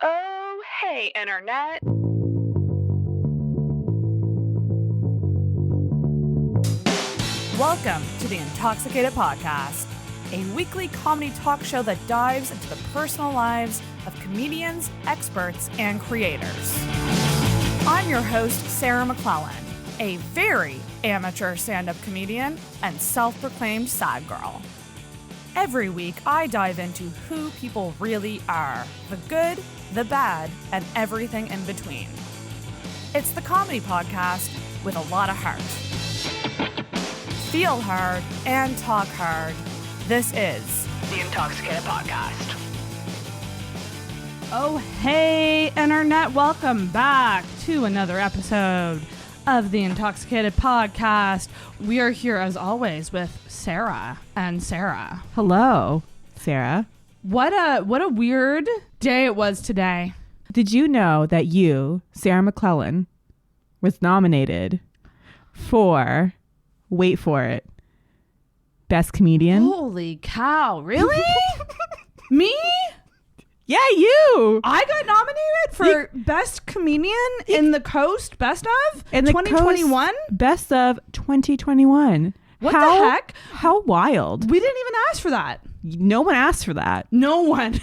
Oh, hey, Internet. Welcome to the Intoxicated Podcast, a weekly comedy talk show that dives into the personal lives of comedians, experts, and creators. I'm your host, Sarah McClellan, a very amateur stand-up comedian and self-proclaimed sad girl. Every week, I dive into who people really are, the good, the bad, and everything in between. It's the comedy podcast with a lot of heart. Feel hard and talk hard. This is The Intoxicated Podcast. Oh, hey, Internet. Welcome back to another episode of The Intoxicated Podcast. We are here, as always, with Sarah and Sarah. Hello, Sarah. What a weird day it was today. Did you know that you, Sarah McClellan, was nominated for, wait for it, Best Comedian? Holy cow. Really? Me? Yeah, you. I got nominated for Best Comedian in the Coast Best of In the 2021? Coast Best of 2021. What the heck? How wild. We didn't even ask for that. No one asked for that. No one.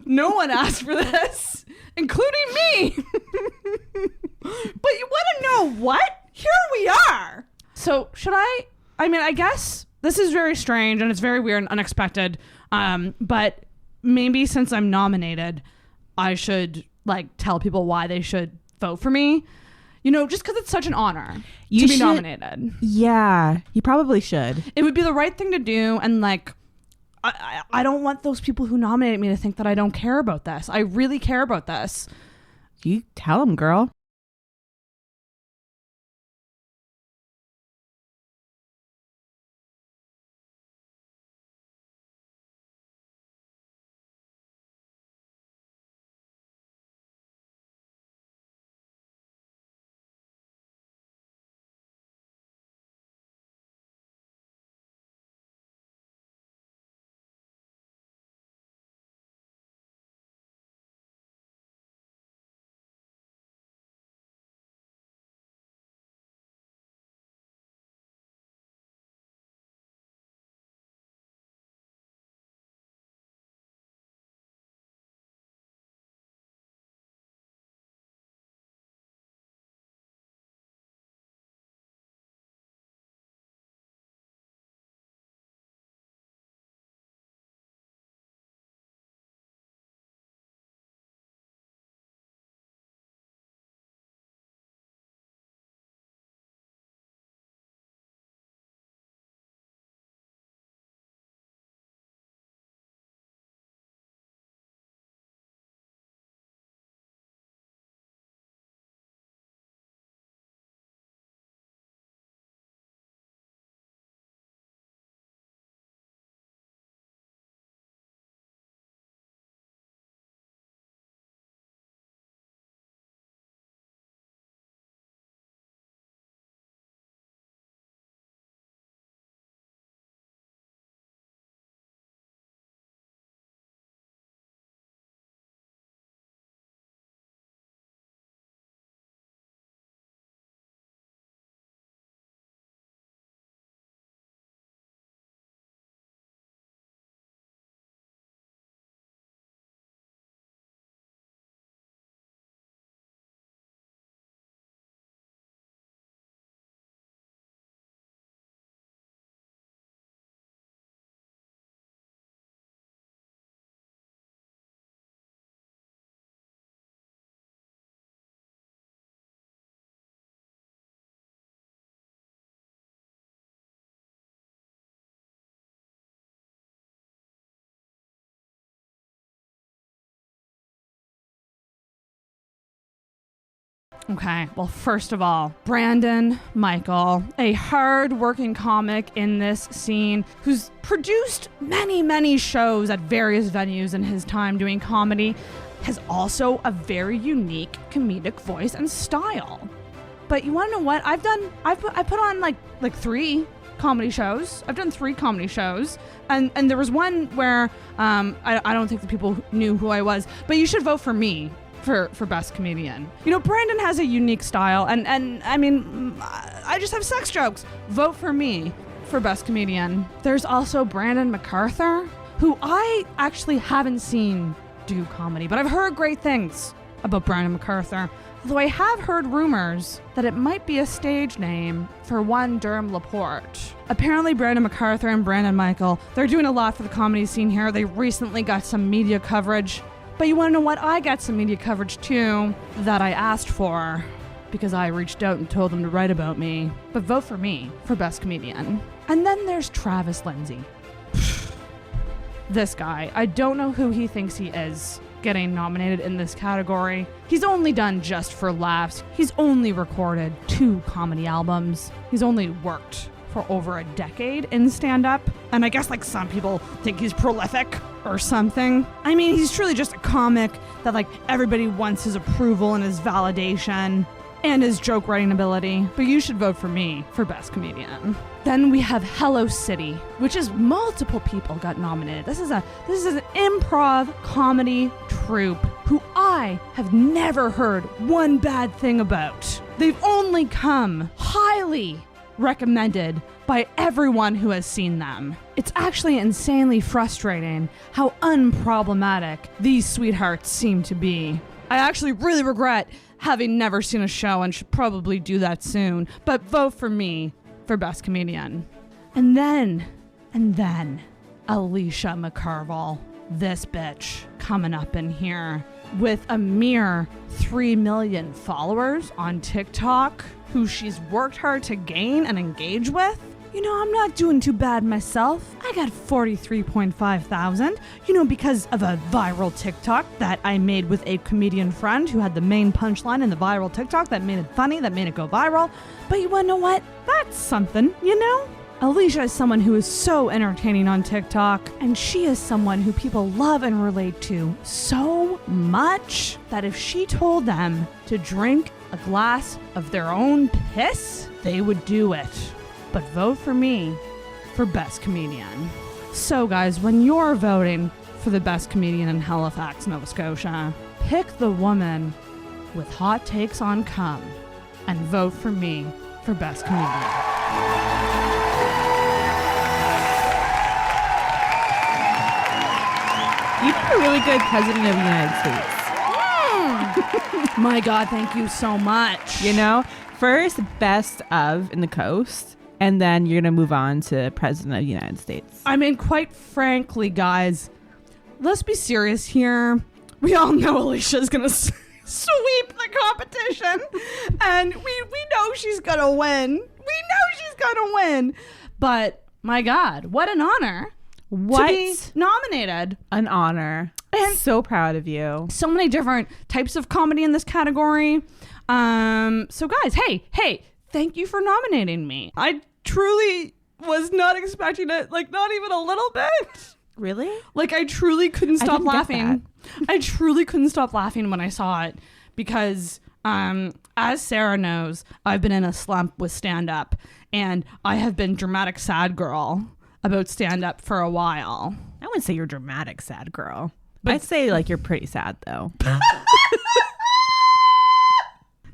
No one asked for this, including me. But you want to know what? Here we are. So should I guess this is very strange and it's very weird and unexpected. But maybe since I'm nominated, I should tell people why they should vote for me. You know, just because it's such an honor to be nominated. Yeah, you probably should. It would be the right thing to do. And I don't want those people who nominated me to think that I don't care about this. I really care about this. You tell them, girl. Okay, well, first of all, Brandon Michael, a hard-working comic in this scene who's produced many shows at various venues in his time doing comedy, has also a very unique comedic voice and style. But you want to know what? I put on like 3 comedy shows. I've done 3 comedy shows. And there was one where I don't think the people knew who I was, but you should vote for me for best comedian. You know, Brandon has a unique style, and I mean, I just have sex jokes. Vote for me for best comedian. There's also Brandon MacArthur, who I actually haven't seen do comedy, but I've heard great things about Brandon MacArthur. Although I have heard rumors that it might be a stage name for one Durham Laporte. Apparently Brandon MacArthur and Brandon Michael, they're doing a lot for the comedy scene here. They recently got some media coverage. But you want to know what? I got some media coverage too that I asked for because I reached out and told them to write about me. But vote for me for best comedian. And then there's Travis Lindsay. This guy, I don't know who he thinks he is getting nominated in this category. He's only done Just for Laughs. He's only recorded 2 comedy albums. He's only worked for over a decade in stand-up. And I guess like some people think he's prolific or something. I mean, he's truly just a comic that like everybody wants his approval and his validation and his joke writing ability. But you should vote for me for best comedian. Then we have Hello City, which is multiple people got nominated. This is an improv comedy troupe who I have never heard one bad thing about. They've only come highly recommended by everyone who has seen them. It's actually insanely frustrating how unproblematic these sweethearts seem to be. I actually really regret having never seen a show and should probably do that soon, but vote for me for best comedian. And then Alicia McCarville, this bitch coming up in here with a mere 3 million followers on TikTok who she's worked hard to gain and engage with. You know, I'm not doing too bad myself. I got 43.5 thousand, because of a viral TikTok that I made with a comedian friend who had the main punchline in the viral TikTok that made it funny, that made it go viral. But you wanna know what? That's something, Alicia is someone who is so entertaining on TikTok, and she is someone who people love and relate to so much that if she told them to drink a glass of their own piss, they would do it. But vote for me for best comedian. So guys, when you're voting for the best comedian in Halifax, Nova Scotia, pick the woman with hot takes on cum and vote for me for best comedian. You'd be a really good president of the United States. My God, thank you so much. First best of in the coast, and then you're going to move on to president of the United States. I mean, quite frankly, guys, let's be serious here. We all know Alicia's going to sweep the competition, and we know she's going to win. But, my God, what an honor. What? To be nominated. An honor. And so proud of you. So many different types of comedy in this category. So guys, hey, thank you for nominating me. I truly was not expecting it, not even a little bit. Really? I truly couldn't stop laughing. I truly couldn't stop laughing when I saw it because, as Sarah knows, I've been in a slump with stand-up, and I have been dramatic sad girl about stand-up for a while. I wouldn't say you're dramatic sad girl. But I'd say you're pretty sad though.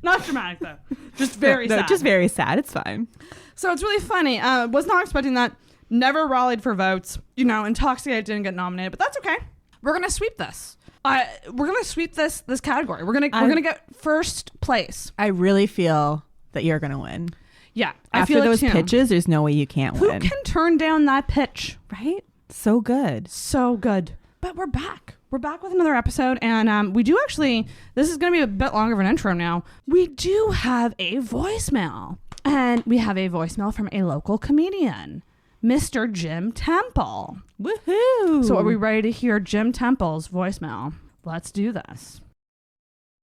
Not dramatic though. Just very sad. Just very sad. It's fine. So it's really funny. Was not expecting that. Never rallied for votes. Intoxicated didn't get nominated, but that's okay. We're gonna sweep this. We're gonna sweep this category. We're gonna get first place. I really feel that you're gonna win. Yeah. After those pitches, there's no way you can't win. Who can turn down that pitch? Right? So good. So good. But we're back. We're back with another episode, and we do actually, this is going to be a bit longer of an intro now. We do have a voicemail, and we have a voicemail from a local comedian, Mr. Jim Temple. Woohoo! So are we ready to hear Jim Temple's voicemail? Let's do this.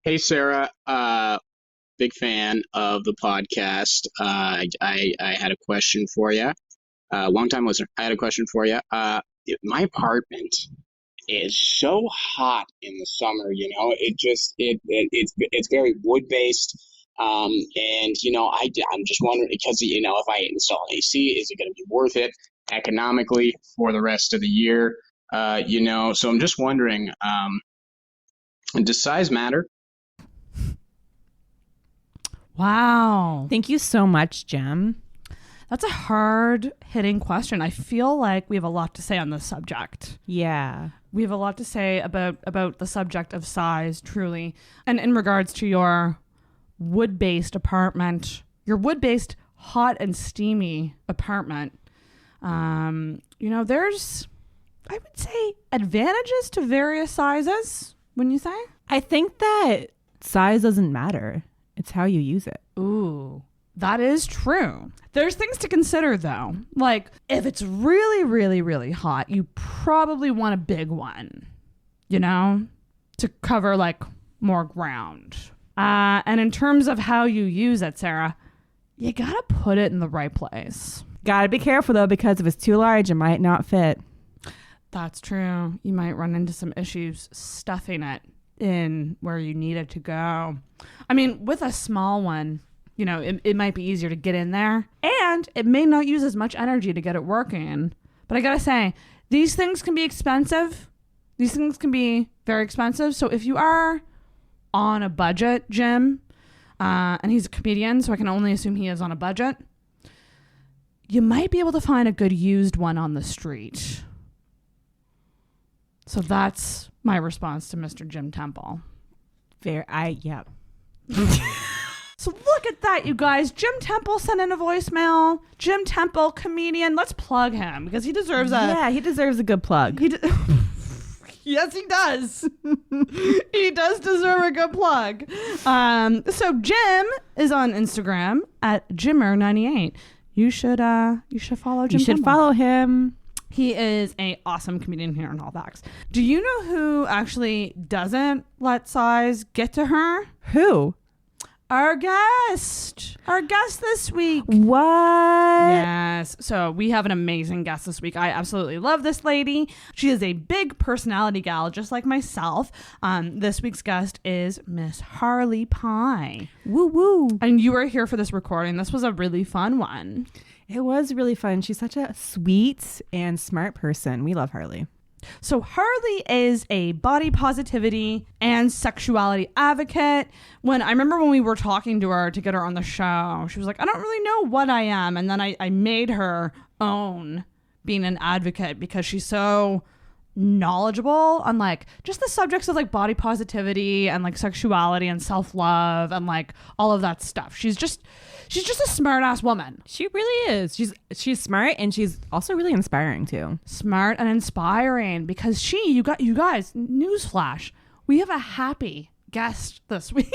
Hey, Sarah. Big fan of the podcast. I had a question for you. Long time listener. I had a question for you. My apartment is so hot in the summer. It's very wood based. And, I'm just wondering because, if I install an AC, is it going to be worth it economically for the rest of the year? So I'm just wondering, does size matter? Wow. Thank you so much, Jem. That's a hard hitting question. I feel like we have a lot to say on this subject. Yeah. We have a lot to say about the subject of size, truly. And in regards to your wood-based apartment, your wood-based hot and steamy apartment, there's, I would say, advantages to various sizes, wouldn't you say? I think that size doesn't matter. It's how you use it. Ooh, that is true. There's things to consider, though. Like, if it's really, really, really hot, you probably want a big one, to cover, like, more ground. And in terms of how you use it, Sarah, you gotta put it in the right place. Gotta be careful, though, because if it's too large, it might not fit. That's true. You might run into some issues stuffing it in where you need it to go. I mean, with a small one, it might be easier to get in there, and it may not use as much energy to get it working. But I gotta say, these things can be expensive. These things can be very expensive. So if you are on a budget, Jim, and he's a comedian, so I can only assume he is on a budget, you might be able to find a good used one on the street. So that's my response to Mr. Jim Temple. Yeah. So look at that, you guys. Jim Temple sent in a voicemail. Jim Temple, comedian. Let's plug him because he deserves he deserves a good plug. Yes, he does. He does deserve a good plug. So Jim is on Instagram at Jimmer98. You should follow Jim. You should Temple. follow him. He is an awesome comedian here in Halifax. Do you know who actually doesn't let size get to her? Who? Our guest this week. What? Yes. So we have an amazing guest this week. I absolutely love this lady. She is a big personality gal, just like myself. This week's guest is Miss Harley Pye. Woo woo. And you were here for this recording. This was a really fun one. It was really fun. She's such a sweet and smart person. We love Harley. So Harley is a body positivity and sexuality advocate. I remember when we were talking to her to get her on the show, she was like, I don't really know what I am. And then I made her own being an advocate because she's so knowledgeable on like just the subjects of like body positivity and like sexuality and self-love and like all of that stuff. She's just a smart ass woman. She really is. She's smart and she's also really inspiring too. Smart and inspiring because you guys, newsflash, we have a happy guest this week.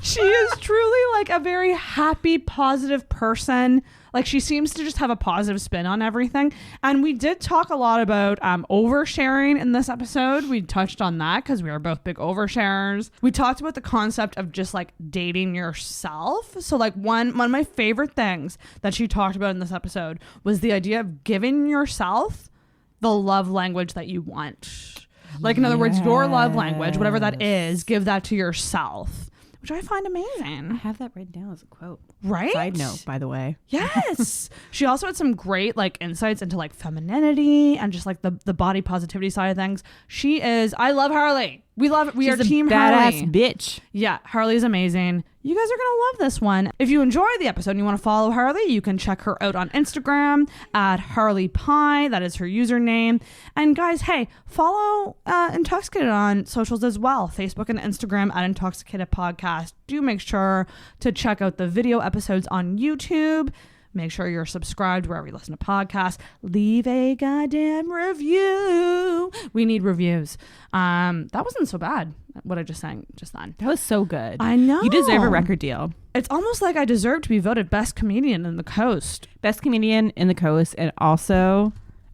She is truly like a very happy, positive person. Like she seems to just have a positive spin on everything. And we did talk a lot about oversharing in this episode. We touched on that because we are both big oversharers. We talked about the concept of just like dating yourself. So like one of my favorite things that she talked about in this episode was the idea of giving yourself the love language that you want. Like in other words, your love language, whatever that is, give that to yourself. Which I find amazing. I have that written down as a quote. Right? Side note, by the way. Yes. She also had some great like insights into like femininity and just like the body positivity side of things. I love Harley. We love it. We are team Harley. Badass bitch. Yeah, Harley is amazing. You guys are going to love this one. If you enjoy the episode and you want to follow Harley, you can check her out on Instagram at Harley Pye. That is her username. And guys, hey, follow Intoxicated on socials as well. Facebook and Instagram at Intoxicated Podcast. Do make sure to check out the video episodes on YouTube. Make sure you're subscribed wherever you listen to podcasts. Leave a goddamn review. We need reviews. That wasn't so bad, what I just sang just then. That was so good. I know. You deserve a record deal. It's almost like I deserve to be voted best comedian in the coast. Best comedian in the coast and also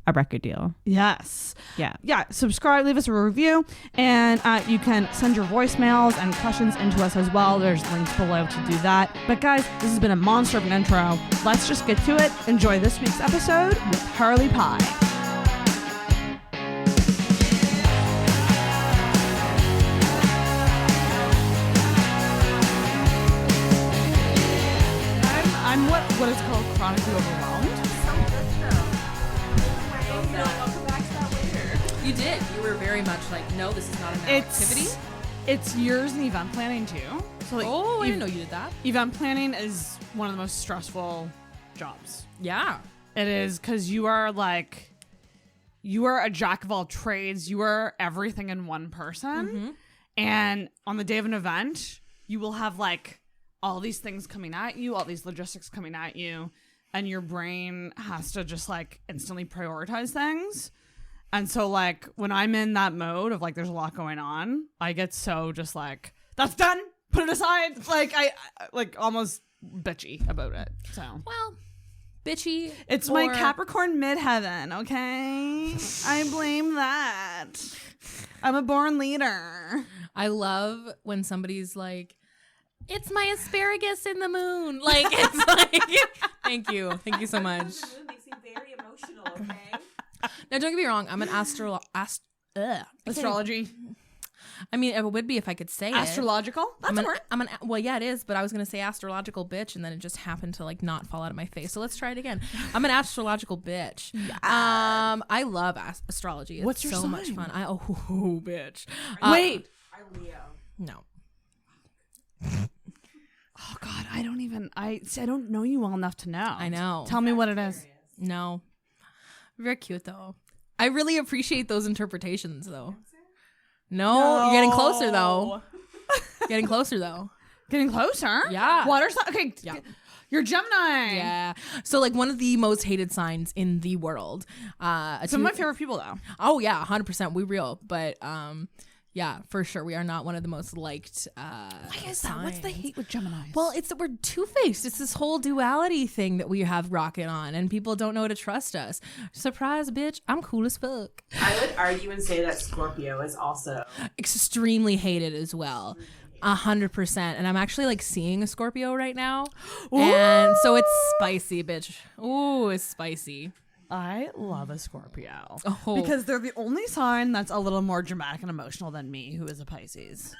a record deal. Yes. Yeah. Subscribe, leave us a review, and you can send your voicemails and questions into us as well. There's links below to do that. But guys, this has been a monster of an intro. Let's just get to it. Enjoy this week's episode with Harley Pye. chronically overwhelmed. You did. You were very much like, no, this is not an activity. It's years in event planning too. So like, I didn't know you did that. event planning is one of the most stressful jobs. Yeah. It is, because you are a jack of all trades. You are everything in one person. And on the day of an event, you will have like all these things coming at you, all these logistics coming at you, and your brain has to just like instantly prioritize things. And so like when I'm in that mode of like there's a lot going on, I get so just like, that's done, put it aside. Like I like almost bitchy about it. So Well, bitchy. it's my Capricorn midheaven, okay? I blame that. I'm a born leader. I love when somebody's like, it's my asparagus in the moon. Like, it's like, thank you so much. Makes me very emotional, okay? Now, don't get me wrong. I'm an Astrology. I mean, it would be if I could say Astrological? it. That's a word. Well, yeah, it is, but I was going to say astrological bitch, and then it just happened to like not fall out of my face. So let's try it again. I'm an astrological bitch. I love astrology. It's What's your so sign? much fun. bitch. Wait. I'm Leo. No. Oh God, I don't know you well enough to know. I know. Tell me what it is. No. Very cute, though. I really appreciate those interpretations, though. No, you're getting closer, though. Getting closer, though. Getting closer? Yeah. Water sign? Okay. Yeah. You're Gemini. Yeah. So, like, one of the most hated signs in the world. Some of my favorite people, though. Oh, yeah, 100%. We real. But, yeah, for sure. We are not one of the most liked Why is that? What's the hate with Geminis? Well, it's that we're two-faced. It's this whole duality thing that we have rocking on, and people don't know to trust us. Surprise, bitch. I'm cool as fuck. I would argue and say that Scorpio is also Extremely hated as well. 100%. And I'm actually like seeing a Scorpio right now. And so it's spicy, bitch. Ooh, it's spicy. I love a Scorpio. Oh. Because they're the only sign that's a little more dramatic and emotional than me, who is a Pisces.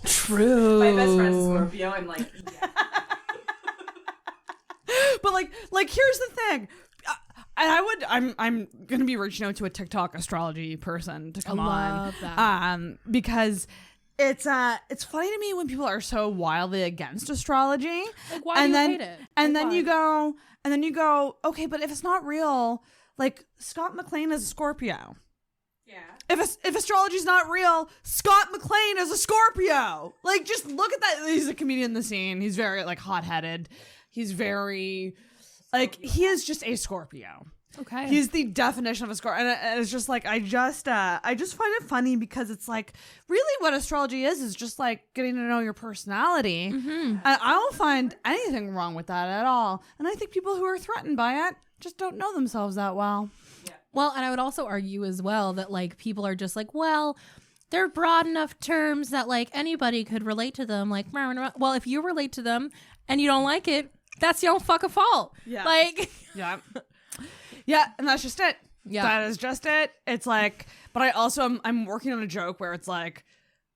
True. my best friend's Scorpio. I'm like, yeah. But like here's the thing. I'm gonna be reaching out to a TikTok astrology person to come love on. that. Because it's funny to me when people are so wildly against astrology. Like, why do you hate it? And Like, then why? you go, okay, but if it's not real, like Scott McLean is a Scorpio. Yeah. If astrology's not real, Scott McLean is a Scorpio. Like, just look at that. He's a comedian in the scene. He's very like hot-headed. He's very like, he is just a Scorpio. Okay. He's the definition of a Scorpio. And it's just like, I just find it funny because it's like, really what astrology is just like getting to know your personality. And I don't find anything wrong with that at all. And I think people who are threatened by it just don't know themselves that well. Well, and I would also argue as well that like people are just like, well, they're broad enough terms that like anybody could relate to them. Like, well, if you relate to them and you don't like it, that's your own fucking fault. Yeah. Like, Yeah. Yeah, and that's just it. Yeah. That is just it. It's like, but I also I'm working on a joke where it's like,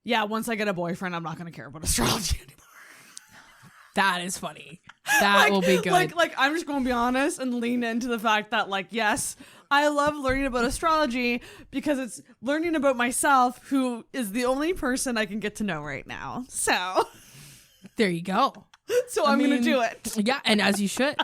yeah, once I get a boyfriend, I'm not going to care about astrology anymore. that is funny. That will be good. Like I'm just going to be honest and lean into the fact that like, yes, I love learning about astrology because it's learning about myself, who is the only person I can get to know right now. So there you go. I'm going to do it. Yeah, and as you should.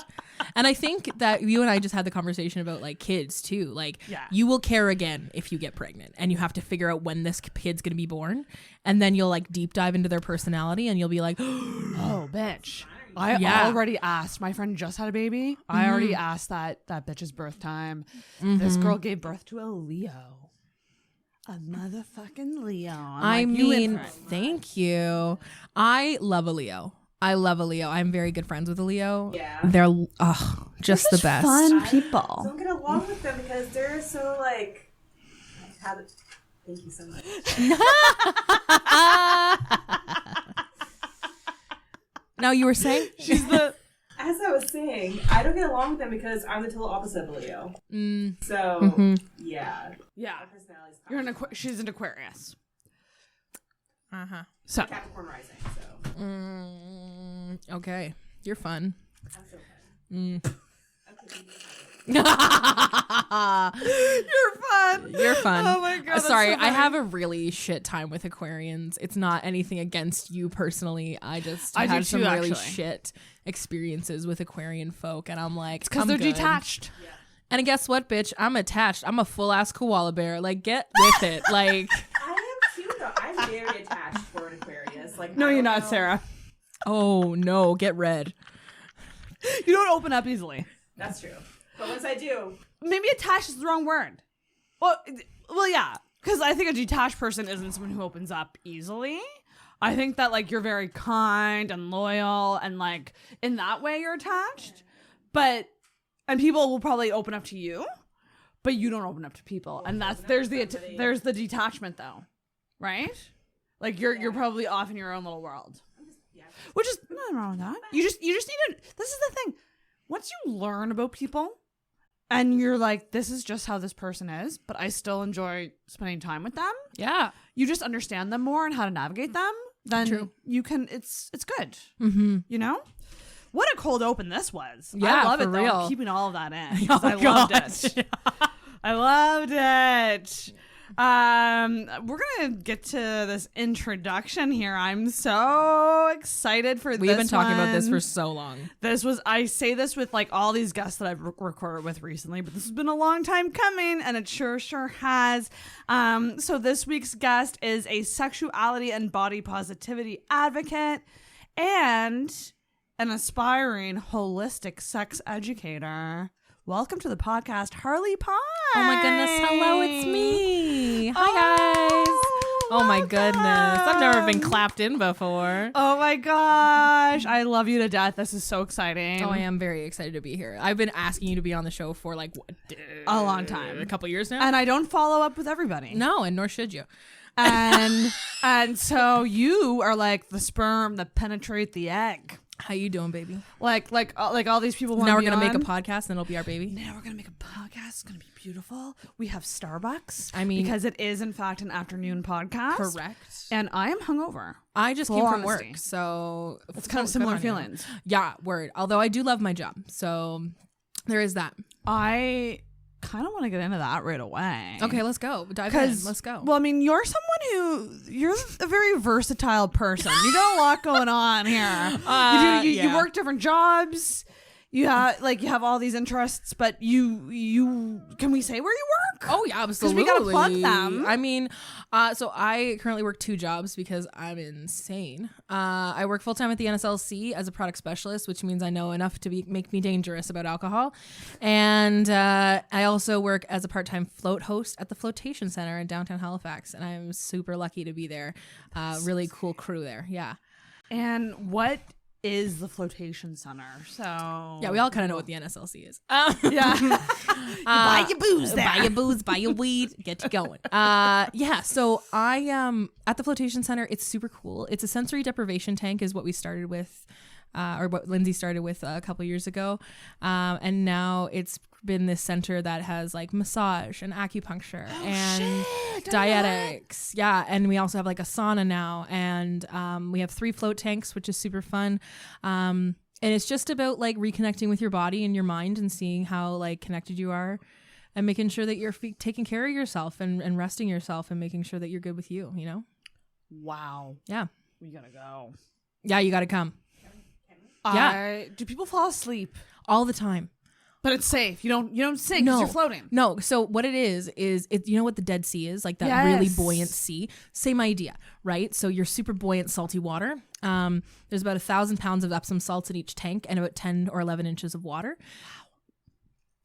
And I think that you and I just had the conversation about like kids too. Like, Yeah. you will care again if you get pregnant, and you have to figure out when this kid's going to be born, and then you'll like deep dive into their personality, and you'll be like, Oh, bitch. I Yeah. already asked. My friend just had a baby. I already asked that bitch's birth time. This girl gave birth to a Leo. A motherfucking Leo. I like, you in mean, for it. thank you. I love a Leo. I'm very good friends with a Leo. Yeah. They're just the best. Fun people. Don't get along with them because they're so like. Thank you so much. Now you were saying? She's the As I was saying, I don't get along with them because I'm the total opposite of Leo. So yeah, yeah. my personality's You're she's an Aquarius. Uh-huh. So Capricorn rising. So Okay. You're fun. I'm so fun. You're fun. You're fun. Oh my God. that's Sorry, so I funny. have a really shit time with Aquarians. It's not anything against you personally. I just I do had some too, really actually. shit experiences with Aquarian folk, and I'm like, because I'm they're good. detached. And guess what, bitch? I'm attached. I'm a full ass koala bear. Like, get with it. Like, I am too, though. I'm very attached for an Aquarius. Like, No, you're not, Sarah. oh no, get red. You don't open up easily. That's true. But once I do, Maybe attached is the wrong word. Well, yeah, because I think a detached person isn't someone who opens up easily. I think that like you're very kind and loyal, and like in that way you're attached. And people will probably open up to you, but you don't open up to people, and there's the detachment though, right? Like you're probably off in your own little world, which is nothing wrong with that. You just need to. This is the thing. Once you learn about people, and you're like, this is just how this person is, but I still enjoy spending time with them. Yeah. You just understand them more and how to navigate them. Then True. you can. It's good. Mm-hmm. You know. What a cold open this was. Yeah, I love for it though. real. I'm keeping all of that in. 'cause Oh, I loved gosh. it. I loved it. We're gonna get to this introduction here. I'm so excited for this. We've been talking about this one. for so long. I say this with like all these guests that I've recorded with recently, but this has been a long time coming, and it sure has. So this week's guest is a sexuality and body positivity advocate and an aspiring holistic sex educator. Welcome to the podcast, Harley Pye. Oh my goodness. Hello, it's me. Hi, guys. Oh my goodness. I've never been clapped in before. Oh my gosh. I love you to death. This is so exciting. Oh, I am very excited to be here. I've been asking you to be on the show for like A long time. a couple years now. And I don't follow up with everybody. No, and nor should you. And so you are like the sperm that penetrate the egg. How you doing, baby? Like all these people want Now to we're be gonna make a on. podcast, and it'll be our baby. Now we're gonna make a podcast. It's gonna be beautiful. We have Starbucks. I mean- because it is in fact an afternoon podcast. Correct. And I am hungover. I just Full came from honesty. work, so It's kind of good similar on you. feelings. Yeah, word. Although I do love my job, so there is that. I kind of want to get into that right away. Okay, let's go. Dive in. Let's go. Well, I mean, you're a very versatile person. You got a lot going on here. You yeah. work different jobs. You have all these interests, but you can we say where you work? Oh yeah, absolutely. we gotta plug them. I mean, so I currently work 2 jobs because I'm insane. I work full time at the NSLC as a product specialist, which means I know enough to make me dangerous about alcohol, and I also work as a part-time float host at the Flotation Center in downtown Halifax, and I'm super lucky to be there. Really cool crew there. Yeah. And what is the Flotation Center? So Yeah, we all kind of know what the NSLC is. yeah. You buy your booze there. Buy your booze, buy your weed, get you going. Yeah, so I at the Flotation Center, it's super cool. It's a sensory deprivation tank is what we started with, or what Lindsay started with a couple years ago. And now it's been this center that has like massage and acupuncture and dietetics. Yeah, and we also have like a sauna now, and we have 3 float tanks, which is super fun. And it's just about like reconnecting with your body and your mind and seeing how like connected you are, and making sure that you're taking care of yourself and resting yourself and making sure that you're good with you, you know? Wow. Yeah. We gotta go. Yeah, you got to come. Yeah. Do people fall asleep? All the time. But it's safe. You don't sink because you're floating. No. So what it is you know what the Dead Sea is? Like that really Yes. buoyant sea. Same idea, right? So you're super buoyant, salty water. There's about 1,000 pounds of Epsom salts in each tank and about 10 or 11 inches of water.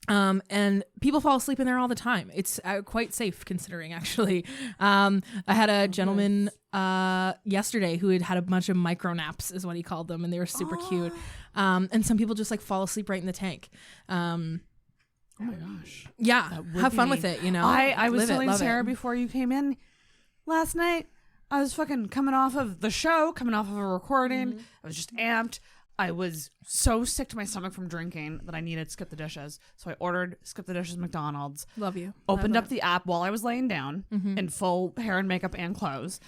And people fall asleep in there all the time. It's quite safe considering, actually. I had a gentleman yesterday who had a bunch of micro naps, is what he called them, and they were super cute. And some people just like fall asleep right in the tank. Oh my gosh. Yeah, have fun with it, you know. I was Live it, telling love Sarah it. before you came in last night, I was fucking coming off of the show, coming off of a recording. I was just amped. I was so sick to my stomach from drinking that I needed Skip the Dishes. So I ordered Skip the Dishes McDonald's. Love you. Opened Love up the app while I was laying down in full hair and makeup and clothes,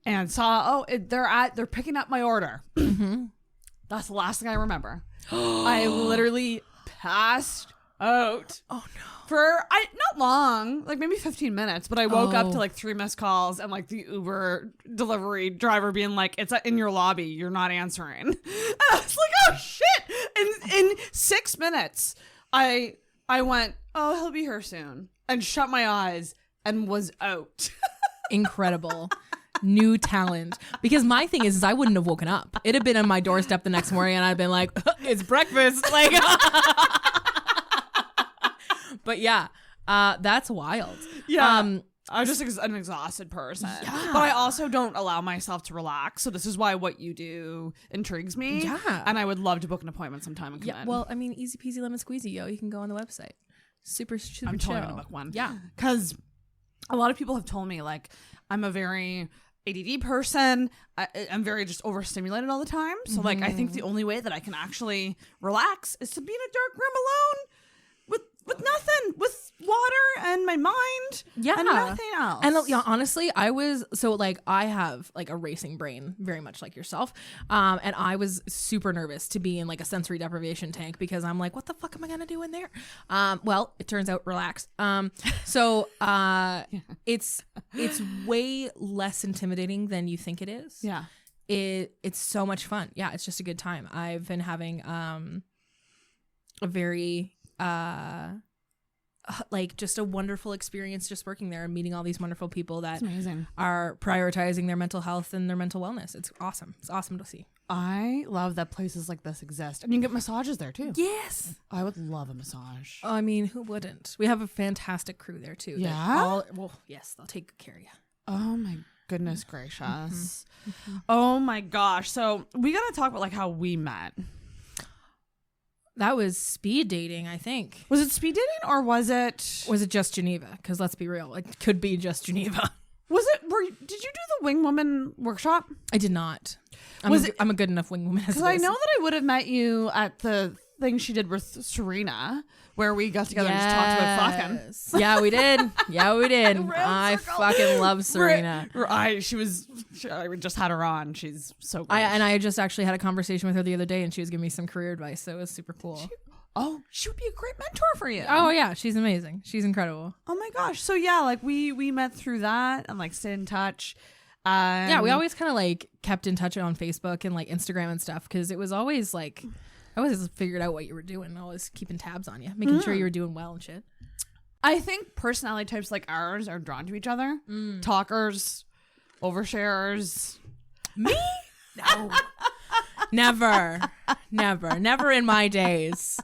and saw they're picking up my order. That's the last thing I remember. I literally passed out. Oh no. For not long, like maybe 15 minutes, but I woke up to like 3 missed calls and like the Uber delivery driver being like, "It's in your lobby, you're not answering." And I was like, "Oh shit!" In 6 minutes, I went, "Oh, he'll be here soon," and shut my eyes and was out. Incredible. New talent. Because my thing is I wouldn't have woken up. It'd have been on my doorstep the next morning and I'd been like, it's breakfast. Like, but yeah, that's wild. Yeah. I'm just an exhausted person. Yeah. But I also don't allow myself to relax. So this is why what you do intrigues me. Yeah. And I would love to book an appointment sometime and come in. Well, I mean, easy peasy lemon squeezy, yo. You can go on the website. Super I'm chill. totally going to book one. Yeah. Because a lot of people have told me, like, I'm a very ADD person. I'm very just overstimulated all the time. So, like, I think the only way that I can actually relax is to be in a dark room alone with nothing, with water and my mind, Yeah. and nothing else. And yeah, honestly, I have like a racing brain, very much like yourself. And I was super nervous to be in like a sensory deprivation tank because I'm like, what the fuck am I gonna do in there? Well, it turns out relax. It's way less intimidating than you think it is. Yeah. It's so much fun. Yeah, it's just a good time. I've been having a very like just a wonderful experience just working there and meeting all these wonderful people that amazing. Are prioritizing their mental health and their mental wellness. It's awesome. It's awesome to see. I love that places like this exist. And you can get massages there too. Yes. I would love a massage. I mean, who wouldn't? We have a fantastic crew there too. Yeah? Yes, they'll take good care of you. Oh my goodness gracious. Oh my gosh. So we got to talk about like how we met. That was speed dating, I think. Was it speed dating or was it just Geneva? Because let's be real, it could be just Geneva. Did you do the wing woman workshop? I did not. I'm a good enough wing woman as Because I know that I would have met you at the thing she did with Serena, where we got together and just talked about fucking. Yeah, we did. Round I circle. fucking love Serena. I just had her on. She's so great. I just actually had a conversation with her the other day and she was giving me some career advice, so it was super cool. She would be a great mentor for you. Oh yeah, she's amazing. She's incredible. Oh my gosh. So yeah, like we met through that and like stayed in touch. Yeah, we always kind of like kept in touch on Facebook and like Instagram and stuff because it was always like I always figured out what you were doing. Always keeping tabs on you, making sure you were doing well and shit. I think personality types like ours are drawn to each other. Talkers, oversharers. Me? No. Never in my days.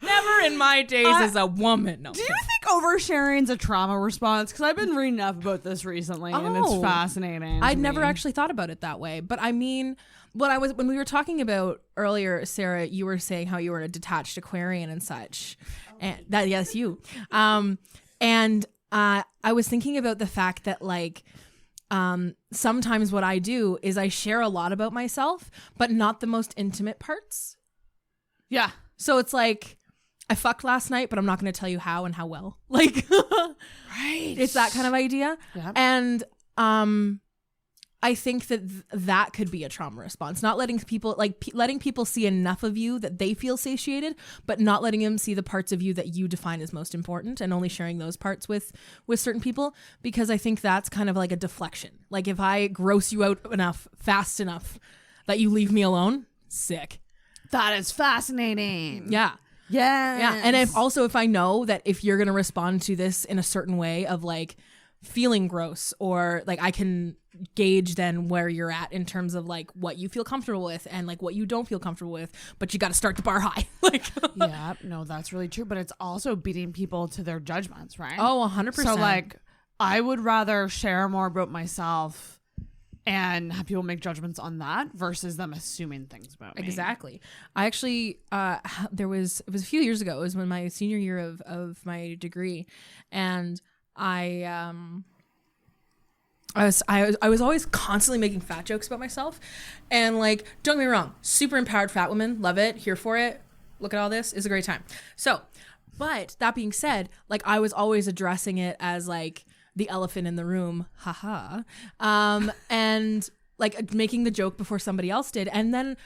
Never in my days as a woman. No. Do you think oversharing's a trauma response? Because I've been reading up about this recently, and it's fascinating. I'd never actually thought about it that way. But I mean, when we were talking about earlier, Sarah, you were saying how you were a detached Aquarian and such, and that yes, you. And I was thinking about the fact that like. Sometimes what I do is I share a lot about myself, but not the most intimate parts. Yeah. So it's like, I fucked last night, but I'm not going to tell you how and how well. Like, right. It's that kind of idea. Yeah. And I think that that could be a trauma response. Not letting people letting people see enough of you that they feel satiated, but not letting them see the parts of you that you define as most important, and only sharing those parts with certain people. Because I think that's kind of like a deflection. Like if I gross you out enough, fast enough, that you leave me alone, sick. That is fascinating. Yeah. Yes. Yeah. And if I know that if you're going to respond to this in a certain way of like feeling gross, or like I can gauge then where you're at in terms of like what you feel comfortable with and like what you don't feel comfortable with, but you got to start the bar high. Like, yeah, no, that's really true. But it's also beating people to their judgments, right? Oh, 100%. So like, I would rather share more about myself and have people make judgments on that versus them assuming things about me. Exactly. I actually, it was a few years ago. It was when my senior year of my degree, and I was always constantly making fat jokes about myself, and like, don't get me wrong, super empowered fat woman, love it, here for it. Look at all this, it's a great time. So, but that being said, like I was always addressing it as like the elephant in the room, haha. And like making the joke before somebody else did. And then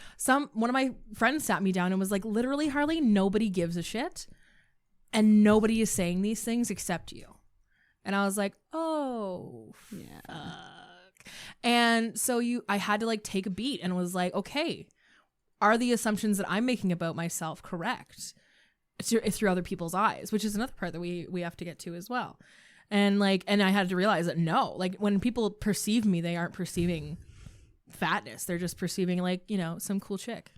one of my friends sat me down and was like, literally, Harley, nobody gives a shit. And nobody is saying these things except you. And I was like, oh, fuck. And so I had to like take a beat and was like, okay, are the assumptions that I'm making about myself correct through other people's eyes, which is another part that we have to get to as well. And I had to realize that no, like when people perceive me, they aren't perceiving fatness. They're just perceiving like, you know, some cool chick.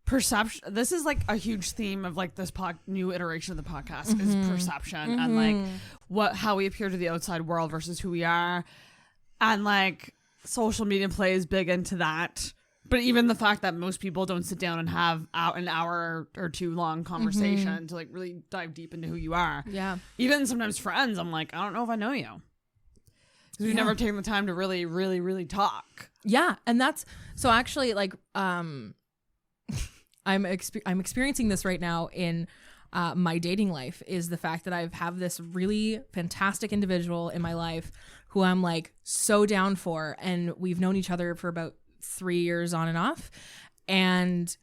Perception. This is like a huge theme of like this new iteration of the podcast is perception and like how we appear to the outside world versus who we are. And like social media plays big into that. But even the fact that most people don't sit down and have an hour or two long conversation to like really dive deep into who you are. Yeah. Even sometimes friends, I'm like, I don't know if I know you. Because we've never taken the time to really, really, really talk. Yeah. And that's, so actually like, I'm experiencing this right now in my dating life, is the fact that I have this really fantastic individual in my life who I'm like so down for. And we've known each other for about 3 years on and off, and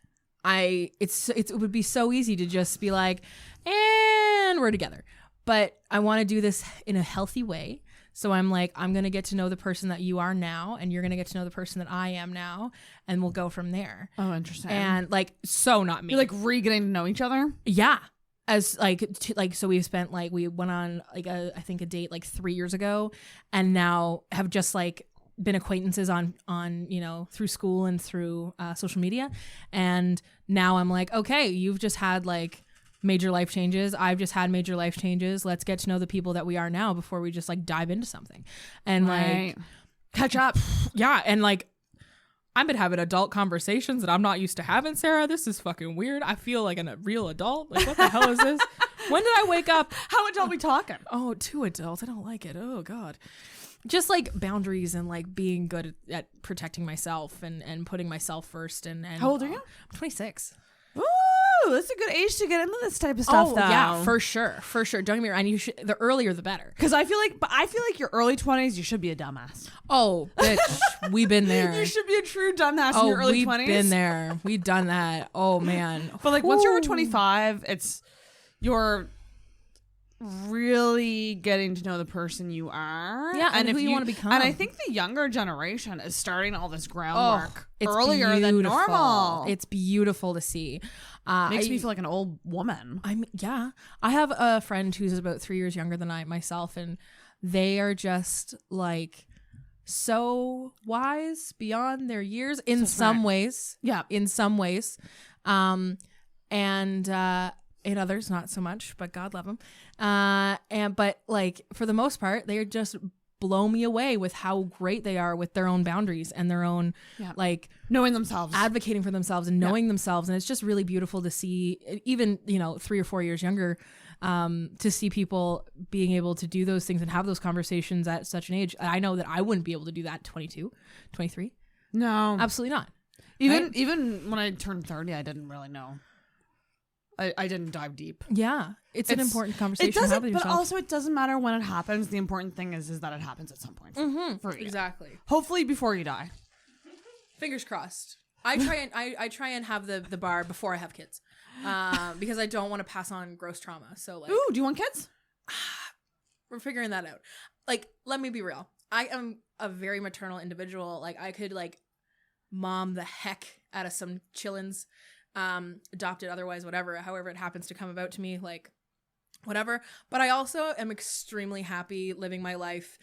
it would be so easy to just be like, and we're together, but I want to do this in a healthy way. So I'm like, I'm gonna get to know the person that you are now, and you're gonna get to know the person that I am now, and we'll go from there. Oh, interesting. And like, so not me. You're like getting to know each other. Yeah. As so we spent like, we went on like I think a date like 3 years ago, and now have just like been acquaintances on you know, through school and through social media. And now I'm like, okay, you've just had like major life changes, I've just had major life changes, let's get to know the people that we are now before we just like dive into something and like catch up. Yeah. And like, I've been having adult conversations that I'm not used to having, Sarah. This is fucking weird. I feel like a real adult. Like, what the hell is this? When did I wake up? How adult we talking? Oh, too adult. I don't like it. Oh God. Just like boundaries and like being good at protecting myself and putting myself first. And how old are you? I'm 26. Ooh, that's a good age to get into this type of stuff. Oh, though. Yeah, for sure. Don't get me wrong. And the earlier the better. Because I feel like your early 20s, you should be a dumbass. Oh, bitch, we've been there. You should be a true dumbass in your early 20s. We've been there. We've done that. Oh man. But like once you're 25, you're really getting to know the person you are, and who you want to become. And I think the younger generation is starting all this groundwork earlier than normal. It's beautiful to see. Makes me feel like an old woman. I have a friend who's about 3 years younger than myself, and they are just like so wise beyond their years in some ways. Yeah, in some ways, and in others not so much, but God love them. But like for the most part, they just blow me away with how great they are with their own boundaries and their own like knowing themselves, advocating for themselves and knowing themselves. And it's just really beautiful to see, even, you know, 3 or 4 years younger, to see people being able to do those things and have those conversations at such an age. I know that I wouldn't be able to do that at 22, 23. No, absolutely not. Even when I turned 30, I didn't really know. I didn't dive deep. Yeah, it's an important conversation. It doesn't, to have with but yourself. Also it doesn't matter when it happens. The important thing is that it happens at some point. For you. Exactly. Hopefully before you die. Fingers crossed. I try and have the bar before I have kids, because I don't want to pass on gross trauma. So like, ooh, do you want kids? We're figuring that out. Like, let me be real. I am a very maternal individual. Like, I could like mom the heck out of some chillins. Adopted, otherwise, whatever, however it happens to come about to me, like whatever. But I also am extremely happy living my life,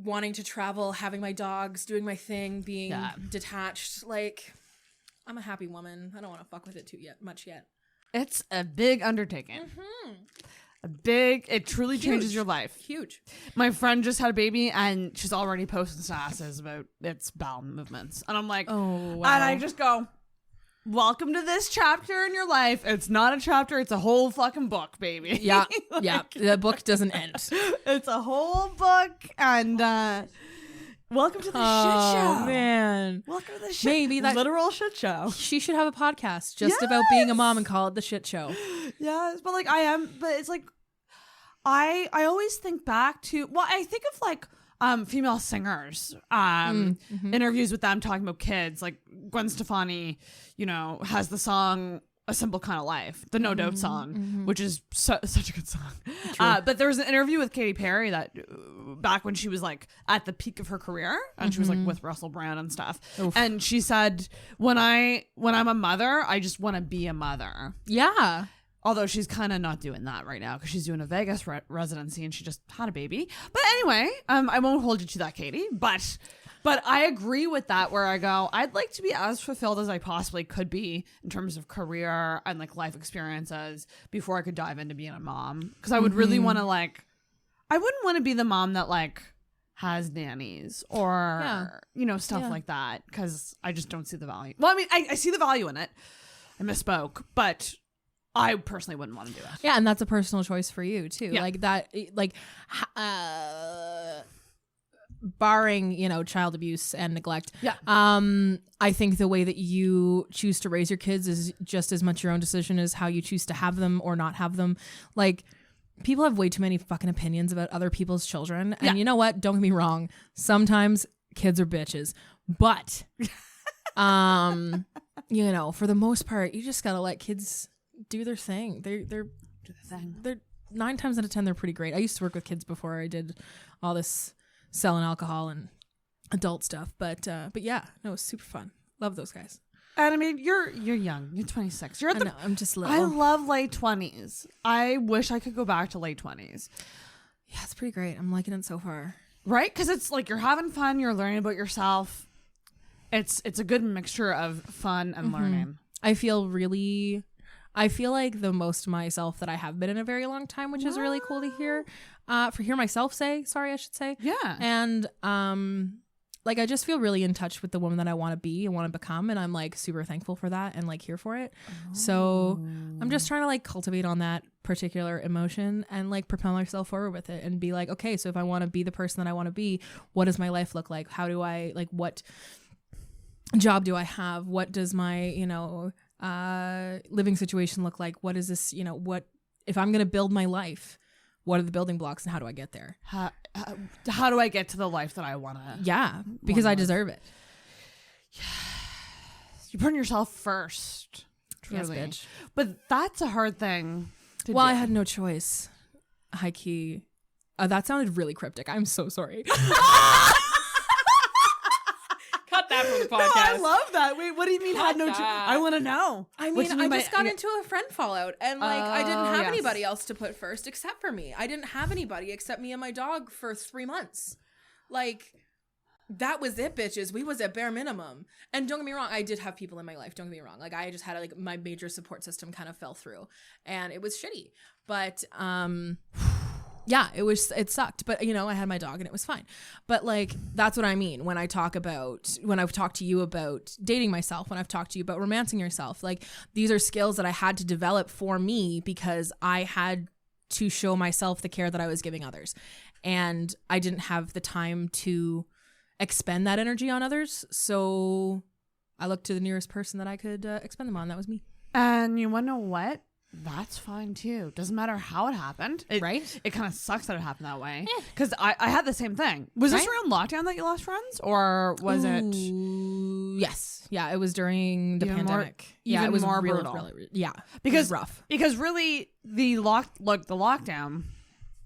wanting to travel, having my dogs, doing my thing, being detached. Like, I'm a happy woman. I don't want to fuck with it much yet. It's a big undertaking. It truly changes your life. Huge. My friend just had a baby and she's already posting statuses about its bowel movements. And I'm like, oh, wow. And I just go, welcome to this chapter in your life. It's not a chapter, it's a whole fucking book, baby. Yeah. Yeah. The book doesn't end. It's a whole book. And welcome to the shit show. Oh, man. Welcome to the shit Maybe that literal shit show. She should have a podcast just about being a mom and call it the shit show. Yes, but it's like I always think back to, well, I think of like female singers, interviews with them talking about kids. Like Gwen Stefani, has the song A Simple Kind of Life, the No Doubt song, which is such a good song. But there was an interview with Katy Perry that back when she was like at the peak of her career, and she was like with Russell Brand and stuff. Oof. And she said, when I'm a mother, I just want to be a mother. Yeah. Although she's kind of not doing that right now because she's doing a Vegas residency and she just had a baby. But anyway, I won't hold you to that, Katie. But I agree with that, where I go, I'd like to be as fulfilled as I possibly could be in terms of career and like life experiences before I could dive into being a mom. Because I would really want to I wouldn't want to be the mom that like has nannies or, stuff like that. Because I just don't see the value. Well, I mean, I see the value in it. I misspoke, but I personally wouldn't want to do it. Yeah, and that's a personal choice for you too. Yeah. Like that, barring child abuse and neglect. Yeah. I think the way that you choose to raise your kids is just as much your own decision as how you choose to have them or not have them. Like, people have way too many fucking opinions about other people's children, and you know what? Don't get me wrong. Sometimes kids are bitches, but for the most part, you just gotta let kids do their thing. They're 9 times out of 10 they're pretty great. I used to work with kids before I did all this selling alcohol and adult stuff, but yeah, no, it was super fun. Love those guys. And I mean, you're young. You're 26. I'm just little. I love late 20s. I wish I could go back to late 20s. Yeah, it's pretty great. I'm liking it so far. Right? Because it's like you're having fun. You're learning about yourself. It's a good mixture of fun and learning. I feel like the most myself that I have been in a very long time, which is really cool to hear. Hear myself say, sorry, I should say. Yeah. And I just feel really in touch with the woman that I want to be and want to become, and I'm like super thankful for that and like here for it. So I'm just trying to like cultivate on that particular emotion and like propel myself forward with it and be like, okay, so if I want to be the person that I want to be, what does my life look like? How do I what job do I have? What does my living situation look like? What is this, what if I'm going to build my life, what are the building blocks and how do I get there? How do I get to the life that I want to? Yeah, because I deserve it. You're putting yourself first. Truly. Yes, bitch. But that's a hard thing to do. I had no choice. High key. That sounded really cryptic. I'm so sorry. Cut that from the podcast. No, I love that. Wait, what do you mean had no choice? I want to know. I mean, I just got into a friend fallout, and I didn't have anybody else to put first except for me. I didn't have anybody except me and my dog for 3 months. Like, that was it, bitches. We was at bare minimum. And don't get me wrong, I did have people in my life. Don't get me wrong. Like, I just had my major support system kind of fell through, and it was shitty. But yeah, it sucked. But I had my dog and it was fine. But like, that's what I mean when I've talked to you about dating myself, when I've talked to you about romancing yourself. Like, these are skills that I had to develop for me because I had to show myself the care that I was giving others. And I didn't have the time to expend that energy on others. So I looked to the nearest person that I could expend them on. That was me. And you want to know what? That's fine too. Doesn't matter how it happened. Right? It kind of sucks that it happened that way. Because I had the same thing. Was this around lockdown that you lost friends? Or was it? Yes. Yeah, it was during the pandemic. It was more brutal. Really, yeah. Because, it was rough. Because really, the lockdown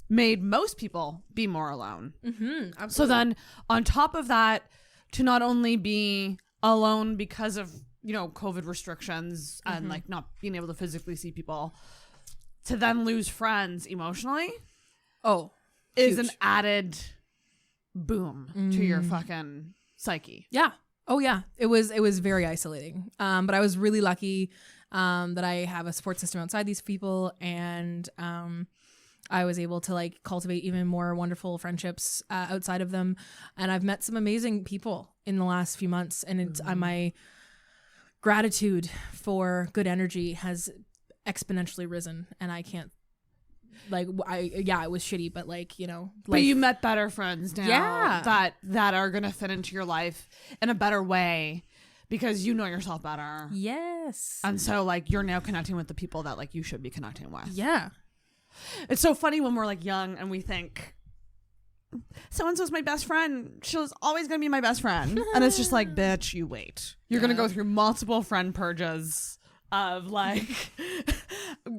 made most people be more alone. Absolutely. So then on top of that, to not only be alone because of COVID restrictions and like not being able to physically see people, to then lose friends emotionally is an added boom to your fucking psyche. Yeah. Oh yeah. It was very isolating. But I was really lucky that I have a support system outside these people, and I was able to like cultivate even more wonderful friendships outside of them, and I've met some amazing people in the last few months, and it's my gratitude for good energy has exponentially risen, and I can't it was shitty, but but you met better friends now Yeah. that are gonna fit into your life in a better way because you know yourself better. Yes. And so like you're now connecting with the people that like you should be connecting with. Yeah. It's so funny when we're like young and we think so-and-so's my best friend. She's always going to be my best friend. And it's just like, bitch, you wait. You're going to go through multiple friend purges of like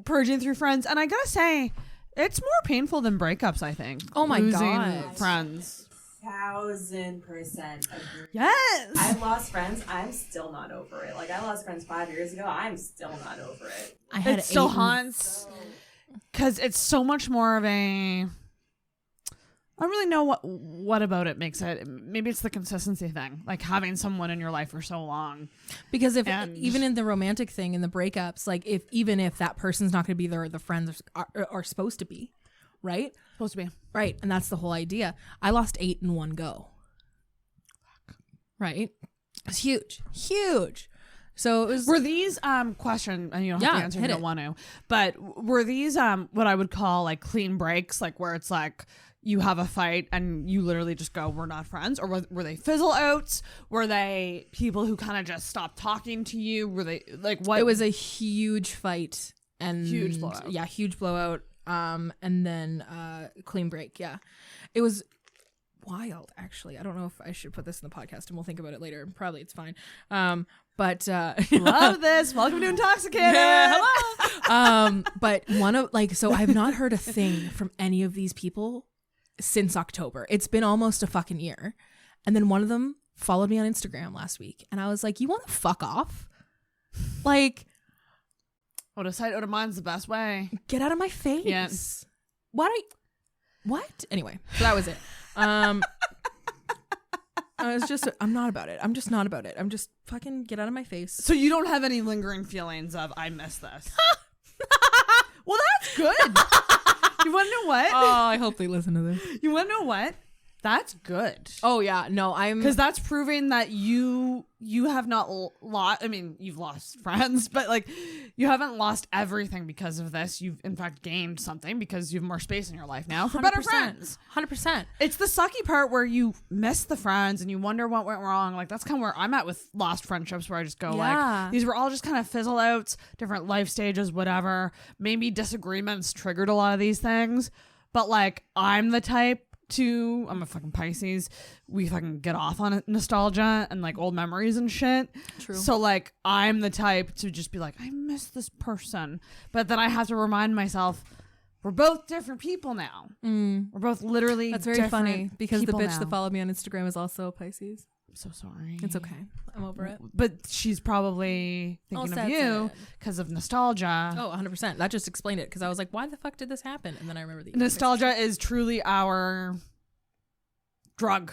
purging through friends. And I got to say, it's more painful than breakups, I think. Oh my Losing God. friends. 1000% agree. Yes. I've lost friends. I'm still not over it. Like, I lost friends 5 years ago. I'm still not over it. I had It still 8 haunts because it's so much more of a. I don't really know what about it makes it. Maybe it's the consistency thing, like having someone in your life for so long. Because if And- even in the romantic thing, in the breakups, like even if that person's not going to be there, the friends are supposed to be, right? Supposed to be. Right, and that's the whole idea. I lost 8 in one go. Right, it's huge. So it was. Were these question, and you don't have to answer if you hit don't it. want to, but were these what I would call like clean breaks, like where it's like you have a fight and you literally just go, we're not friends? Or were they fizzle outs? Were they people who kind of just stopped talking to you? Were they like what? It was a huge fight and Huge blowout. Yeah, huge blowout. And then clean break. Yeah, it was wild. Actually, I don't know if I should put this in the podcast, and we'll think about it later. Probably it's fine. But love this. Welcome to Intoxicated. Yeah, hello. But one of so I've not heard a thing from any of these people since October. It's been almost a fucking year. And then one of them followed me on Instagram last week, and I was like, "You want to fuck off? Like, Out of sight, out of mind's the best way. get out of my face." Yeah. What? Anyway, so that was it. I was just, I'm not about it. I'm just not about it. I'm just fucking get out of my face. So you don't have any lingering feelings of I miss this. Well, that's good. You want to know what? Oh, I hope they listen to this. You want to know what? That's good. Oh yeah, no, I'm Because that's proving that you have not lost. I mean, you've lost friends, but like you haven't lost everything because of this. You've in fact gained something because you have more space in your life now for better friends. 100%. It's the sucky part where you miss the friends and you wonder what went wrong. Like that's kind of where I'm at with lost friendships, where I just go Yeah. like these were all just kind of fizzle outs, different life stages, whatever. Maybe disagreements triggered a lot of these things, but like I'm the type. I'm a fucking Pisces. We fucking get off on nostalgia and like old memories and shit. True. So like I'm the type to just be like, I miss this person, but then I have to remind myself we're both different people now. We're both literally. That's very different funny because the people bitch now. that followed me on Instagram is also a Pisces. I'm so sorry. It's okay. I'm over it. But she's probably thinking of sad, you sad. because of nostalgia. Oh, 100%. That just explained it because I was like, why the fuck did this happen? And then I remember the Nostalgia is truly our drug.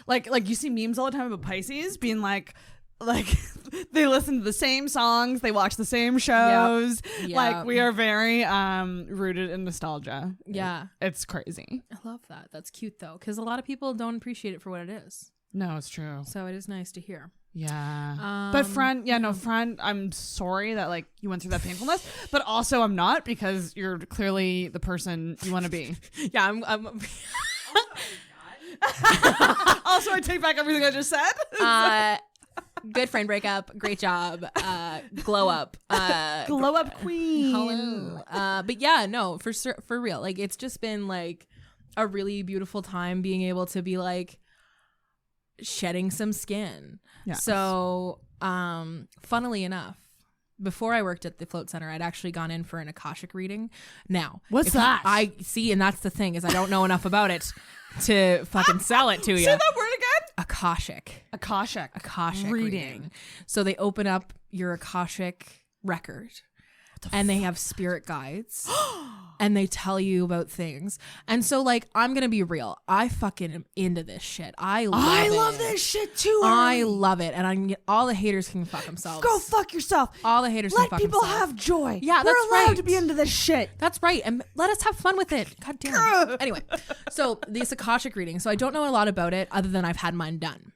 Like you see memes all the time about Pisces being like they listen to the same songs, they watch the same shows. Yep. Like we are very rooted in nostalgia. Yeah. It's crazy. I love that. That's cute though, because a lot of people don't appreciate it for what it is. No, it's true. So it is nice to hear. Yeah. But friend, I'm sorry that like you went through that painfulness, but also I'm not, because you're clearly the person you want to be. Yeah, I'm Also, I take back everything I just said. Good friend breakup. Great job. Glow up. Glow up queen. Hello. But yeah, no, for real. Like it's just been like a really beautiful time being able to be like shedding some skin. Yes. So, funnily enough, before I worked at the Float Center, I'd actually gone in for an Akashic reading. Now, What's if that? I see, and that's the thing, is I don't know enough about it to fucking sell it to you. Say that word again. Akashic Akashic reading. So they open up your Akashic record and they have spirit guides and they tell you about things. And so like, I'm going to be real. I fucking am into this shit. I love this shit too. I Harley. love it. And all the haters can fuck themselves. Go fuck yourself. All the haters can Let fuck people themselves. have joy. Yeah, we're that's allowed right. to be into this shit. That's right. And let us have fun with it. God damn. Anyway, so this Akashic reading. So I don't know a lot about it other than I've had mine done.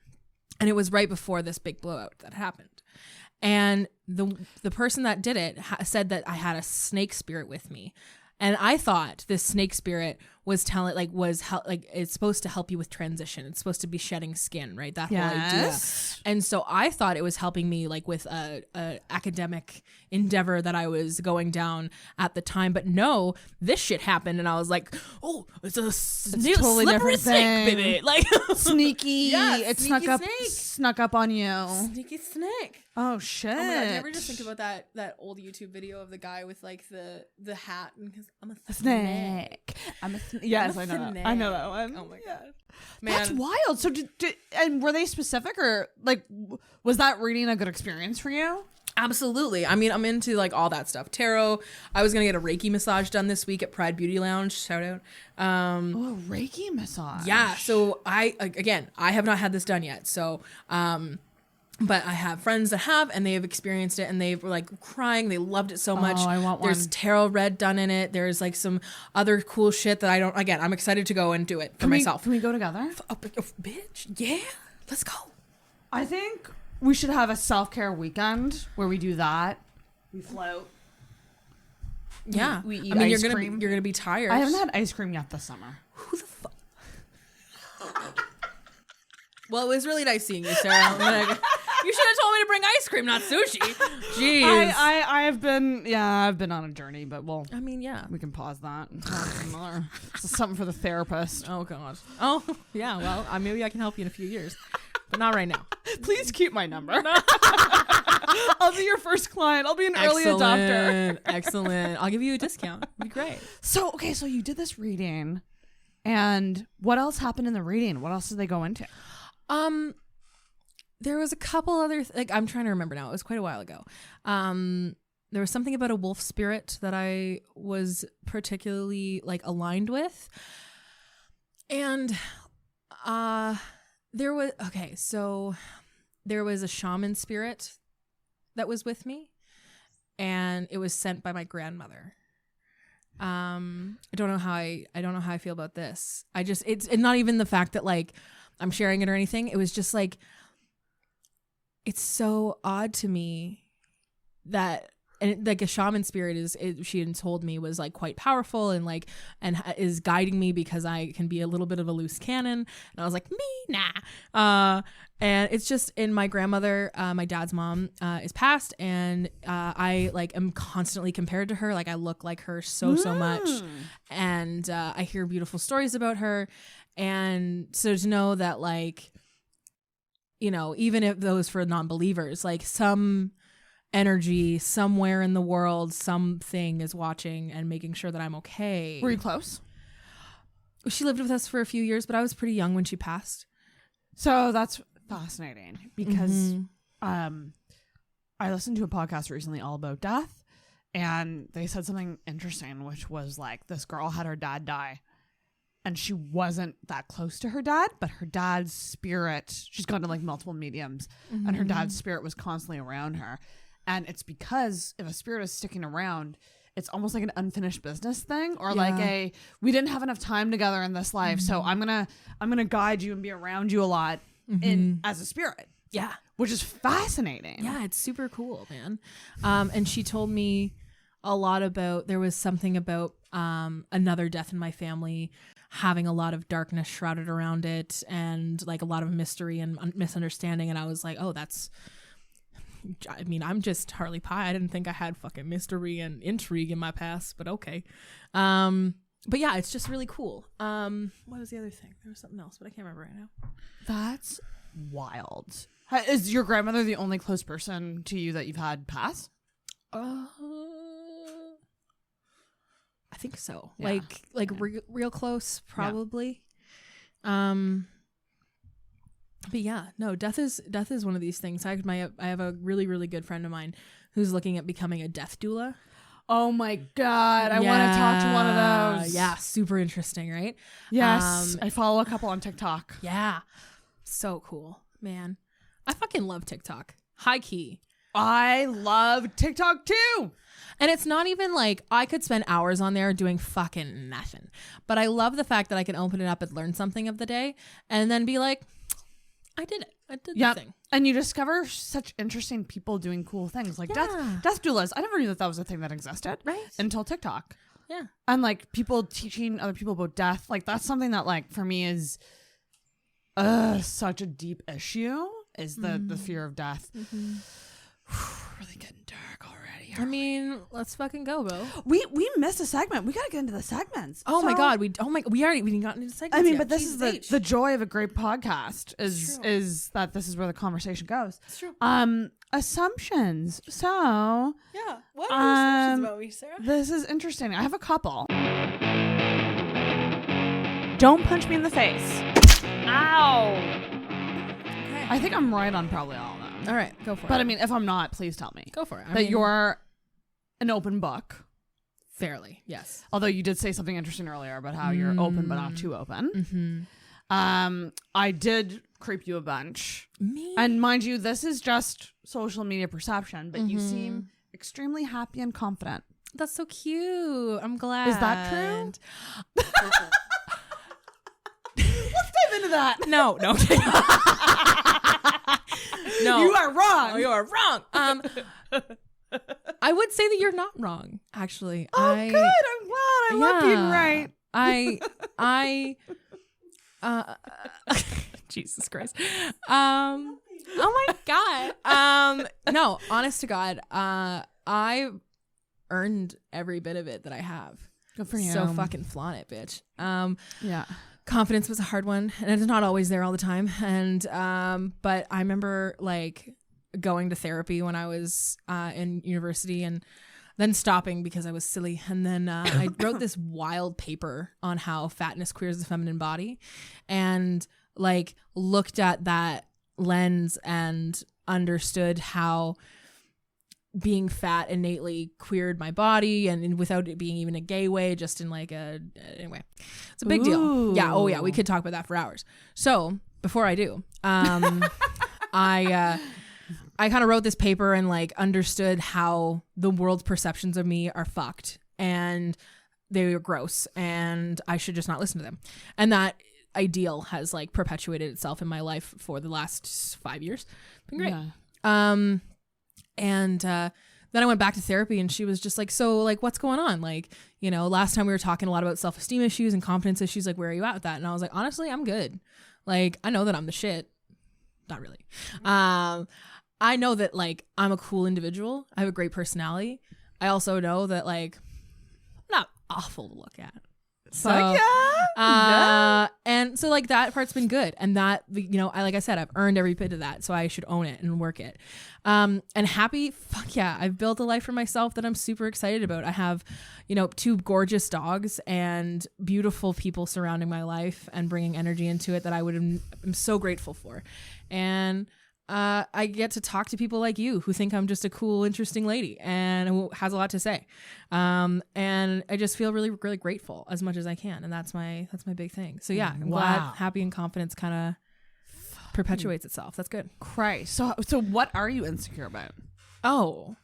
And it was right before this big blowout that happened. And the person that did it said that I had a snake spirit with me. And I thought this snake spirit was telling it's supposed to help you with transition. It's supposed to be shedding skin, right? That whole idea. And so I thought it was helping me like with a academic endeavor that I was going down at the time. But no, this shit happened, and I was like, oh, it's a totally slippery different snake, thing. baby. Like Sneaky. Yeah, it sneaky snuck up on you. sneaky snake. Oh shit. Oh my god! Do you ever just think about that old YouTube video of the guy with like the hat and his I'm a snake. Yes, I'm a I know that. snake. I know that one. Oh my god, man, That's wild. So and were they specific, or like was that reading a good experience for you? absolutely. I mean, I'm into like all that stuff. Tarot. I was gonna get a Reiki massage done this week at Pride Beauty Lounge. Shout out. Oh, Reiki massage. Yeah. So I have not had this done yet. So but I have friends that have, and they have experienced it, and they were like crying. They loved it so much. I want There's one. tarot red done in it. There's like some other cool shit that I don't. Again, I'm excited to go and do it for myself. Can we go together? Bitch, yeah, let's go. I think we should have a self-care weekend where we do that. We float. Yeah, We eat I mean, ice cream. you're gonna be tired. I haven't had ice cream yet this summer. Who the fuck? Well, it was really nice seeing you, Sarah. You should have told me to bring ice cream, not sushi. Jeez. I've been on a journey, but I mean, yeah. we can pause that and talk some more. This is something for the therapist. Oh god. Oh yeah. Well, maybe I can help you in a few years, but not right now. Please keep my number. I'll be your first client. I'll be an early adopter. Excellent. I'll give you a discount. It'd be great. So you did this reading, and what else happened in the reading? What else did they go into? There was a couple other I'm trying to remember now. It was quite a while ago. There was something about a wolf spirit that I was particularly like aligned with. And there was a shaman spirit that was with me, and it was sent by my grandmother. I don't know how I feel about this. It's not even the fact that like I'm sharing it or anything. It was just like, it's so odd to me that, and like a shaman spirit she had told me was like quite powerful and like, and is guiding me because I can be a little bit of a loose cannon. And I was like, nah. And it's just in my grandmother, my dad's mom, is passed. And, I like am constantly compared to her. Like I look like her so much. And, I hear beautiful stories about her. And so to know that like, you know, even if those for non-believers, like some energy somewhere in the world, something is watching and making sure that I'm okay. Were you close? She lived with us for a few years, but I was pretty young when she passed. So that's fascinating because I listened to a podcast recently all about death, and they said something interesting, which was like this girl had her dad die. And she wasn't that close to her dad, but her dad's spirit, she's gone to like multiple mediums, and her dad's spirit was constantly around her. And it's because if a spirit is sticking around, it's almost like an unfinished business thing, or like we didn't have enough time together in this life, so I'm gonna guide you and be around you a lot as a spirit. Yeah. Which is fascinating. Yeah, it's super cool, man. And she told me a lot about, there was something about another death in my family having a lot of darkness shrouded around it, and like a lot of mystery and misunderstanding. And I was like, oh, I'm just Harley Pye. I didn't think I had fucking mystery and intrigue in my past, but okay. But yeah, it's just really cool. What was the other thing? There was something else, but I can't remember right now. That's wild. Is your grandmother the only close person to you that you've had pass? I think so. Yeah. Real close, probably. Yeah. But yeah, no, death is one of these things. I have a really, really good friend of mine who's looking at becoming a death doula. Oh my God. I want to talk to one of those. Yeah. Super interesting, right? Yes. I follow a couple on TikTok. Yeah. So cool, man. I fucking love TikTok. High key. I love TikTok too. And it's not even like I could spend hours on there doing fucking nothing. But I love the fact that I can open it up and learn something of the day and then be like, I did it. I did the thing. And you discover such interesting people doing cool things like death doulas. I never knew that was a thing that existed. Right. Until TikTok. Yeah. And like people teaching other people about death, like that's something that like for me is such a deep issue, is the fear of death. Really getting dark already. I mean, let's fucking go, Bo. We missed a segment. We gotta get into the segments. Oh my So- god, we didn't got into segments. I mean, yet. but this Jesus is H. the joy of a great podcast It's true. is that this is where the conversation goes. It's true. Assumptions. So Yeah. What are your assumptions about me, Sarah? this is interesting. I have a couple. Don't punch me in the face. Ow. Okay. I think I'm right on probably all of them. All right, go for it. But I mean, if I'm not, please tell me go for it. that you're an open book. fairly, yes. Although you did say something interesting earlier about how you're open but not too open. I did creep you a bunch. Me? And mind you, this is just social media perception, but you seem extremely happy and confident. That's so cute. I'm glad. Is that true? Let's dive into that. No. No. You are wrong. Oh, you are wrong. I would say that you're not wrong, actually. Oh, good. I'm glad. I love being right. Jesus Christ. Oh my God. No, honest to God, I earned every bit of it that I have. Good for you. So fucking flaunt it, bitch. Yeah. Confidence was a hard one, and it's not always there all the time. And but I remember like going to therapy when I was in university, and then stopping because I was silly. And then I wrote this wild paper on how fatness queers the feminine body, and like looked at that lens and understood how being fat innately queered my body, and without it being even a gay way, just in like a anyway, it's a big deal. Yeah. Oh yeah, we could talk about that for hours. So before I do, I kind of wrote this paper and like understood how the world's perceptions of me are fucked and they were gross and I should just not listen to them. And that ideal has like perpetuated itself in my life for the last 5 years. It's been great. Yeah. And then I went back to therapy and she was just like, so like, what's going on? Like, you know, last time we were talking a lot about self-esteem issues and confidence issues. Like, where are you at with that? And I was like, honestly, I'm good. Like, I know that I'm the shit. Not really. I know that like I'm a cool individual. I have a great personality. I also know that like I'm not awful to look at. So, and so like that part's been good. And that, you know, like I said, I've earned every bit of that. So I should own it and work it. And happy, fuck yeah. I've built a life for myself that I'm super excited about. I have, you know, 2 gorgeous dogs and beautiful people surrounding my life and bringing energy into it that I'm so grateful for. And I get to talk to people like you who think I'm just a cool, interesting lady and who has a lot to say. And I just feel really, really grateful as much as I can. And that's my big thing. So yeah, I'm glad happy and confidence kind of perpetuates itself. That's good. Christ. So what are you insecure about? Oh.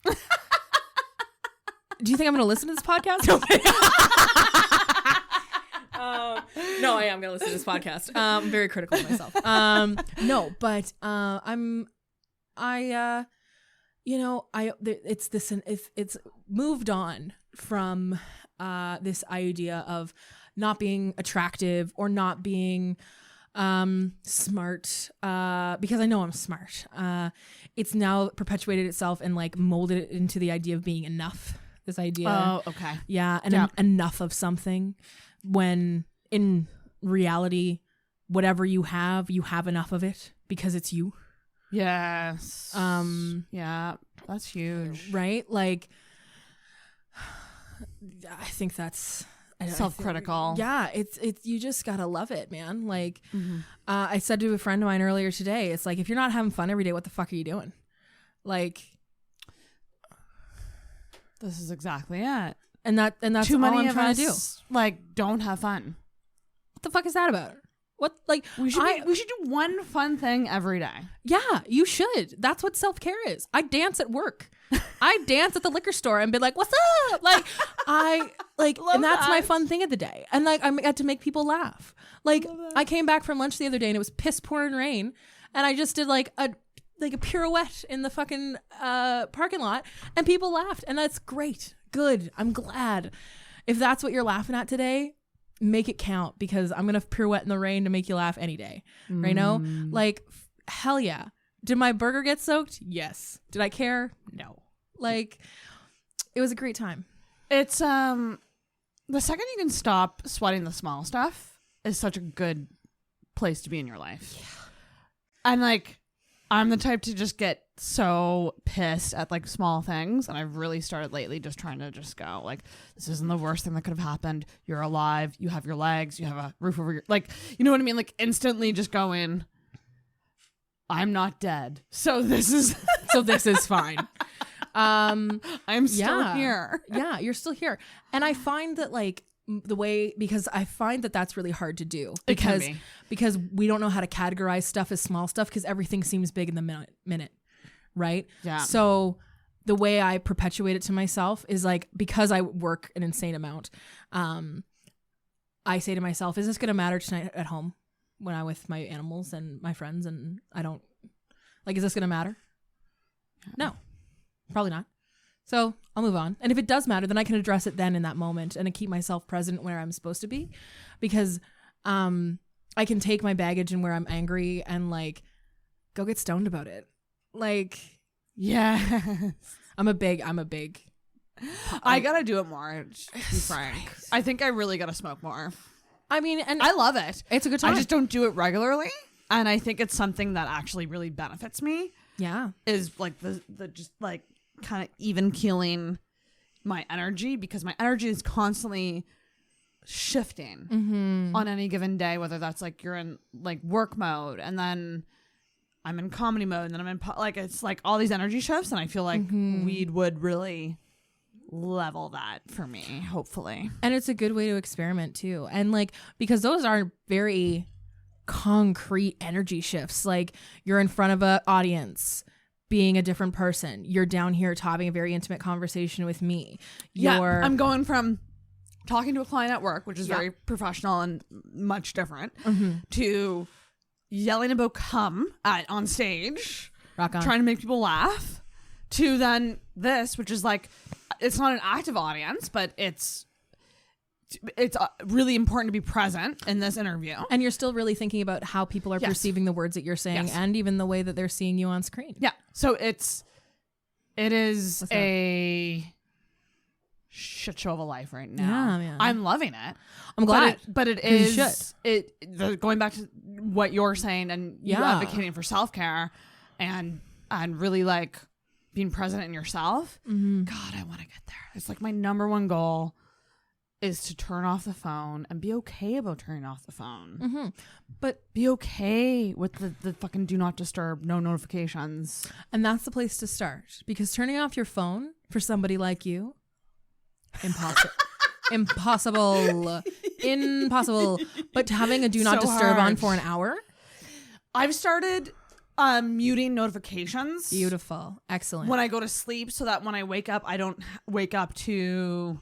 Do you think I'm going to listen to this podcast? No, I am going to listen to this podcast. I'm very critical of myself. No, but it's moved on from this idea of not being attractive or not being smart, because I know I'm smart. It's now perpetuated itself and like molded it into the idea of being enough. This idea. Oh, okay. Yeah. And enough of something, when in reality, whatever you have enough of it because it's you. Yes. Yeah, that's huge. Right? Like, I think that's self-critical. Yeah, it's you just gotta love it, man. Like, I said to a friend of mine earlier today, it's like, if you're not having fun every day, what the fuck are you doing? Like, this is exactly it. And that's too all many I'm of trying us, to do. Like, don't have fun. What the fuck is that about? What, like, we should do one fun thing every day. Yeah, you should. That's what self-care is. I dance at work. I dance at the liquor store and be like, what's up? Like, and that's my fun thing of the day. And like, I got to make people laugh. Like, I came back from lunch the other day and it was piss pouring rain. And I just did like a pirouette in the fucking parking lot and people laughed. And that's great. Good. I'm glad. if that's what you're laughing at today, make it count, because I'm going to pirouette in the rain to make you laugh any day. Right now? Like, hell yeah. Did my burger get soaked? Yes. Did I care? No. Like, it was a great time. It's the second you can stop sweating the small stuff is such a good place to be in your life. Yeah. And like, I'm the type to just get so pissed at like small things, and I've really started lately just trying to just go like, this isn't the worst thing that could have happened. You're alive. You have your legs. You have a roof over your, like, you know what I mean? Like, instantly just go in, I'm not dead, so this is fine. I'm still here. Yeah, you're still here. And I find that like because I find that that's really hard to do, because we don't know how to categorize stuff as small stuff, because everything seems big in the minute, right? Yeah. So the way I perpetuate it to myself is like, because I work an insane amount, I say to myself, is this going to matter tonight at home when I'm with my animals and my friends, and I don't like, is this going to matter? No, probably not. So I'll move on. And if it does matter, then I can address it then in that moment and keep myself present where I'm supposed to be, because I can take my baggage and where I'm angry and like go get stoned about it. Like, yeah, I'm a big. I gotta do it more. To be frank, I think I really gotta smoke more. I mean, and I love it. It's a good time. I just don't do it regularly, and I think it's something that actually really benefits me. Yeah, is like the just like kind of even keeling my energy, because my energy is constantly shifting on any given day, whether that's like you're in like work mode and then I'm in comedy mode and then I'm in like, it's like all these energy shifts, and I feel like weed would really level that for me, hopefully. And it's a good way to experiment too, and like, because those are very concrete energy shifts. Like, you're in front of an audience being a different person, you're down here having a very intimate conversation with me. I'm going from talking to a client at work, which is very professional and much different, to yelling about cum on stage, rock on, trying to make people laugh, to then this, which is like, it's not an active audience, but it's really important to be present in this interview. And you're still really thinking about how people are perceiving the words that you're saying, and even the way that they're seeing you on screen. Yeah. So it is a shit show of a life right now. Yeah. I'm loving it. I'm glad. But it is going back to what you're saying, and you advocating for self-care and really like being present in yourself. God, I want to get there. It's like my number one goal is to turn off the phone and be okay about turning off the phone. But be okay with the fucking do not disturb, no notifications. And that's the place to start, because turning off your phone for somebody like you, impossible. But having a do not disturb on for an hour. I've started muting notifications. Beautiful. Excellent. When I go to sleep, so that when I wake up, I don't wake up to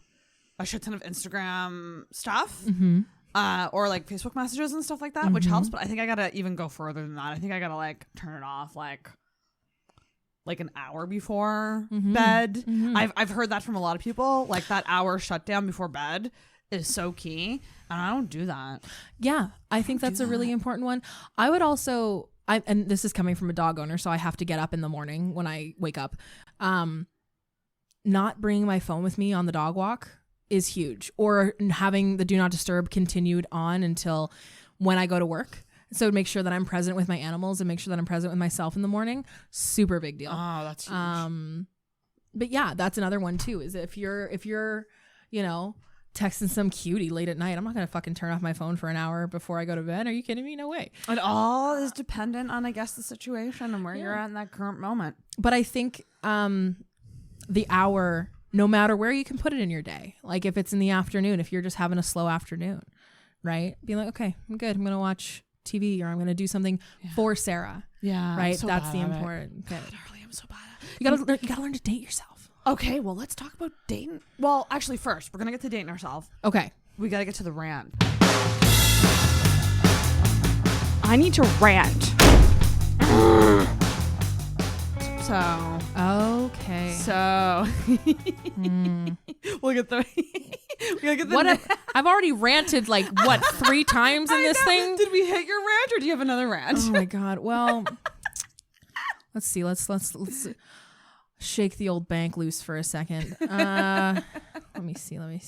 a shit ton of Instagram stuff, or like Facebook messages and stuff like that, which helps. But I think I gotta even go further than that. I think I gotta like turn it off like an hour before bed. I've heard that from a lot of people. Like, that hour shutdown before bed is so key, and I don't do that. Yeah, I think that's a really important one. I would also, and this is coming from a dog owner, so I have to get up in the morning when I wake up. Not bringing my phone with me on the dog walk is huge, or having the do not disturb continued on until when I go to work. So make sure that I'm present with my animals and make sure that I'm present with myself in the morning. Super big deal. Oh, that's huge. But yeah, that's another one too, is if you're, you know, texting some cutie late at night, I'm not going to fucking turn off my phone for an hour before I go to bed. Are you kidding me? No way. It all is dependent on, I guess, the situation and where you're at in that current moment. But I think the hour, no matter where you can put it in your day, like if it's in the afternoon, if you're just having a slow afternoon, right? Being like, okay, I'm good. I'm going to watch TV, or I'm going to do something for Sarah. Yeah. Right. So that's the important. God, Harley, I'm so bad at it. You gotta learn to date yourself. Okay. Well, let's talk about dating. Well, actually, first, we're going to get to dating ourselves. Okay. We got to get to the rant. I need to rant. So. Okay. So. We'll get the. I've already ranted like what 3 times in this thing. Did we hit your rant, or do you have another rant? Oh my god. Well, let's see. Let's shake the old bank loose for a second. Let me see. Rant.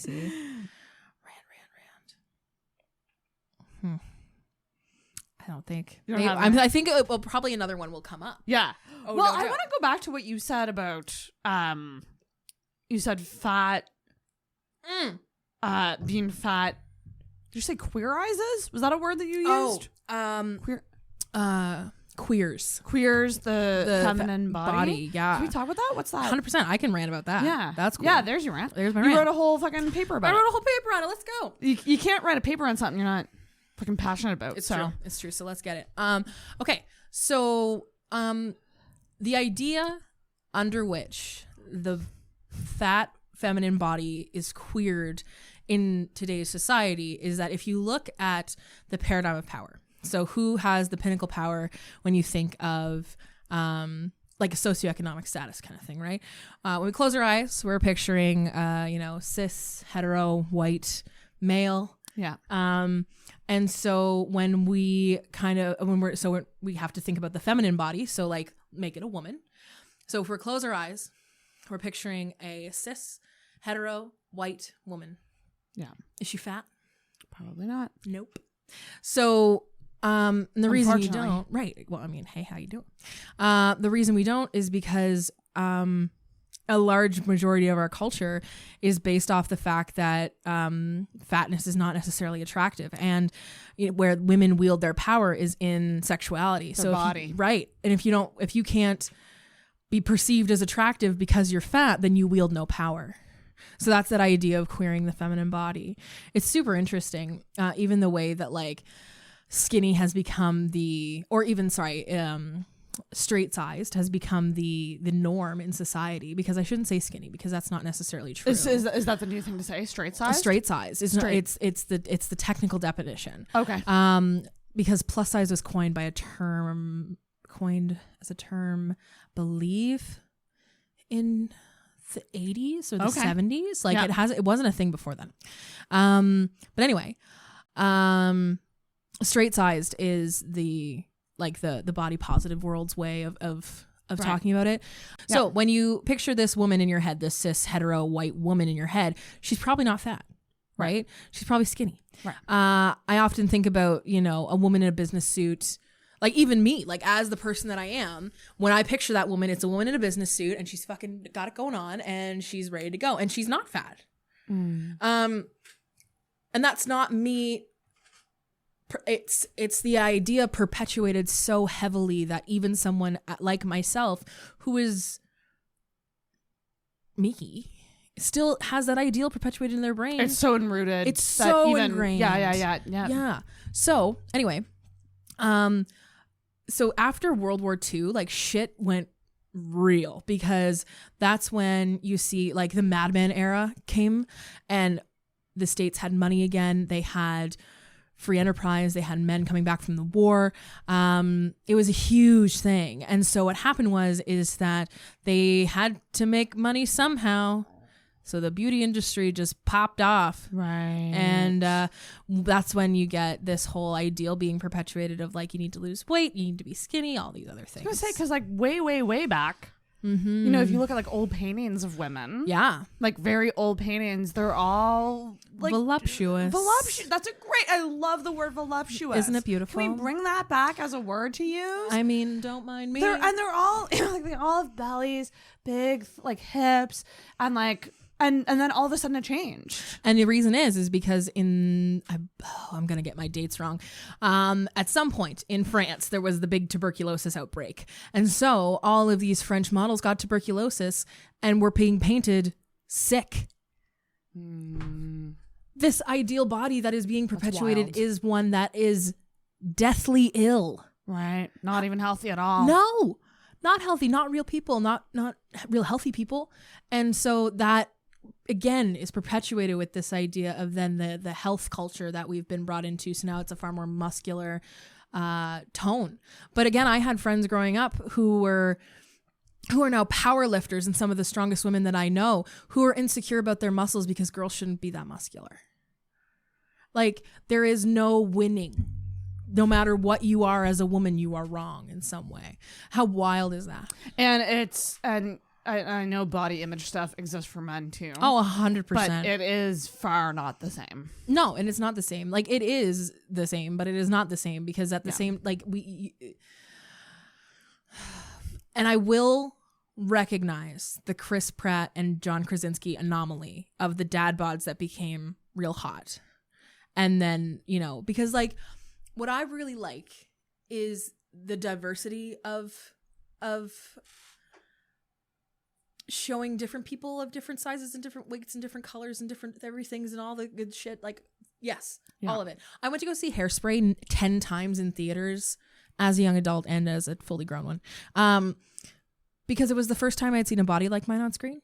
I don't think. I think probably another one will come up. Yeah. Oh, well, no I doubt. want to go back to what you said about you said fat. Being fat. Did you say queerizes? Was that a word that you used? Queers. Queers, the feminine body. Yeah. Can we talk about that? What's that? 100%. I can rant about that. Yeah. That's cool. Yeah, there's your rant. There's my You rant. wrote a whole fucking paper about I it. wrote a whole paper on it. Let's go. You can't write a paper on something you're not fucking passionate about. It's true. It's true. So let's get it. Okay. So the idea under which the fat feminine body is queered in today's society is that if you look at the paradigm of power, so who has the pinnacle power when you think of like a socioeconomic status kind of thing, right? When we close our eyes, we're picturing cis, hetero, white, male. Yeah. And so when we we have to think about the feminine body, so like make it a woman. So if we close our eyes, we're picturing a cis, hetero, white woman. Yeah. Is she fat? Probably not. Nope. So the reason you Unfortunately. don't, right? Well, I mean, hey, how you doing? The reason we don't is because a large majority of our culture is based off the fact that fatness is not necessarily attractive, and where women wield their power is in sexuality. Their body. Right? And if you can't be perceived as attractive because you're fat, then you wield no power. So that's that idea of queering the feminine body. It's super interesting, even the way that like skinny has become straight-sized has become the norm in society. Because I shouldn't say skinny, because that's not necessarily true. Is that the new thing to say? Straight size? Straight size. It's the technical definition. Okay. Because plus size was coined as a term, believe in the 80s or the 70s. Like it wasn't a thing before then. But anyway, straight sized is the body positive world's way of talking about it. So when you picture this woman in your head, this cis hetero white woman in your head, she's probably not fat, right? She's probably skinny. Right. I often think about, a woman in a business suit, like even me, like as the person that I am, when I picture that woman, it's a woman in a business suit and she's fucking got it going on and she's ready to go and she's not fat. And that's not me. It's the idea perpetuated so heavily that even someone like myself, who is meeky, still has that ideal perpetuated in their brain. It's so enrooted. It's so ingrained. Yeah. So anyway, so after World War II, like shit went real, because that's when you see like the Mad Men era came and the States had money again. They had free enterprise. They had men coming back from the war. It was a huge thing. And so what happened is that they had to make money somehow. So the beauty industry just popped off. Right. And that's when you get this whole ideal being perpetuated of like, you need to lose weight, you need to be skinny, all these other things. I was gonna say, because like way back, if you look at like old paintings of women, like very old paintings, they're all like voluptuous. That's I love the word voluptuous. Isn't it beautiful? Can we bring that back as a word to use? I mean, don't mind me. They're all like they all have bellies, big like hips, and like. And then all of a sudden it changed. And the reason is because I'm going to get my dates wrong. At some point in France, there was the big tuberculosis outbreak. And so all of these French models got tuberculosis and were being painted sick. This ideal body that is being perpetuated is one that is deathly ill. Right. Not even healthy at all. No, not healthy, not real people, not real healthy people. And so that, again, is perpetuated with this idea of then the health culture that we've been brought into. So now it's a far more muscular tone. But again, I had friends growing up who were who are now power lifters and some of the strongest women that I know, who are insecure about their muscles because girls shouldn't be that muscular. Like, there is no winning. No matter what you are as a woman, you are wrong in some way. How wild is that? And I know body image stuff exists for men too. Oh, 100%. But it is far not the same. No, and it's not the same. Like, it is the same, but it is not the same because at the same, like, and I will recognize the Chris Pratt and John Krasinski anomaly of the dad bods that became real hot. And then, you know, because like what I really like is the diversity of showing different people of different sizes and different weights and different colors and different everythings and all the good shit. Like, yes, all of it. I went to go see Hairspray 10 times in theaters as a young adult and as a fully grown one. Because it was the first time I had seen a body like mine on screen.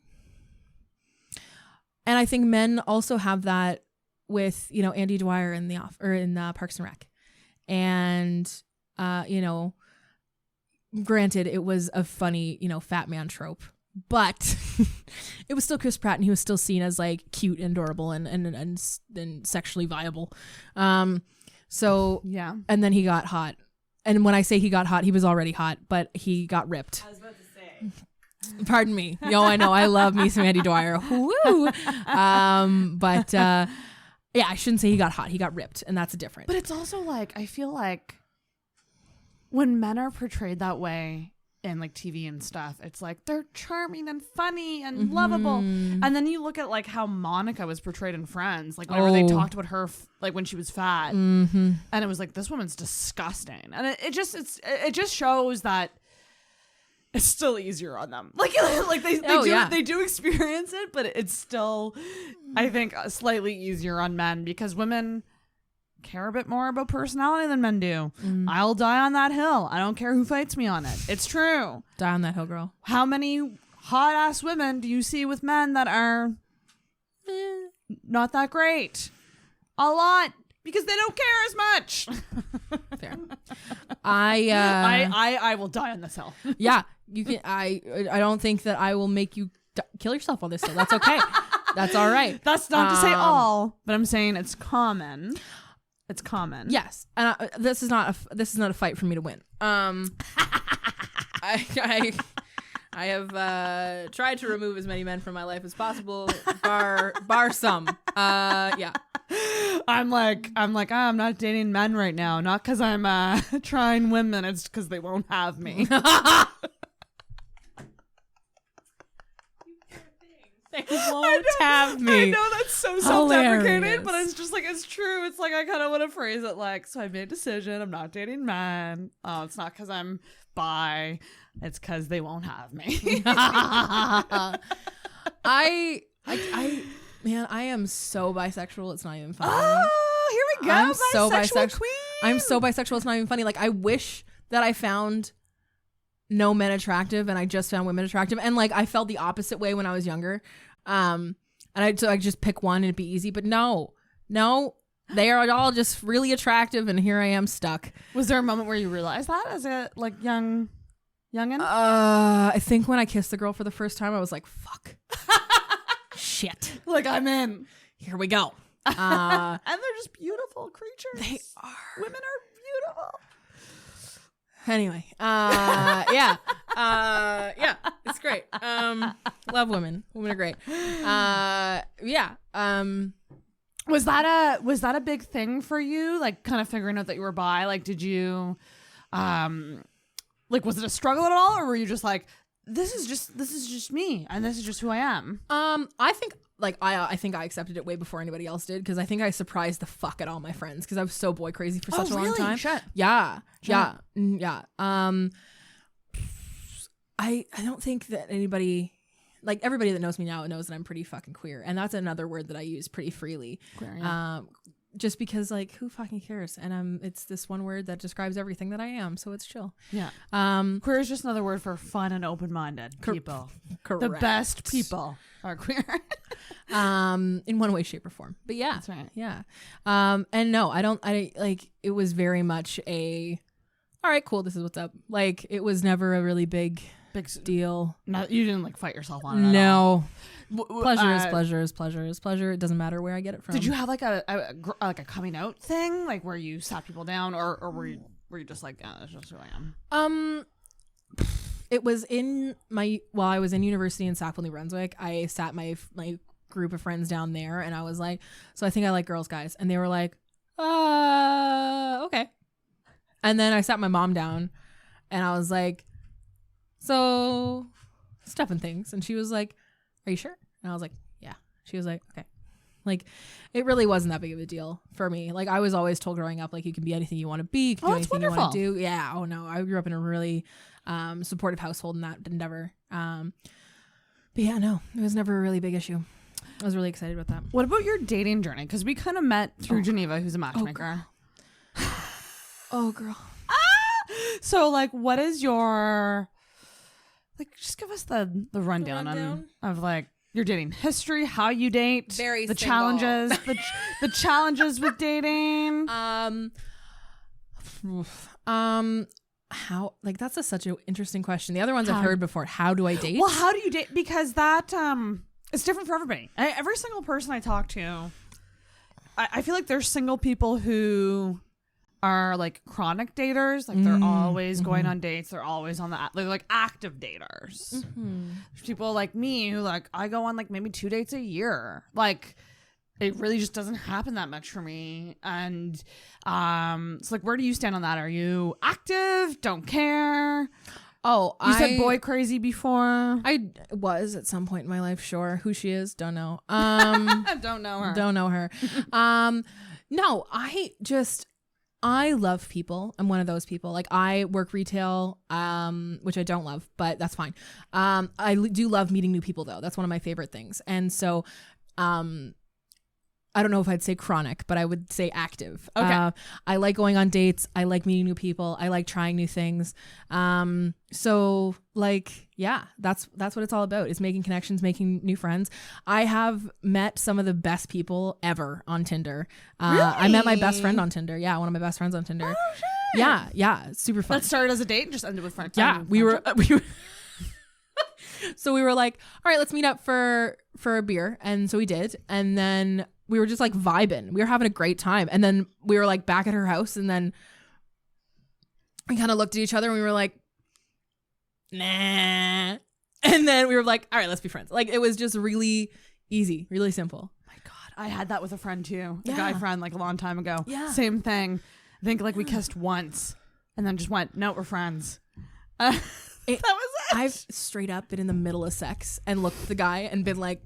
And I think men also have that with, you know, Andy Dwyer in Parks and Rec. And, you know, granted, it was a funny, you know, fat man trope, but it was still Chris Pratt and he was still seen as like cute and adorable and sexually viable. So, yeah. And then he got hot. And when I say he got hot, he was already hot, but he got ripped. I was about to say. Pardon me. Yo, I know. I love me some Andy Dwyer. Woo! But yeah, I shouldn't say he got hot. He got ripped, and that's different. But it's also like, I feel like when men are portrayed that way in like TV and stuff, it's like they're charming and funny and lovable. And then you look at like how Monica was portrayed in Friends, like whenever they talked about her like when she was fat, and it was like, this woman's disgusting. And it just shows that it's still easier on them. Like they do experience it, but it's still, I think, slightly easier on men because women care a bit more about personality than men do. I'll die on that hill. I don't care who fights me on it. It's true. Die on that hill, girl. How many hot ass women do you see with men that are not that great? A lot. Because they don't care as much. Fair. I will die on this hill. Yeah, you can. I don't think that I will make you kill yourself on this hill. That's okay. That's all right. That's not to say all, but I'm saying it's common. It's common. Yes, and this is not a fight for me to win. I have tried to remove as many men from my life as possible, bar some. Yeah. I'm I'm not dating men right now. Not because I'm trying women. It's because they won't have me. They won't have me. I know that's so self-deprecating, but it's just like, it's true. It's like I kind of want to phrase it like, so I've made a decision. I'm not dating men. Oh, it's not because I'm bi. It's because they won't have me. Man, I am so bisexual. It's not even funny. Oh, here we go. I'm so bisexual. Queen. I'm so bisexual. It's not even funny. Like, I wish that I found no men attractive and I just found women attractive. And like, I felt the opposite way when I was younger. And I just pick one and it'd be easy. But no, they are all just really attractive. And here I am stuck. Was there a moment where you realized that as a like youngin'? I think when I kissed the girl for the first time, I was like, fuck. Shit. Like, I'm in. Here we go. And they're just beautiful creatures. They are. Women are beautiful. Anyway, yeah, it's great. Love women. Women are great. Yeah. Was that a big thing for you? Like, kind of figuring out that you were bi? Like, did you, like, was it a struggle at all, or were you just like, this is just me, and this is just who I am? I think. Like, I think I accepted it way before anybody else did, because I think I surprised the fuck out of all my friends because I was so boy crazy for such a long time. Shit. Yeah. I don't think that anybody, like, everybody that knows me now knows that I'm pretty fucking queer, and that's another word that I use pretty freely. Queer, yeah. Just because, like, who fucking cares? And it's this one word that describes everything that I am, so it's chill. Yeah. Queer is just another word for fun and open-minded people. Correct. The best people are queer. In one way, shape, or form. But yeah. That's right. Yeah. And no, I like, it was very much all right, cool, this is what's up. Like, it was never a really big Big deal. Not, you didn't like fight yourself on it. No. No. Pleasure is pleasure is pleasure is pleasure. It doesn't matter where I get it from. Did you have like a coming out thing, like where you sat people down, or were you just like, that's just who I am? It was while I was in university in Sackville, New Brunswick. I sat my group of friends down there, and I was like, so I think I like girls, guys, and they were like, okay. And then I sat my mom down, and I was like, so stuff and things, and she was like, are you sure? And I was like, yeah. She was like, okay. Like, it really wasn't that big of a deal for me. Like, I was always told growing up, like, you can be anything you want to be. You can do anything you want to do. Yeah. Oh, no. I grew up in a really supportive household in that endeavor. But yeah, no. It was never a really big issue. I was really excited about that. What about your dating journey? Because we kind of met through Geneva, who's a matchmaker. Oh, girl. So, like, what is your... Like, just give us the rundown. Of, like, your dating history, how you date, Very the single. challenges, the challenges with dating. How, like, that's such an interesting question. The other ones I've heard before. How do I date? Well, how do you date? Because that it's different for everybody. Every single person I talk to, I feel like there's single people who are like chronic daters, like they're always going on dates, they're always on they're like active daters. There's people like me who like I go on like maybe 2 dates a year. Like it really just doesn't happen that much for me. And so like where do you stand on that? Are you active? Don't care? Oh, you said boy crazy before. I was at some point in my life, sure. Who she is, don't know. Don't know her. Don't know her. No, I love people. I'm one of those people. Like I work retail, which I don't love, but that's fine. I do love meeting new people though. That's one of my favorite things. And so, I don't know if I'd say chronic, but I would say active. Okay. I like going on dates. I like meeting new people. I like trying new things. So like, yeah, that's what it's all about, is making connections, making new friends. I have met some of the best people ever on Tinder. Really? I met my best friend on Tinder. Yeah. One of my best friends on Tinder. Oh, shit. Yeah. Yeah. Super fun. That started as a date and just ended with friends. Yeah. We were so we were like, all right, let's meet up for a beer. And so we did. And then we were just like vibing. We were having a great time. And then we were like back at her house. And then we kind of looked at each other and we were like, nah. And then we were like, all right, let's be friends. Like it was just really easy, really simple. My God. I had that with a friend too. A Yeah. guy friend like a long time ago. Yeah. Same thing. I think like we kissed once and then just went, no, we're friends. That was it. I've straight up been in the middle of sex and looked at the guy and been like,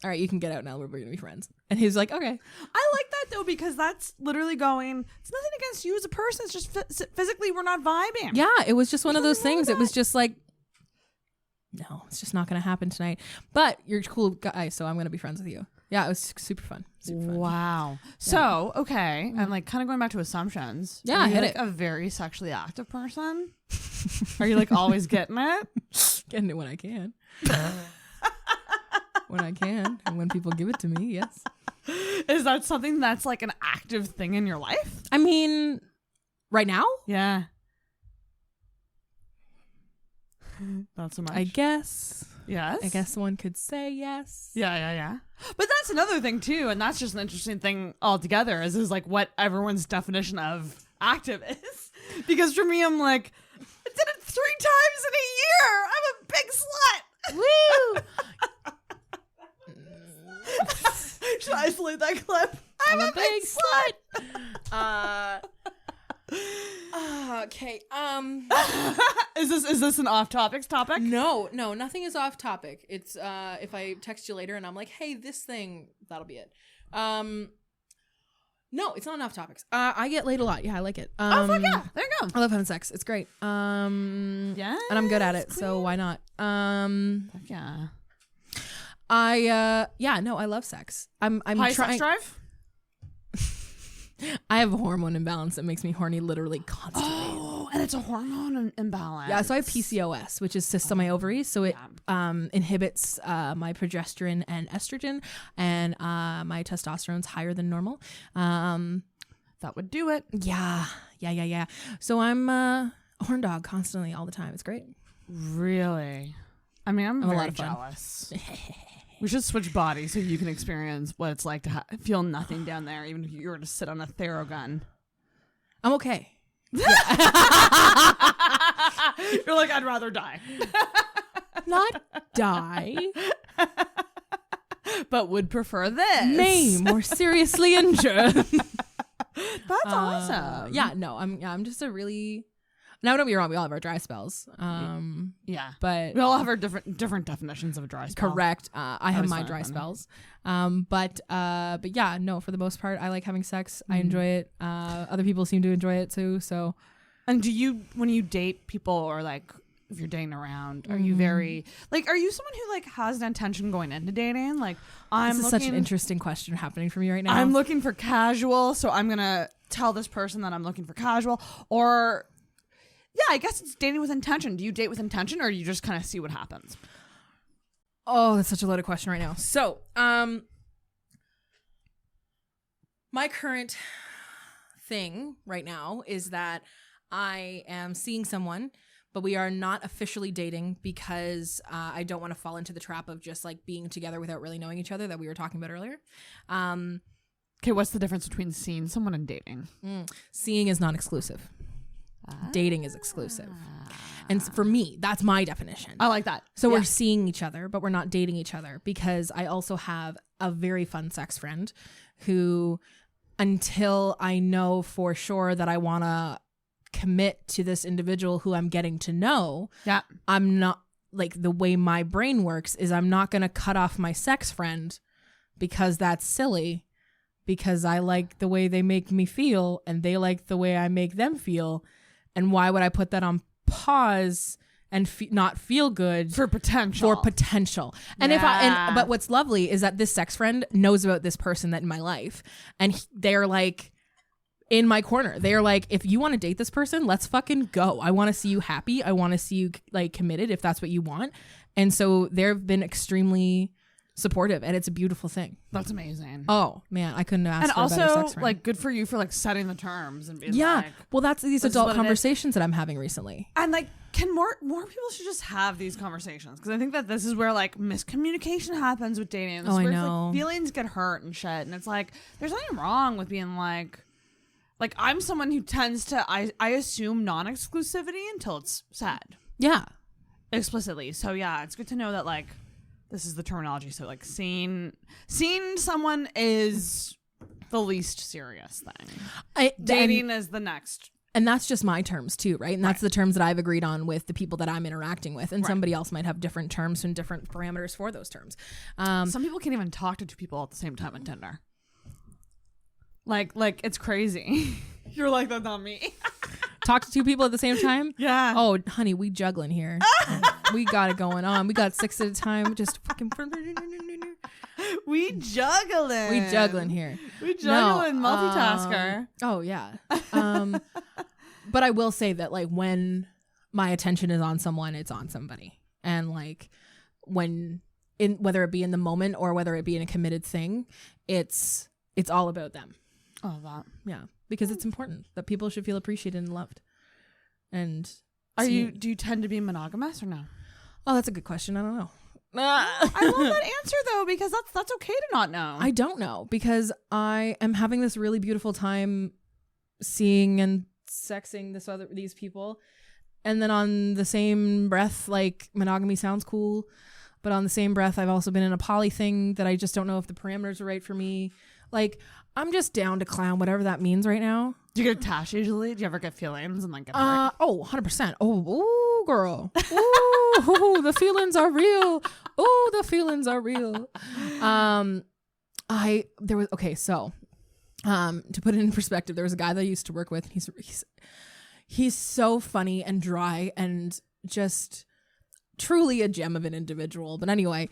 all right, you can get out now. We're going to be friends. And he was like, okay. I like that though, because that's literally going, it's nothing against you as a person. It's just physically we're not vibing. Yeah, it was just one of those Nothing wrong things. with It was that. just like, no, it's just not going to happen tonight. But you're a cool guy, so I'm going to be friends with you. Yeah, it was super fun. Super fun. Wow. So, okay. I'm like kind of going back to assumptions. Yeah, Are you hit like it. a very sexually active person? Are you like always getting it? Getting it when I can. When I can. And when people give it to me, yes. Is that something that's like an active thing in your life? I mean, right now? Yeah. Not so much. I guess. Yes. I guess one could say yes. Yeah. But that's another thing too, and that's just an interesting thing altogether, is like what everyone's definition of active is. Because for me, I'm like, I did it 3 times in a year. I'm a big slut. Woo! Should I isolate that clip? I'm a big slut. Okay. Is this an off-topic topic? No, nothing is off topic. It's if I text you later and I'm like, hey, this thing, that'll be it. No, it's not off topics. I get laid a lot. Yeah, I like it. Oh fuck yeah! There you go. I love having sex. It's great. Yeah, and I'm good at it, so why not? Fuck yeah. I love sex. I'm High trying. sex drive. I have a hormone imbalance that makes me horny literally constantly. Oh, and it's a hormone imbalance. Yeah, so I have PCOS, which is cysts on my ovies. So it inhibits my progesterone and estrogen, and my testosterone's higher than normal. That would do it. Yeah. So I'm a horn dog constantly all the time. It's great. Really? I mean, I'm a very lot of fun. jealous. We should switch bodies so you can experience what it's like to feel nothing down there, even if you were to sit on a Theragun. I'm okay. You're like, I'd rather die. Not die. But would prefer this. May more seriously injured. That's awesome. Yeah, no, I'm just a really. Now, don't be wrong. We all have our dry spells. Yeah. But We all have our different definitions of a dry spell. correct. I have was my fine, dry fun. spells. But yeah, no. For the most part, I like having sex. I enjoy it. Other people seem to enjoy it too. So. And do you, when you date people, or like if you're dating around, are you very like, are you someone who like has an intention going into dating? Like, This is such an interesting question happening for me right now. I'm looking for casual, so I'm gonna tell this person that I'm looking for casual. Or yeah, I guess it's dating with intention. Do you date with intention, or do you just kind of see what happens? Oh, that's such a loaded question right now. So, my current thing right now is that I am seeing someone, but we are not officially dating because I don't want to fall into the trap of just like being together without really knowing each other that we were talking about earlier. Okay, what's the difference between seeing someone and dating? Seeing is non-exclusive. Dating is exclusive. And for me, that's my definition. I like that. So Yeah. we're seeing each other, but we're not dating each other, because I also have a very fun sex friend who, until I know for sure that I want to commit to this individual who I'm getting to know, Yeah. I'm not, like, the way my brain works is I'm not going to cut off my sex friend because that's silly, because I like the way they make me feel and they like the way I make them feel. And why would I put that on pause and not feel good For potential. And but what's lovely is that this sex friend knows about this person that in my life, and they're like in my corner. They're like, if you want to date this person, let's fucking go. I want to see you happy. I want to see you like committed if that's what you want. And so they've been extremely supportive, and it's a beautiful thing. That's amazing. Oh man, I couldn't ask And for a better also, sex friend. like, good for you for like setting the terms and being yeah, like, well, that's these this is adult what it is. conversations that I'm having recently. and like, can more people should just have these conversations, because I think that this is where like miscommunication happens with dating. This Oh, is I where, know. like, feelings get hurt and shit, and it's like there's nothing wrong with being like I'm someone who tends to I assume non-exclusivity until it's said Yeah. explicitly. So yeah, it's good to know that like this is the terminology. So like seeing someone is the least serious thing. Dating is the next. And that's just my terms too, right? And that's the terms that I've agreed on with the people that I'm interacting with. And somebody else might have different terms and different parameters for those terms. Some people can't even talk to two people at the same time on Tinder. Like it's crazy. You're like, that's not me. Talk to two people at the same time? Yeah. Oh, honey, we juggling here. We got it going on. We got 6 at a time. Just fucking. We juggling. We juggling here. We juggling, multitasker. Oh yeah. But I will say that like when my attention is on someone, it's on somebody, and like whether it be in the moment or whether it be in a committed thing, it's all about them. Oh, that. Yeah, because it's important that people should feel appreciated and loved. And Do you tend to be monogamous or no? Oh, that's a good question. I don't know. I love that answer though, because that's okay to not know. I don't know, because I am having this really beautiful time seeing and sexing these people, and then on the same breath, like, monogamy sounds cool, but on the same breath, I've also been in a poly thing that I just don't know if the parameters are right for me. Like, I'm just down to clown whatever that means right now. Do you get attached usually? Do you ever get feelings and like get hurt? Oh, 100%. Oh, girl. Ooh, the feelings are real. Oh, the feelings are real. To put it in perspective, there was a guy that I used to work with. He's so funny and dry and just truly a gem of an individual. But anyway,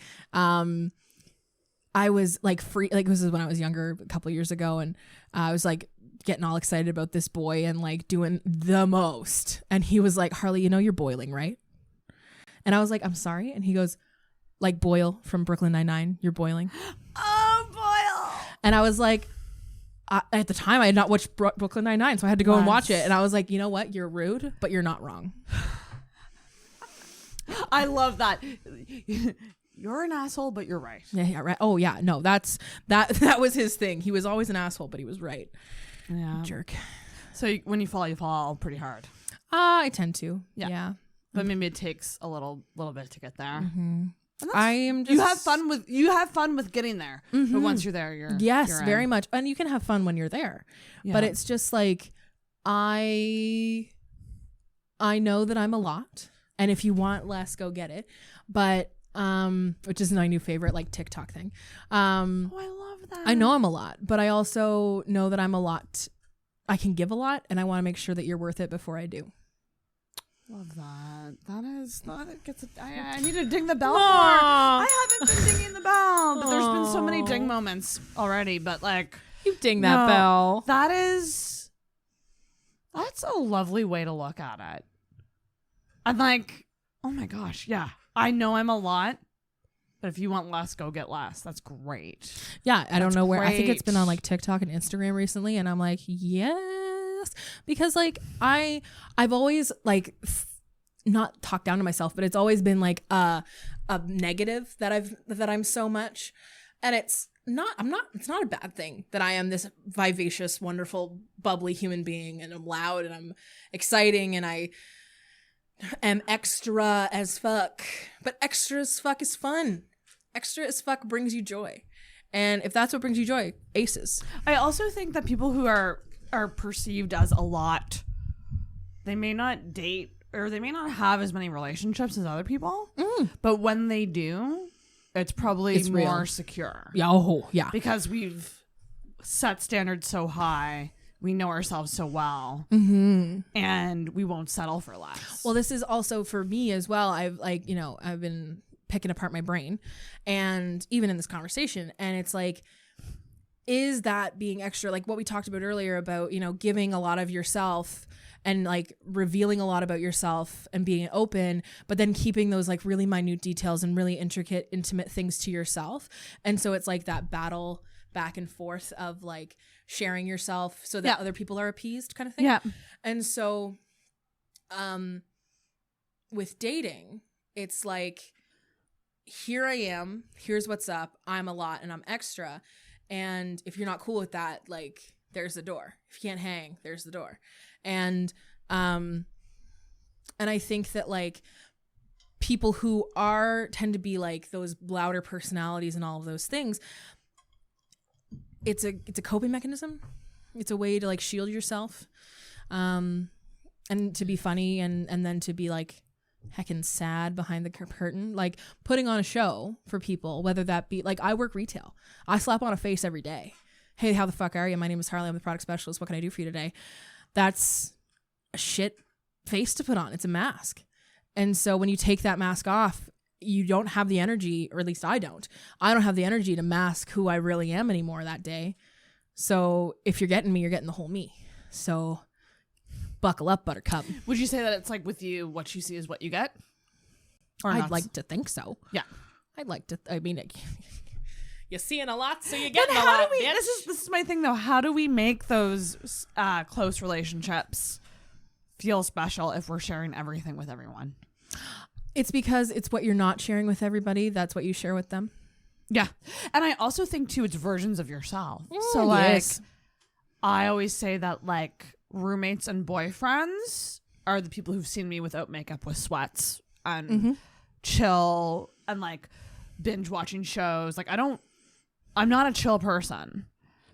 I was like this is when I was younger, a couple of years ago, and I was like getting all excited about this boy and like doing the most. And he was like, Harley, you know you're boiling, right? And I was like, I'm sorry. And he goes, like Boyle from Brooklyn Nine-Nine, you're boiling. Oh, Boyle. And I was like, at the time I had not watched Brooklyn Nine-Nine, so I had to go and watch it. And I was like, you know what? You're rude, but you're not wrong. I love that. You're an asshole, but you're right. Yeah, right. Oh yeah, no, that was his thing. He was always an asshole, but he was right. Yeah. Jerk. So when you fall pretty hard. I tend to. Yeah. Yeah. But maybe it takes a little bit to get there. Mm-hmm. And I am just you have fun with getting there. But once you're there, you're very in. much. And you can have fun when you're there. Yeah. But it's just like I know that I'm a lot, and if you want less, go get it. But which is my new favorite like TikTok thing. Oh, I love that. I know I'm a lot, but I also know that I'm a lot. I can give a lot, and I want to make sure that you're worth it before I do. Love that. That gets. I need to ding the bell more. Aw. I haven't been dinging the bell, but there's been so many ding moments already. But like, You ding that bell. that's a lovely way to look at it. I'm like, oh my gosh, yeah. I know I'm a lot, but if you want less, go get less. That's great. Yeah, I don't know where. I think it's been on great. like TikTok and Instagram recently, and I'm like, yes, because like I've always like not talked down to myself, but it's always been like a negative that I'm so much, and it's not a bad thing that I am this vivacious, wonderful, bubbly human being, and I'm loud and I'm exciting and I am extra as fuck. But extra as fuck is fun. Extra as fuck brings you joy. And if that's what brings you joy, aces. I also think that people who are perceived as a lot, they may not date or they may not have as many relationships as other people, but when they do, it's probably It's more real. secure. Yeah, oh, yeah. Because we've set standards so high, we know ourselves so well, and we won't settle for less. Well, this is also for me as well. I've been picking apart my brain, and even in this conversation, and it's like, is that being extra? Like what we talked about earlier about, giving a lot of yourself and like revealing a lot about yourself and being open, but then keeping those like really minute details and really intricate, intimate things to yourself. And so it's like that battle back and forth of like sharing yourself so that other people are appeased kind of thing. Yeah. And so with dating, it's like, here I am, here's what's up, I'm a lot and I'm extra. And if you're not cool with that, like there's the door. If you can't hang, there's the door. And I think that like people who tend to be like those louder personalities and all of those things, it's a coping mechanism. It's a way to like shield yourself, and to be funny and then to be like heckin' sad behind the curtain, like putting on a show for people, whether that be like I work retail. I slap on a face every day. Hey, how the fuck are you? My name is Harley. I'm the product specialist. What can I do for you today? That's a shit face to put on. It's a mask. And so when you take that mask off, you don't have the energy, or at least I don't have the energy to mask who I really am anymore that day. So if you're getting me, you're getting the whole me. So buckle up, buttercup. Would you say that it's like with you, what you see is what you get? Or I'd not? like to think so. Yeah. I'd like to, I mean, you're seeing a lot, so you're getting Then a how lot, do we? bitch. This is my thing though. How do we make those close relationships feel special if we're sharing everything with everyone? It's because it's what you're not sharing with everybody. That's what you share with them. Yeah, and I also think too, it's versions of yourself. So like, yes. I always say that like roommates and boyfriends are the people who've seen me without makeup, with sweats and chill and like binge watching shows. Like I'm not a chill person.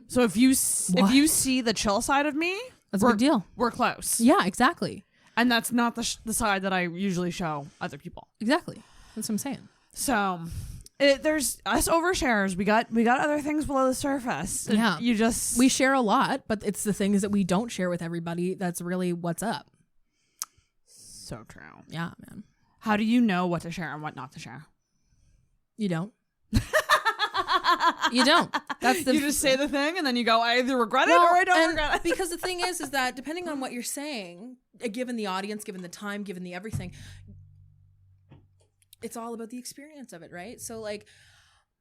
So if you see the chill side of me, That's a big deal. We're close. Yeah, exactly. And that's not the side that I usually show other people. Exactly. That's what I'm saying. So there's us oversharers. We got other things below the surface. Yeah. We We share a lot, but it's the things that we don't share with everybody that's really what's up. so true. Yeah, man. How do you know what to share and what not to share? You don't. You don't. That's the You just say the thing and then you go, I either regret it or I don't regret it. Because the thing is that depending on what you're saying, given the audience, given the time, given the everything, it's all about the experience of it, right? So like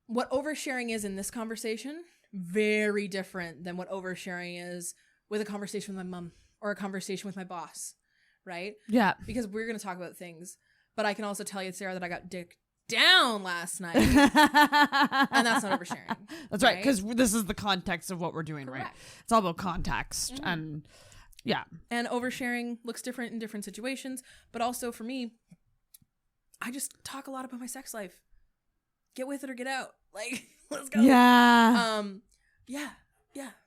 what oversharing is in this conversation, very different than what oversharing is with a conversation with my mom or a conversation with my boss, right? Yeah. Because we're going to talk about things But I can also tell you, Sarah, that I got dick down last night. And that's not oversharing. That's right. Because this is the context of what we're doing, right? It's all about context. And yeah. And oversharing looks different in different situations. But also for me, I just talk a lot about my sex life. Get with it or get out. Like, let's go. Yeah. Yeah,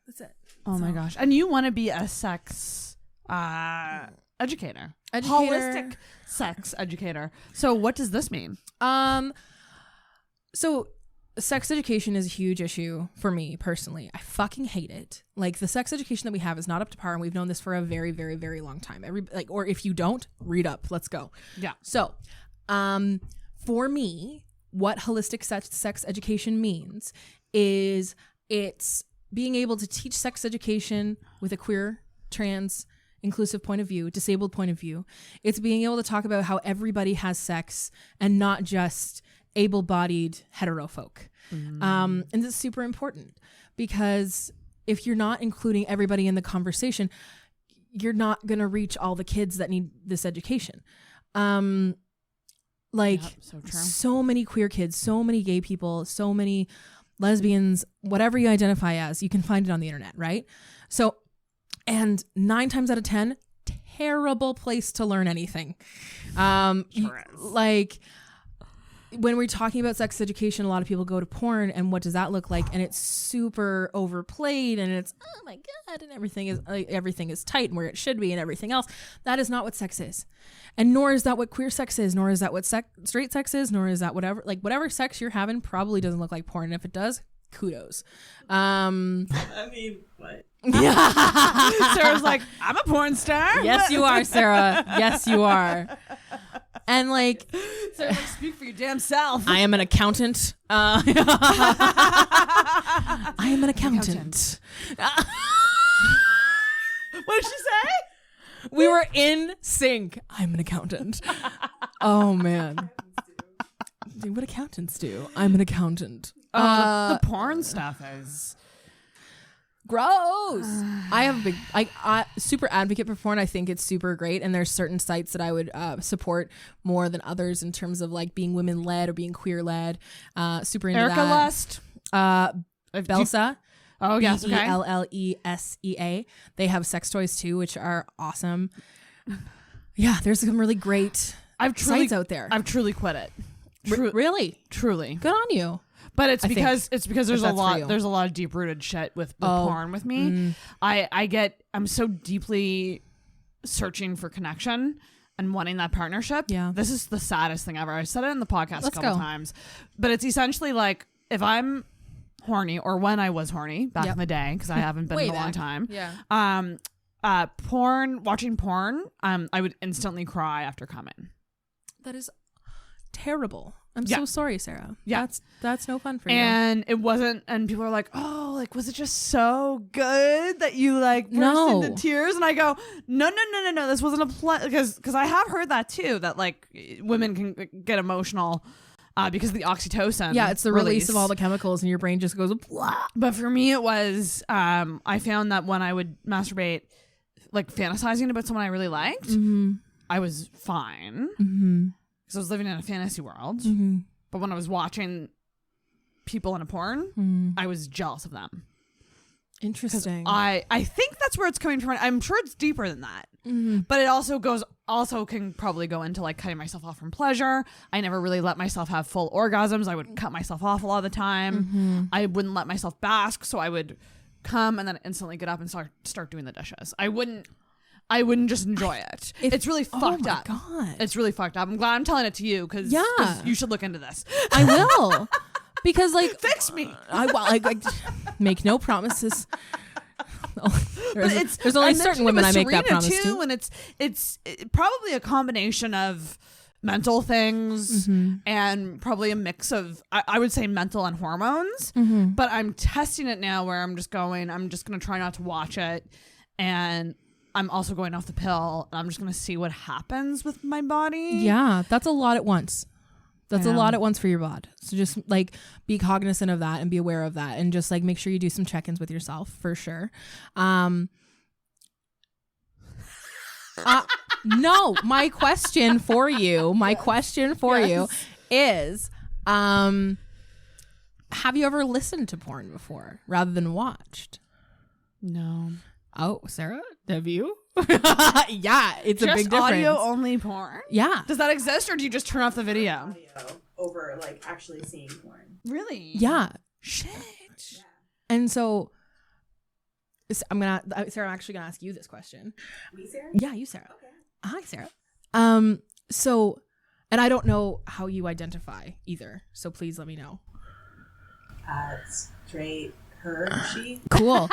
that's it. Oh my gosh. And you want to be a sex educator. Holistic sex educator. So what does this mean? So sex education is a huge issue for me personally. I fucking hate it. Like, the sex education that we have is not up to par, and we've known this for a very, very, very long time. Or if you don't, read up. Let's go. Yeah. So, for me, what holistic sex education means is it's being able to teach sex education with a queer, trans, inclusive point of view, disabled point of view. It's being able to talk about how everybody has sex and not just able-bodied hetero folk. And it's super important because if you're not including everybody in the conversation, you're not going to reach all the kids that need this education. So many queer kids, so many gay people, so many lesbians, whatever you identify as, you can find it on the internet, right? So, and 9 times out of 10, terrible place to learn anything. Like, when we're talking about sex education, a lot of people go to porn, and what does that look like? And it's super overplayed, and it's, oh my God, and everything is tight and where it should be and everything else. That is not what sex is. And nor is that what queer sex is, nor is that what straight sex is, nor is that whatever sex you're having probably doesn't look like porn. And if it does, kudos. I mean, what? Sarah's like, I'm a porn star. Yes, you are, Sarah. Yes, you are. And like, Sarah, speak for your damn self. I am an accountant. I am an accountant. What did she say? We were in sync. I'm an accountant. Oh man. Dude, what accountants do? I'm an accountant. The porn stuff is gross. I have a big, super advocate for porn. I think it's super great, and there's certain sites that I would support more than others in terms of like being women led or being queer led. Super into Erica that. Lust, Belsa. Oh yes, okay. Bellesea. They have sex toys too, which are awesome. Yeah, there's some really great sites out there. I've truly quit it. Really? Truly. Good on you. But it's because there's a lot of deep rooted shit with porn with me. I'm so deeply searching for connection and wanting that partnership. Yeah. This is the saddest thing ever. I said it in the podcast a couple times. But it's essentially like, if I'm horny, or when I was horny back in the day, because I haven't been in a long time. Yeah. Watching porn, I would instantly cry after coming. That is terrible. I'm so sorry, Sarah. Yeah. That's no fun for you. And it wasn't, and people are like, oh, like, was it just so good that you like burst into tears? And I go, no. This wasn't a play, because I have heard that too, that like women can get emotional because of the oxytocin. Yeah, it's the release of all the chemicals, and your brain just goes blah. But for me, it was, I found that when I would masturbate, like fantasizing about someone I really liked, I was fine. Because I was living in a fantasy world. But when I was watching people in a porn, I was jealous of them. Interesting. I think that's where it's coming from. I'm sure it's deeper than that. But it also can probably go into like cutting myself off from pleasure. I never really let myself have full orgasms. I would cut myself off a lot of the time. I wouldn't let myself bask, so I would come and then instantly get up and start doing the dishes. I wouldn't just enjoy it. It's really fucked up. God. It's really fucked up. I'm glad I'm telling it to you, because you should look into this. I will. Because like, fix me. I make no promises. There's only certain women I make that promise to. And it's probably a combination of mental things and probably a mix of, I would say, mental and hormones. But I'm testing it now where I'm just going to try not to watch it. And I'm also going off the pill. And I'm just going to see what happens with my body. Yeah, that's a lot at once. That's a lot at once for your bod. So just like be cognizant of that and be aware of that, and just like make sure you do some check-ins with yourself for sure. No, my question for you is, have you ever listened to porn before rather than watched? No. Oh, Sarah, have you? Yeah, it's a big difference. Audio only porn? Yeah. Does that exist, or do you just turn off the video? Audio over like actually seeing porn. Really? Yeah. Shit. Yeah. And so Sarah, I'm actually gonna ask you this question. We, Sarah? Yeah, you, Sarah. Okay. Hi, Sarah. So, and I don't know how you identify either, so please let me know. Straight, her, she. Cool.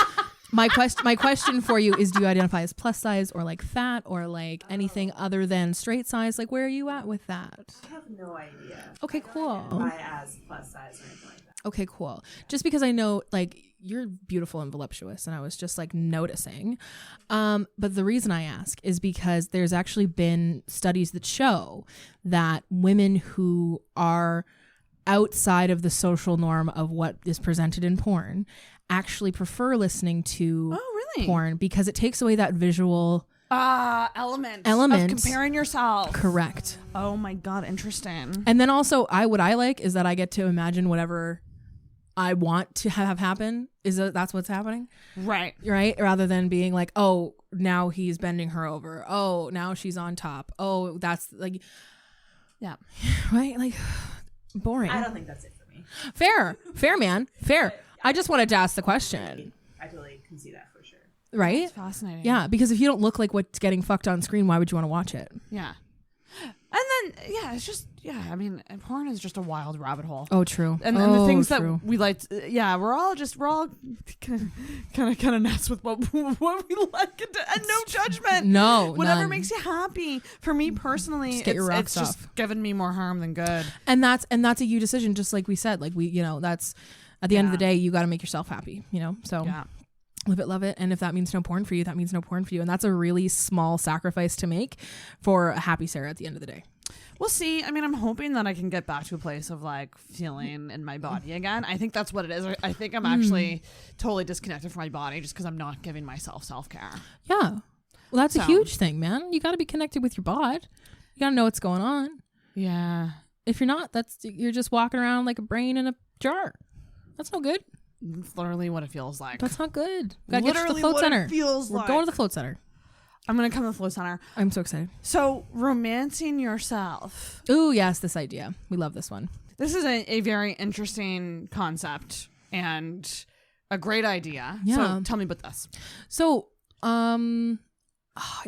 My question for you is, do you identify as plus size or like fat or like anything other than straight size? Like, where are you at with that? I have no idea. Okay, cool. Identify as plus size or anything like that. Okay, cool. Just because I know like you're beautiful and voluptuous, and I was just like noticing. But the reason I ask is because there's actually been studies that show that women who are outside of the social norm of what is presented in porn actually prefer listening to porn because it takes away that visual element of comparing yourself. Correct. Oh my God, interesting. And then also what I like is that I get to imagine whatever I want to have happen that's what's happening. Right. Rather than being like, oh, now he's bending her over. Oh, now she's on top. Oh, that's like, yeah. Right. Like boring. I don't think that's it for me. Fair, man. Fair. I just wanted to ask the question. I totally can see that for sure. Right? It's fascinating. Yeah, because if you don't look like what's getting fucked on screen, why would you want to watch it? Yeah. And then, yeah, it's just, I mean, porn is just a wild rabbit hole. Oh, true. And the things that we like, we're all kind of nuts with what we like, and no judgment. No, whatever none. makes you happy. For me personally, Just get your rocks it's just given me more harm than good. And that's a you decision, just like we said. Like that's at the end of the day, you got to make yourself happy. So. Yeah. Live it, love it. And if that means no porn for you, that means no porn for you. And that's a really small sacrifice to make for a happy Sarah at the end of the day. We'll see. I mean, I'm hoping that I can get back to a place of like feeling in my body again. I think that's what it is. I think I'm actually totally disconnected from my body just because I'm not giving myself self-care. Yeah. Well, that's a huge thing, man. You got to be connected with your bod. You got to know what's going on. Yeah. If you're not, you're just walking around like a brain in a jar. That's no good. That's literally what it feels like. That's not good. Gotta get to the Literally float what center. it feels We're like. going to the float center. I'm gonna come to the float center. I'm so excited. So, romancing yourself. Ooh, yes, this idea. We love this one. This is a very interesting concept and a great idea. Yeah. So tell me about this. So, I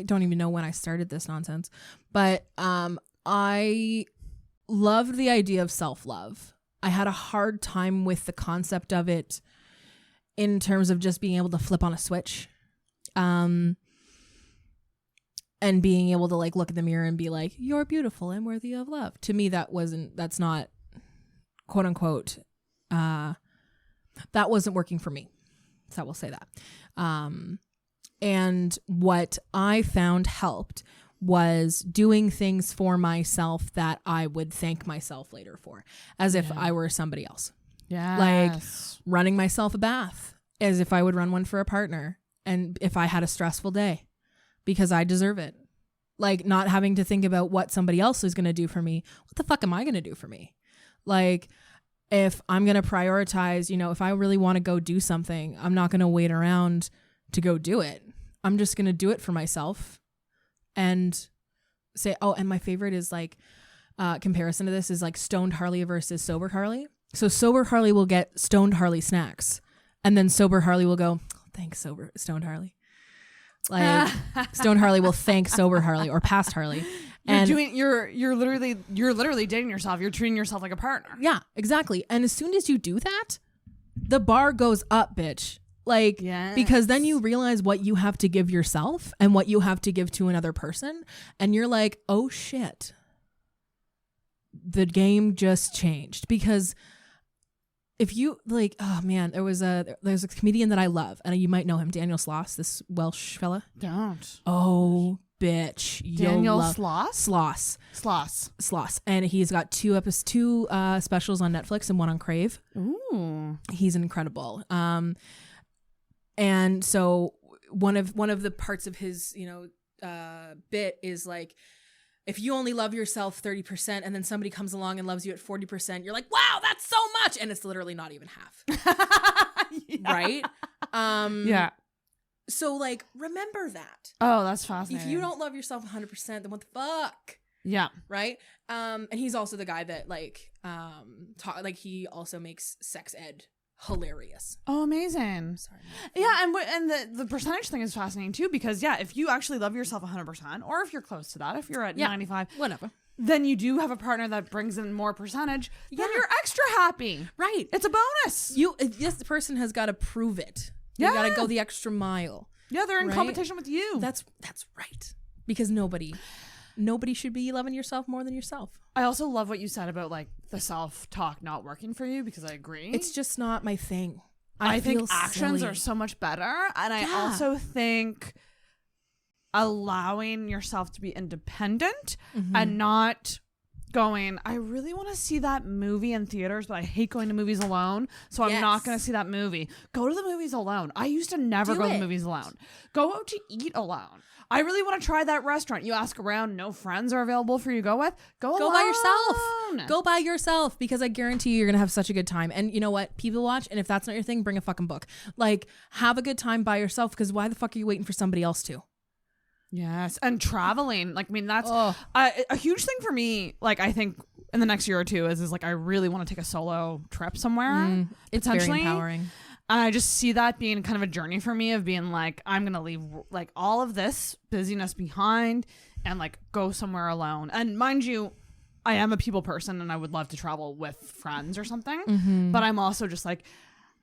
don't even know when I started this nonsense, but I loved the idea of self-love. I had a hard time with the concept of it in terms of just being able to flip on a switch. And being able to like look in the mirror and be like, you're beautiful and worthy of love. To me, that's not quote unquote, that wasn't working for me. So I will say that. And what I found helped was doing things for myself that I would thank myself later for, as if I were somebody else. Yeah. Like running myself a bath as if I would run one for a partner. And if I had a stressful day, because I deserve it. Like not having to think about what somebody else is going to do for me. What the fuck am I going to do for me? Like if I'm going to prioritize, if I really want to go do something, I'm not going to wait around to go do it. I'm just going to do it for myself and say, oh, and my favorite is like, comparison to this is like stoned Harley versus sober Harley. So sober Harley will get stoned Harley snacks and then sober Harley will go, thanks, stoned Harley. Like stoned Harley will thank sober Harley or past Harley. And you're literally dating yourself. You're treating yourself like a partner. Yeah, exactly. And as soon as you do that, the bar goes up, bitch. Like, because then you realize what you have to give yourself and what you have to give to another person. And you're like, oh shit, the game just changed. Because if you like, oh man, there's a comedian that I love, and you might know him, Daniel Sloss, this Welsh fella. Don't. Oh, bitch. Daniel Sloss? Sloss. And he's got two specials on Netflix and one on Crave. Ooh. He's incredible. And so one of the parts of his, bit is like, if you only love yourself 30% and then somebody comes along and loves you at 40%, you're like, wow, that's so much. And it's literally not even half. Right? Yeah. So like, remember that. Oh, that's fascinating. If you don't love yourself 100%, then what the fuck? Yeah. Right? And he's also the guy that like, he also makes sex ed hilarious. Oh, amazing. Sorry. Yeah, and the percentage thing is fascinating too, because if you actually love yourself 100%, or if you're close to that, if you're at 95, whatever, then you have a partner that brings in more percentage, then you're extra happy. Right. It's a bonus. This person has got to prove it. Yeah. You got to go the extra mile. Yeah, they're in right? competition with you. That's right. Because nobody should be loving yourself more than yourself. I also love what you said about like the self-talk not working for you, because I agree. It's just not my thing. I think feel actions silly. are so much better. And I also think allowing yourself to be independent and not going, I really want to see that movie in theaters, but I hate going to movies alone, so I'm not going to see that movie. Go to the movies alone. I used to never go to the movies alone. Go out to eat alone. I really want to try that restaurant. You ask around, no friends are available for you to go with. Go by yourself. Go by yourself, because I guarantee you're going to have such a good time. And you know what? People watch, and if that's not your thing, bring a fucking book. Like, have a good time by yourself, because why the fuck are you waiting for somebody else to? Yes. And traveling. Like, I mean, that's a huge thing for me. Like, I think in the next year or two is like, I really want to take a solo trip somewhere. It's very empowering. And I just see that being kind of a journey for me of being like, I'm going to leave like all of this busyness behind and like go somewhere alone. And mind you, I am a people person and I would love to travel with friends or something. But I'm also just like,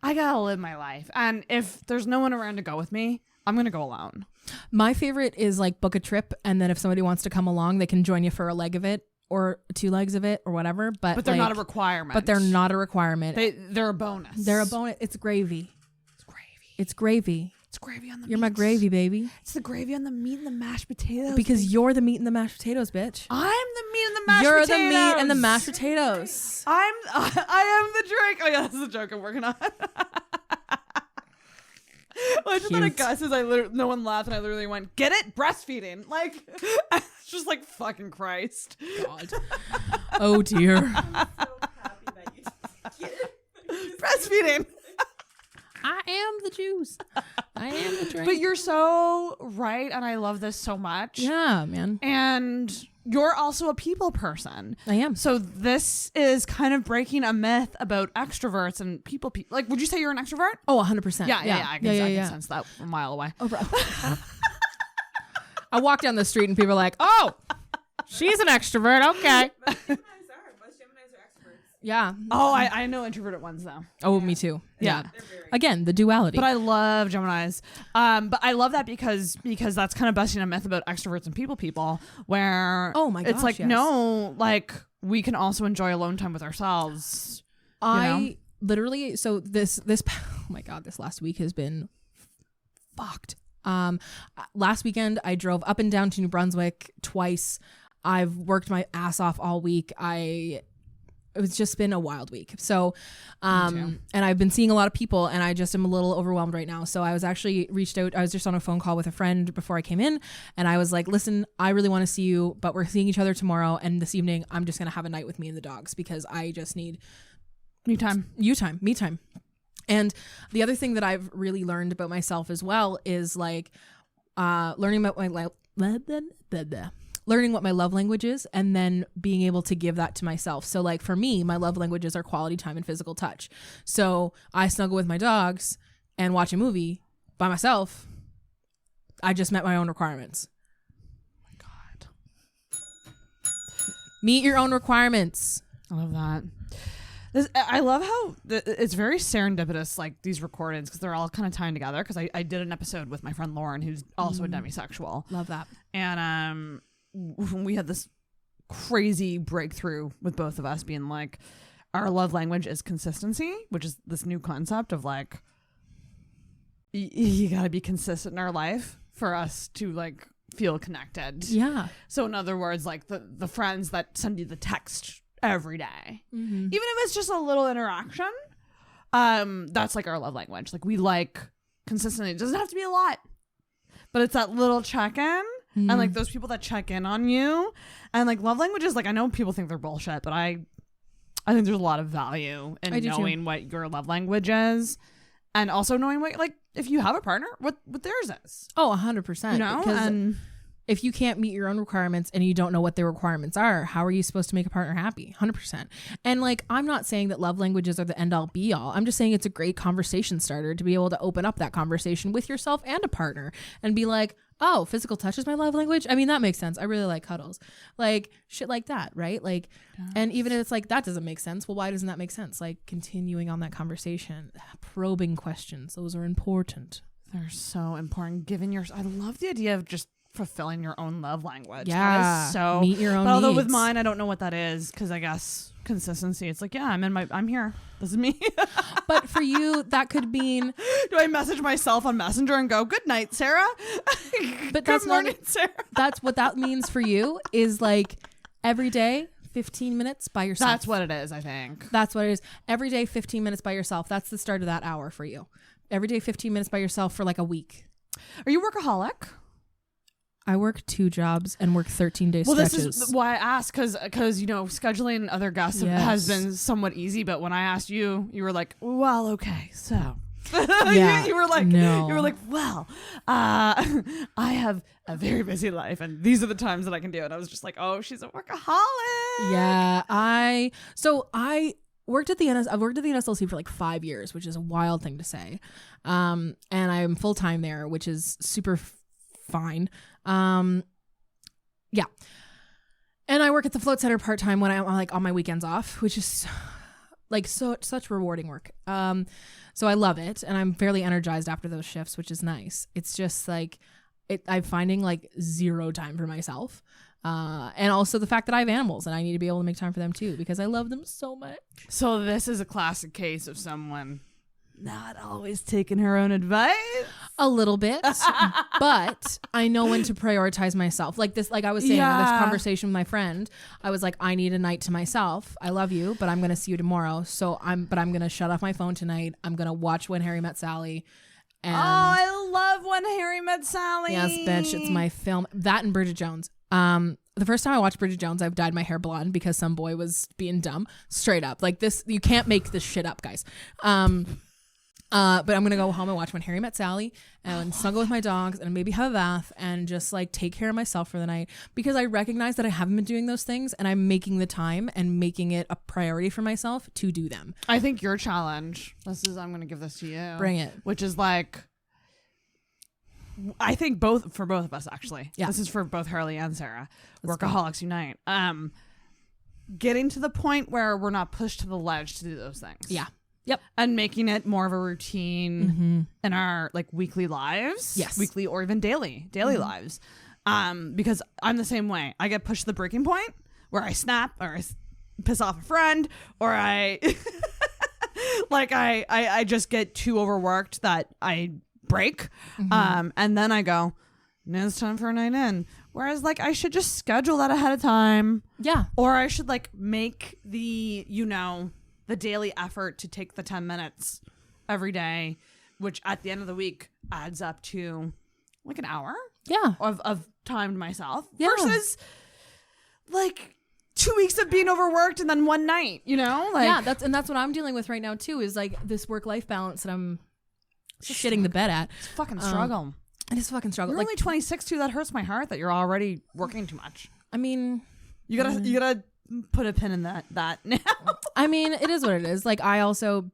I got to live my life. And if there's no one around to go with me, I'm going to go alone. My favorite is like book a trip, and then if somebody wants to come along, they can join you for a leg of it or 2 legs of it or whatever. But they're like, not a requirement. But they're not a requirement. They're a bonus. They're a bonus. It's gravy. It's gravy. It's gravy. It's gravy on the You're meat. my gravy, baby. It's the gravy on the meat and the mashed potatoes. Because you're the meat and the mashed potatoes, bitch. I'm the meat and the mashed You're potatoes. the meat and the mashed potatoes. I am the drink. Oh yeah, that's the joke I'm working on. I just thought of Gus's. No one laughed, and I literally went, "Get it? Breastfeeding." Like, it's just like fucking Christ. God. Oh dear. I'm so happy that you just get it. Breastfeeding. I am the juice. I am the drink. But you're so right, and I love this so much. Yeah, man. And you're also a people person. I am. So this is kind of breaking a myth about extroverts and people. Like, would you say you're an extrovert? Oh, 100%. Yeah. I can sense that from a mile away. Oh, bro. I walk down the street and people are like, "Oh, she's an extrovert." Okay. Most Geminis are experts. Yeah. Oh, I know introverted ones though. Oh, me too. Yeah. They're very Again, the duality. But I love Geminis. But I love that because that's kind of busting a myth about extroverts and people where Oh my it's gosh, like, yes. no, like we can also enjoy alone time with ourselves. I literally, so this oh my God, this last week has been fucked. Last weekend I drove up and down to New Brunswick twice. I've worked my ass off all week. It's just been a wild week. So, and I've been seeing a lot of people, and I just am a little overwhelmed right now. So I was actually reached out. I was just on a phone call with a friend before I came in, and I was like, "Listen, I really want to see you, but we're seeing each other tomorrow, and this evening I'm just gonna have a night with me and the dogs because I just need Me time. me time." And the other thing that I've really learned about myself as well is like learning about learning what my love language is and then being able to give that to myself. So like for me, my love languages are quality time and physical touch. So I snuggle with my dogs and watch a movie by myself. I just met my own requirements. Oh my God. Meet your own requirements. I love that. I love how it's very serendipitous, like these recordings, because they're all kind of tying together. Because I did an episode with my friend Lauren, who's also a demisexual. Love that. And we had this crazy breakthrough with both of us being like, our love language is consistency, which is this new concept of like, you got to be consistent in our life for us to like feel connected. Yeah. So in other words, like the friends that send you the text every day, even if it's just a little interaction, that's like our love language. Like we like consistency. It doesn't have to be a lot, but it's that little check-in and like those people that check in on you, and like love languages. Like I know people think they're bullshit, but I think there's a lot of value in knowing what your love language is, and also knowing what, like, if you have a partner, what theirs is. Oh, 100%. You know, because and if you can't meet your own requirements and you don't know what their requirements are, how are you supposed to make a partner happy? 100%. And like, I'm not saying that love languages are the end all be all. I'm just saying it's a great conversation starter to be able to open up that conversation with yourself and a partner and be like, oh, physical touch is my love language. I mean, that makes sense. I really like cuddles, like shit like that. Right. Like, and even if it's like, that doesn't make sense. Well, why doesn't that make sense? Like continuing on that conversation, probing questions. Those are important. they're so important. I love the idea of just fulfilling your own love language. Yeah, that is so meet your own but although with needs. mine, I don't know what that is, because I guess consistency. It's like, yeah, I'm here. This is me. But for you, that could mean. Do I message myself on Messenger and go, "Good night, Sarah"? But Good morning, Sarah. That's what that means for you. Is like every day, 15 minutes by yourself. That's what it is. I think That's what it is. Every day, 15 minutes by yourself. That's the start of that hour for you. Every day, 15 minutes by yourself for like a week. Are you workaholic? I work 2 jobs and work 13-day Well, stretches. this is why I asked, because scheduling other guests has been somewhat easy. But when I asked you, you were like, "Well, okay, so." Yeah, you were like, no. you were like, "Well, I have a very busy life, and these are the times that I can do it." And I was just like, "Oh, she's a workaholic." Yeah, I worked at the I've worked at the NSLC for like 5 years, which is a wild thing to say. And I'm full time there, which is super fine. Yeah. And I work at the Float Center part time when I'm like on my weekends off, which is like such rewarding work. So I love it, and I'm fairly energized after those shifts, which is nice. It's just like I'm finding like zero time for myself. And also the fact that I have animals and I need to be able to make time for them too, because I love them so much. So this is a classic case of someone not always taking her own advice. A little bit, but I know when to prioritize myself. Like this, like I was saying in this conversation with my friend, I was like, I need a night to myself. I love you, but I'm going to see you tomorrow. So I'm going to shut off my phone tonight. I'm going to watch When Harry Met Sally. And I love When Harry Met Sally. Yes, bitch. It's my film. That and Bridget Jones. The first time I watched Bridget Jones, I've dyed my hair blonde because some boy was being dumb. Straight up. Like this, you can't make this shit up, guys. But I'm gonna go home and watch When Harry Met Sally and snuggle with my dogs and maybe have a bath and just like take care of myself for the night, because I recognize that I haven't been doing those things and I'm making the time and making it a priority for myself to do them. I think your challenge, I'm gonna give this to you. Bring it. Which is like, I think for both of us actually. Yeah. This is for both Harley and Sarah. Workaholics unite. Getting to the point where we're not pushed to the ledge to do those things. Yeah. Yep. And making it more of a routine in our like weekly lives. Yes. Weekly or even daily lives. Because I'm the same way. I get pushed to the breaking point where I snap or I piss off a friend, or I I just get too overworked that I break. And then I go, now it's time for a night in. Whereas like I should just schedule that ahead of time. Yeah. Or I should like make the daily effort to take the 10 minutes every day, which at the end of the week adds up to like an hour of time to myself versus like 2 weeks of being overworked and then one night, like that's what I'm dealing with right now too, is like this work-life balance that I'm shitting the bed at. It's a fucking struggle. It is a fucking struggle. You're only 26 too. That hurts my heart that you're already working too much. I mean, you gotta put a pin in that now. I mean, it is what it is. Like I also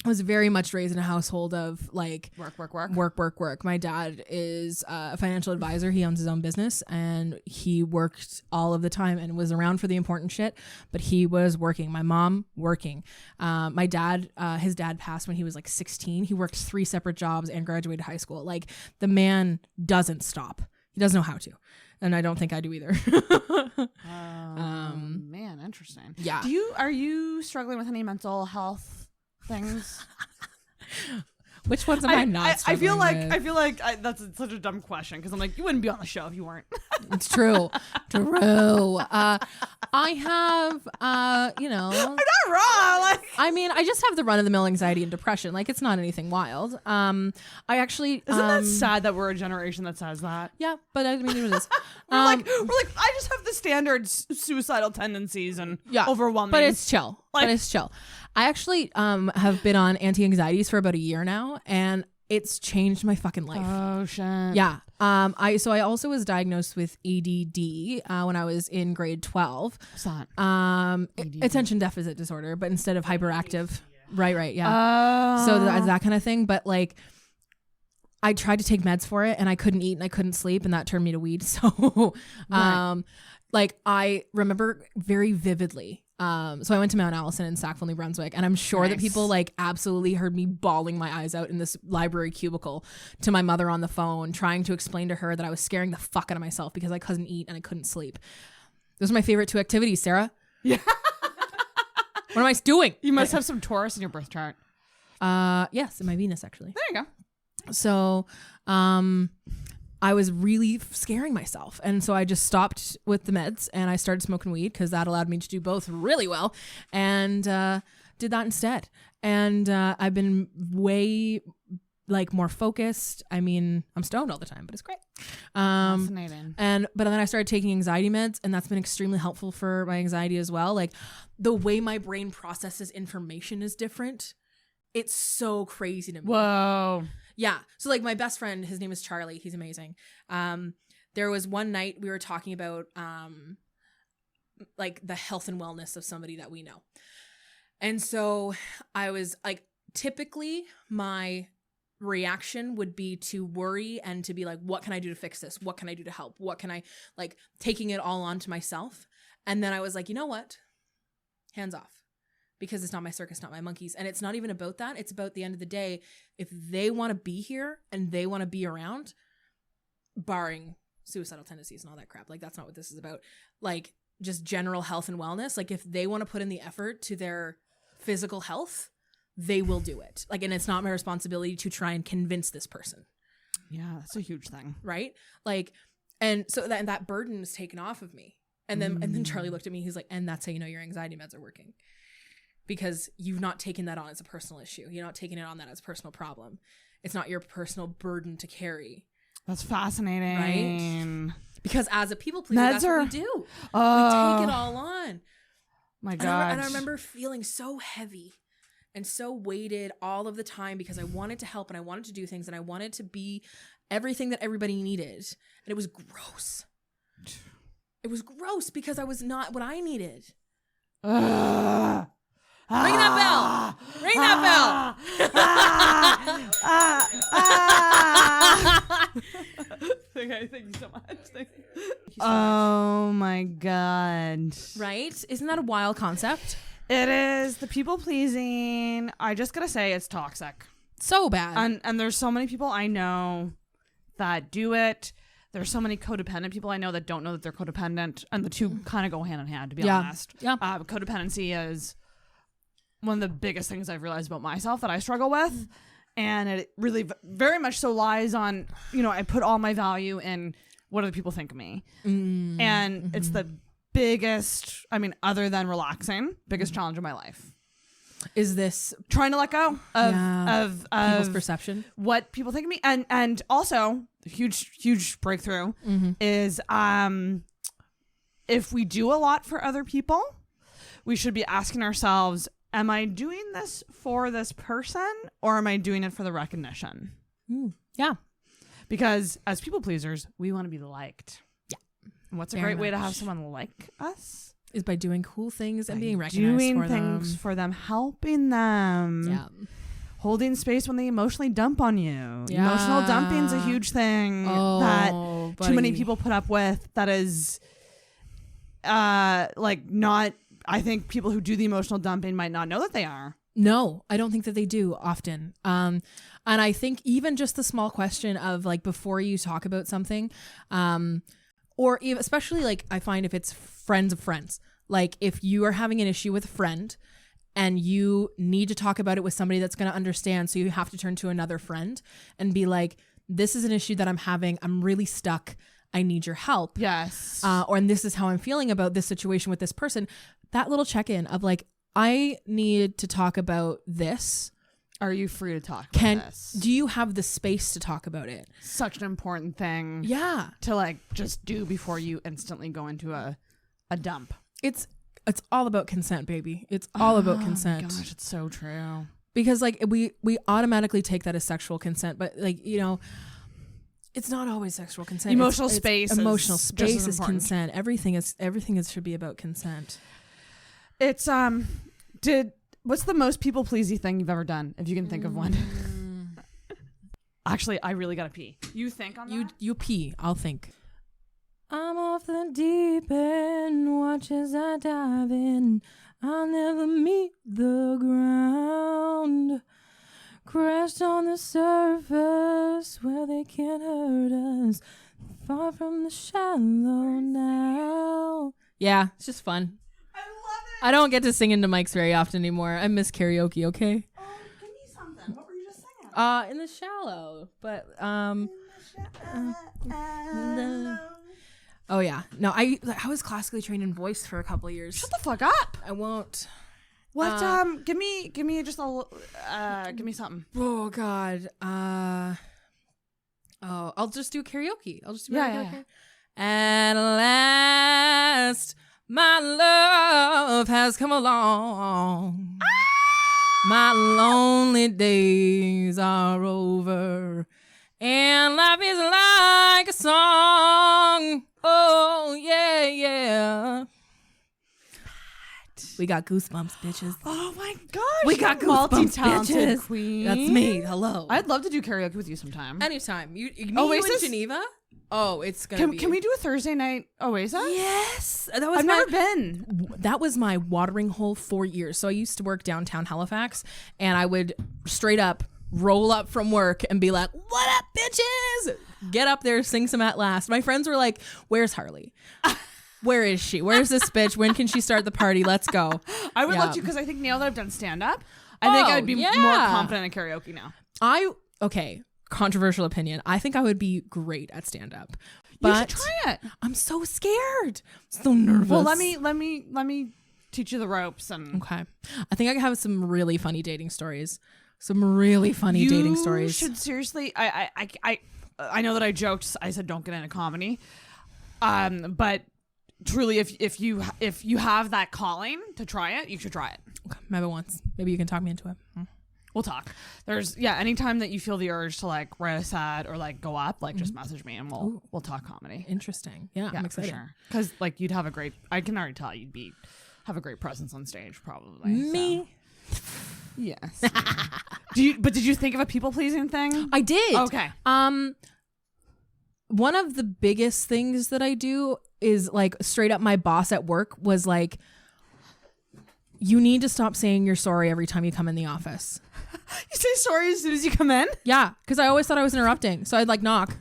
was very much raised in a household of like work. My dad is a financial advisor. He owns his own business and he worked all of the time and was around for the important shit, but he was working. My mom working. My dad, his dad passed when he was like 16. He worked 3 separate jobs and graduated high school. Like the man doesn't stop. He doesn't know how to. And I don't think I do either. Man, interesting. Yeah. Are you struggling with any mental health things? Which ones am I not struggling with? I feel like that's such a dumb question, because I'm like, you wouldn't be on the show if you weren't. It's true. I have, I'm not wrong. Like, I mean, I just have the run-of-the-mill anxiety and depression. Like, it's not anything wild. I actually... Isn't that sad that we're a generation that says that? Yeah, but I mean, it is. We're like, I just have the standard suicidal tendencies and overwhelming. But it's chill. I actually have been on anti-anxieties for about a year now, and it's changed my fucking life. Oh, shit. Yeah. I also was diagnosed with ADD when I was in grade 12. What's that? Attention deficit disorder, but instead of hyperactive. Right, yeah. So that kind of thing. But like, I tried to take meds for it, and I couldn't eat and I couldn't sleep, and that turned me to weed. So, like, I remember very vividly. So I went to Mount Allison in Sackville, New Brunswick, and I'm sure that people like absolutely heard me bawling my eyes out in this library cubicle to my mother on the phone, trying to explain to her that I was scaring the fuck out of myself because I couldn't eat and I couldn't sleep. Those are my favorite 2 activities, Sarah. Yeah. What am I doing? You must have some Taurus in your birth chart. Yes, in my Venus, actually. There you go. So, I was really scaring myself. And so I just stopped with the meds and I started smoking weed because that allowed me to do both really well, and did that instead. And I've been way like more focused. I mean, I'm stoned all the time, but it's great. Fascinating. But then I started taking anxiety meds, and that's been extremely helpful for my anxiety as well. Like, the way my brain processes information is different. It's so crazy to me. Whoa. Yeah. So like, my best friend, his name is Charlie. He's amazing. There was one night we were talking about like the health and wellness of somebody that we know. And so I was like, typically my reaction would be to worry and to be like, what can I do to fix this? What can I do to help? What can I, like, taking it all onto myself. And then I was like, you know what? Hands off. Because it's not my circus, not my monkeys. And it's not even about that. It's about the end of the day, if they want to be here and they want to be around, barring suicidal tendencies and all that crap. Like, that's not what this is about. Like, just general health and wellness. Like, if they want to put in the effort to their physical health, they will do it. Like, and it's not my responsibility to try and convince this person. Yeah, that's a huge thing. Right? Like, and so that burden was taken off of me. And then Charlie looked at me. He's like, and that's how you know your anxiety meds are working. Because you've not taken that on as a personal issue. You're not taking it on that as a personal problem. It's not your personal burden to carry. That's fascinating. Right? Because as a people pleaser, that's what we do. We take it all on. My God. And I remember feeling so heavy and so weighted all of the time because I wanted to help and I wanted to do things and I wanted to be everything that everybody needed. And it was gross. It was gross because I was not what I needed. Ring that bell! Ring that bell! Okay, thank you so much. Oh my God. Right? Isn't that a wild concept? It is. The people pleasing. I just gotta say, it's toxic. So bad. And there's so many people I know that do it. There's so many codependent people I know that don't know that they're codependent, and the two kind of go hand in hand, to be honest. Yeah. Codependency is one of the biggest things I've realized about myself that I struggle with. And it really very much so lies on, I put all my value in what other people think of me. And it's the biggest, other than relaxing, biggest challenge of my life. Is this trying to let go of people's perception, what people think of me, and also huge breakthrough is if we do a lot for other people, we should be asking ourselves, am I doing this for this person or am I doing it for the recognition? Yeah, because as people pleasers, we want to be liked. Yeah, and what's a great way to have someone like us? Is by doing cool things and being recognized doing for things them. for them, helping them. Yeah. Holding space when they emotionally dump on you. Yeah. Emotional dumping's a huge thing that too many people put up with. That is not, I think people who do the emotional dumping might not know that they are. No, I don't think that they do often. And I think even just the small question of like, before you talk about something, or even, especially like I find if it's friends of friends, like if you are having an issue with a friend and you need to talk about it with somebody that's going to understand, so you have to turn to another friend and be like, this is an issue that I'm having. I'm really stuck. I need your help. Yes. And this is how I'm feeling about this situation with this person. That little check-in of like, I need to talk about this. Are you free to talk about this? Do you have the space to talk about it? Such an important thing. Yeah. To like just do before you instantly go into a dump. It's all about consent, baby. It's all about consent. Gosh, it's so true. Because like we automatically take that as sexual consent, but like, you know, it's not always sexual consent. Emotional space is consent. Everything should be about consent. It's what's the most people pleasing thing you've ever done, if you can think of one? Actually, I really gotta pee. You think on that? You pee. I'll think. I'm off the deep end, watch as I dive in. I'll never meet the ground. Crashed on the surface where they can't hurt us. Far from the shallow now. Yeah, it's just fun. I love it. I don't get to sing into mics very often anymore. I miss karaoke, okay? Oh, give me something. What were you just singing? In the shallow. But oh yeah. No, I was classically trained in voice for a couple of years. Shut the fuck up. I won't. What give me just a give me something. Oh god. I'll just do karaoke. I'll just do karaoke. At last my love has come along. My lonely days are over. And life is like a song. Oh, yeah, yeah. We got goosebumps, bitches. Oh my gosh. We got goosebumps, multi-talented bitches. queen. That's me. Hello. I'd love to do karaoke with you sometime. Anytime. You in Geneva? Oh, it's gonna be. Can we do a Thursday night Oasis? Yes. I've never been. That was my watering hole for years. So I used to work downtown Halifax, and I would straight up roll up from work and be like, what up, bitches? Get up there, sing some At Last. My friends were like, where's Harley? Where is she? Where's this bitch? When can she start the party? Let's go. I would love to, because I think now that I've done stand-up, I think I would be more confident in karaoke now. Okay, controversial opinion. I think I would be great at stand-up. But you should try it. I'm so scared. So nervous. Well, let me teach you the ropes. And okay. I think I have some really funny dating stories. Some really funny dating stories. You should seriously. I know that I joked. I said don't get into comedy. But truly, if you have that calling to try it, you should try it. Okay, maybe once. Maybe you can talk me into it. We'll talk. There's anytime that you feel the urge to like write a sad or like go up, like just message me and we'll talk comedy. Interesting. Yeah, I'm excited. For sure. Because like you'd have a great. I can already tell have a great presence on stage, probably. Me. So. Yes. Did you think of a people pleasing thing? I did. Okay. One of the biggest things that I do is like straight up my boss at work was like, you need to stop saying you're sorry every time you come in the office. You say sorry as soon as you come in? Yeah, because I always thought I was interrupting. So I'd like knock,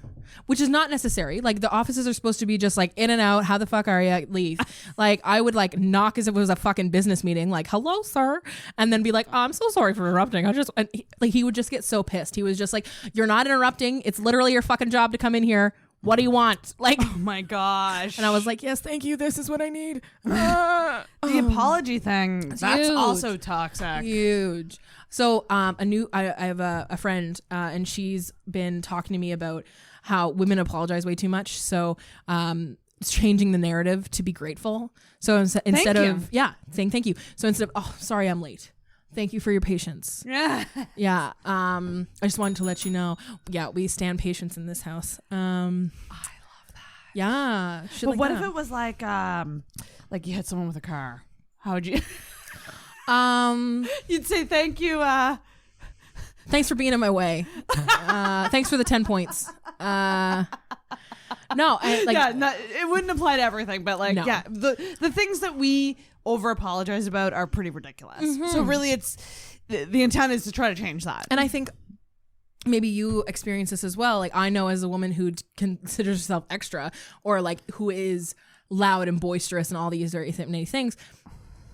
which is not necessary. Like the offices are supposed to be just like in and out. How the fuck are you? Leave. Like I would like knock as if it was a fucking business meeting. Like, hello, sir. And then be like, oh, I'm so sorry for interrupting. He would just get so pissed. He was just like, you're not interrupting. It's literally your fucking job to come in here. What do you want? Like, oh my gosh. And I was like, yes, thank you. This is what I need. The apology thing. That's huge. Also toxic. Huge. So I have a friend and she's been talking to me about how women apologize way too much. So it's changing the narrative to be grateful. So instead of saying thank you. So instead of, oh, sorry, I'm late. Thank you for your patience. Yeah. Yeah. I just wanted to let you know. Yeah, we stand patience in this house. I love that. Yeah. But like what if it was like you hit someone with a car? How would you? You'd say thank you. Thanks for being in my way. Thanks for the 10 points. No, it wouldn't apply to everything, but like, the things that we over apologize about are pretty ridiculous. Mm-hmm. So really, it's the intent is to try to change that. And I think maybe you experience this as well. Like I know as a woman who considers herself extra, or like who is loud and boisterous and all these very many things,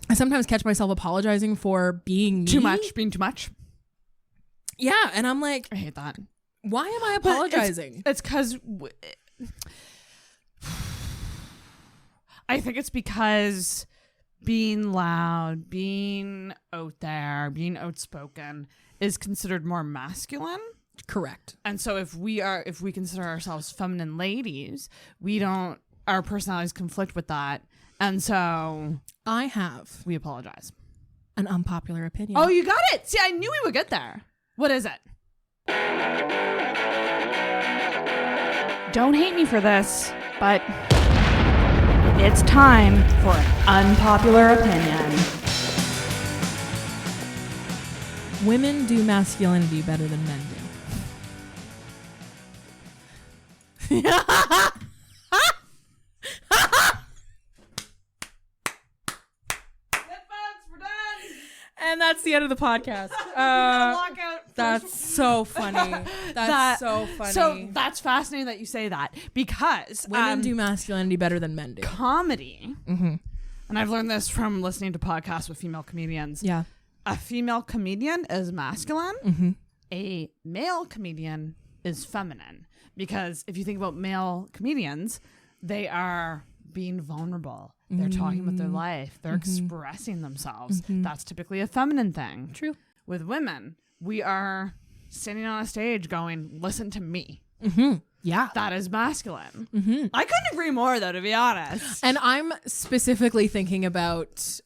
I sometimes catch myself apologizing for being being too much. Yeah, and I'm like, I hate that. Why am I apologizing? It's because I think it's because being loud, being out there, being outspoken is considered more masculine. Correct. And so if we consider ourselves feminine ladies, our personalities conflict with that. And so I have we apologize. an unpopular opinion. Oh, you got it. See, I knew we would get there. What is it? Don't hate me for this, but it's time for an unpopular opinion. Women do masculinity better than men do. And that's the end of the podcast. That's so funny. That's so funny. So that's fascinating that you say that, because women do masculinity better than men do. Comedy, Mm-hmm. and I've learned this from listening to podcasts with female comedians. Yeah. A female comedian is masculine. Mm-hmm. A male comedian is feminine. Because if you think about male comedians, they are being vulnerable. They're talking about their life. They're expressing themselves. That's typically a feminine thing. True. With women, we are standing on a stage going, listen to me. Mm-hmm. Yeah. That is masculine. Mm-hmm. I couldn't agree more, though, to be honest. And I'm specifically thinking about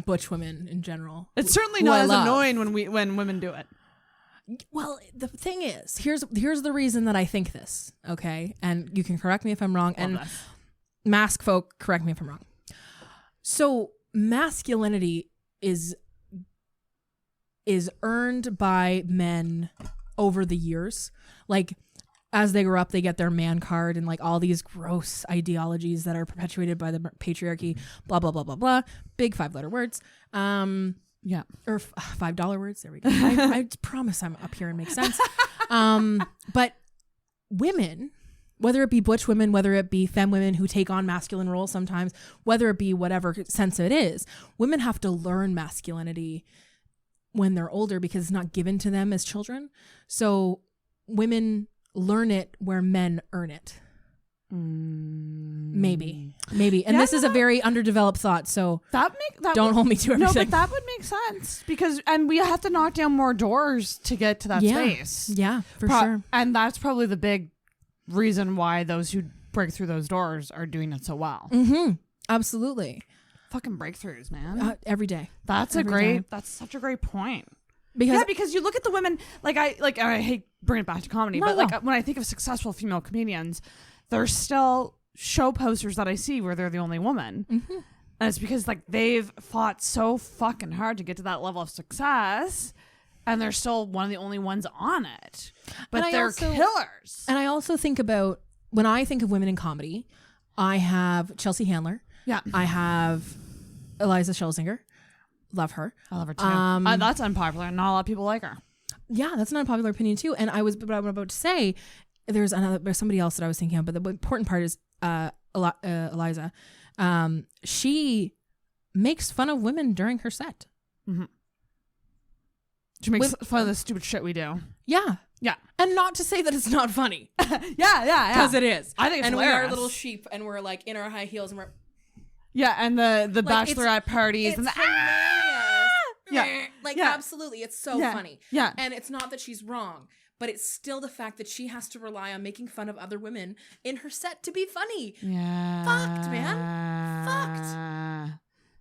butch women in general. It's certainly who not I as love. annoying when women do it. Well, the thing is, here's the reason that I think this, okay? And you can correct me if I'm wrong. And mask folk, correct me if I'm wrong. So masculinity is earned by men over the years. Like, as they grow up, they get their man card and like all these gross ideologies that are perpetuated by the patriarchy, blah, blah, blah, blah, blah. Big 5-letter words. Yeah. Or $5 words. There we go. I promise I'm up here and make sense. But women, whether it be butch women, whether it be femme women who take on masculine roles sometimes, whether it be whatever sense it is, women have to learn masculinity when they're older because it's not given to them as children. So women learn it where men earn it. Maybe. And this is a very underdeveloped thought, so don't hold me to everything. No, but that would make sense because, and we have to knock down more doors to get to that space. Yeah, for sure. And that's probably the big reason why those who break through those doors are doing it so well. Mm-hmm. Absolutely. Fucking breakthroughs, man. Every day. That's such a great point. Because you look at the women, I hate bringing it back to comedy, but when I think of successful female comedians, there's still show posters that I see where they're the only woman. Mm-hmm. And it's because they've fought so fucking hard to get to that level of success, and they're still one of the only ones on it. But they're killers. And I also think about, when I think of women in comedy, I have Chelsea Handler. Yeah. I have Eliza Schlesinger. Love her. I love her too. That's unpopular. Not a lot of people like her. Yeah, that's an unpopular opinion too. And what I'm about to say, there's somebody else that I was thinking of, but the important part is Eliza. She makes fun of women during her set. Mm-hmm. She makes fun of the stupid shit we do. Yeah. Yeah. And not to say that it's not funny. Yeah. Because it is. I think it's hilarious. We are little sheep and we're like in our high heels and we're... Yeah, and the bachelorette parties. It's and hilarious. Yeah. Absolutely. It's so funny. Yeah. And it's not that she's wrong, but it's still the fact that she has to rely on making fun of other women in her set to be funny. Yeah. Fucked, man. Fucked.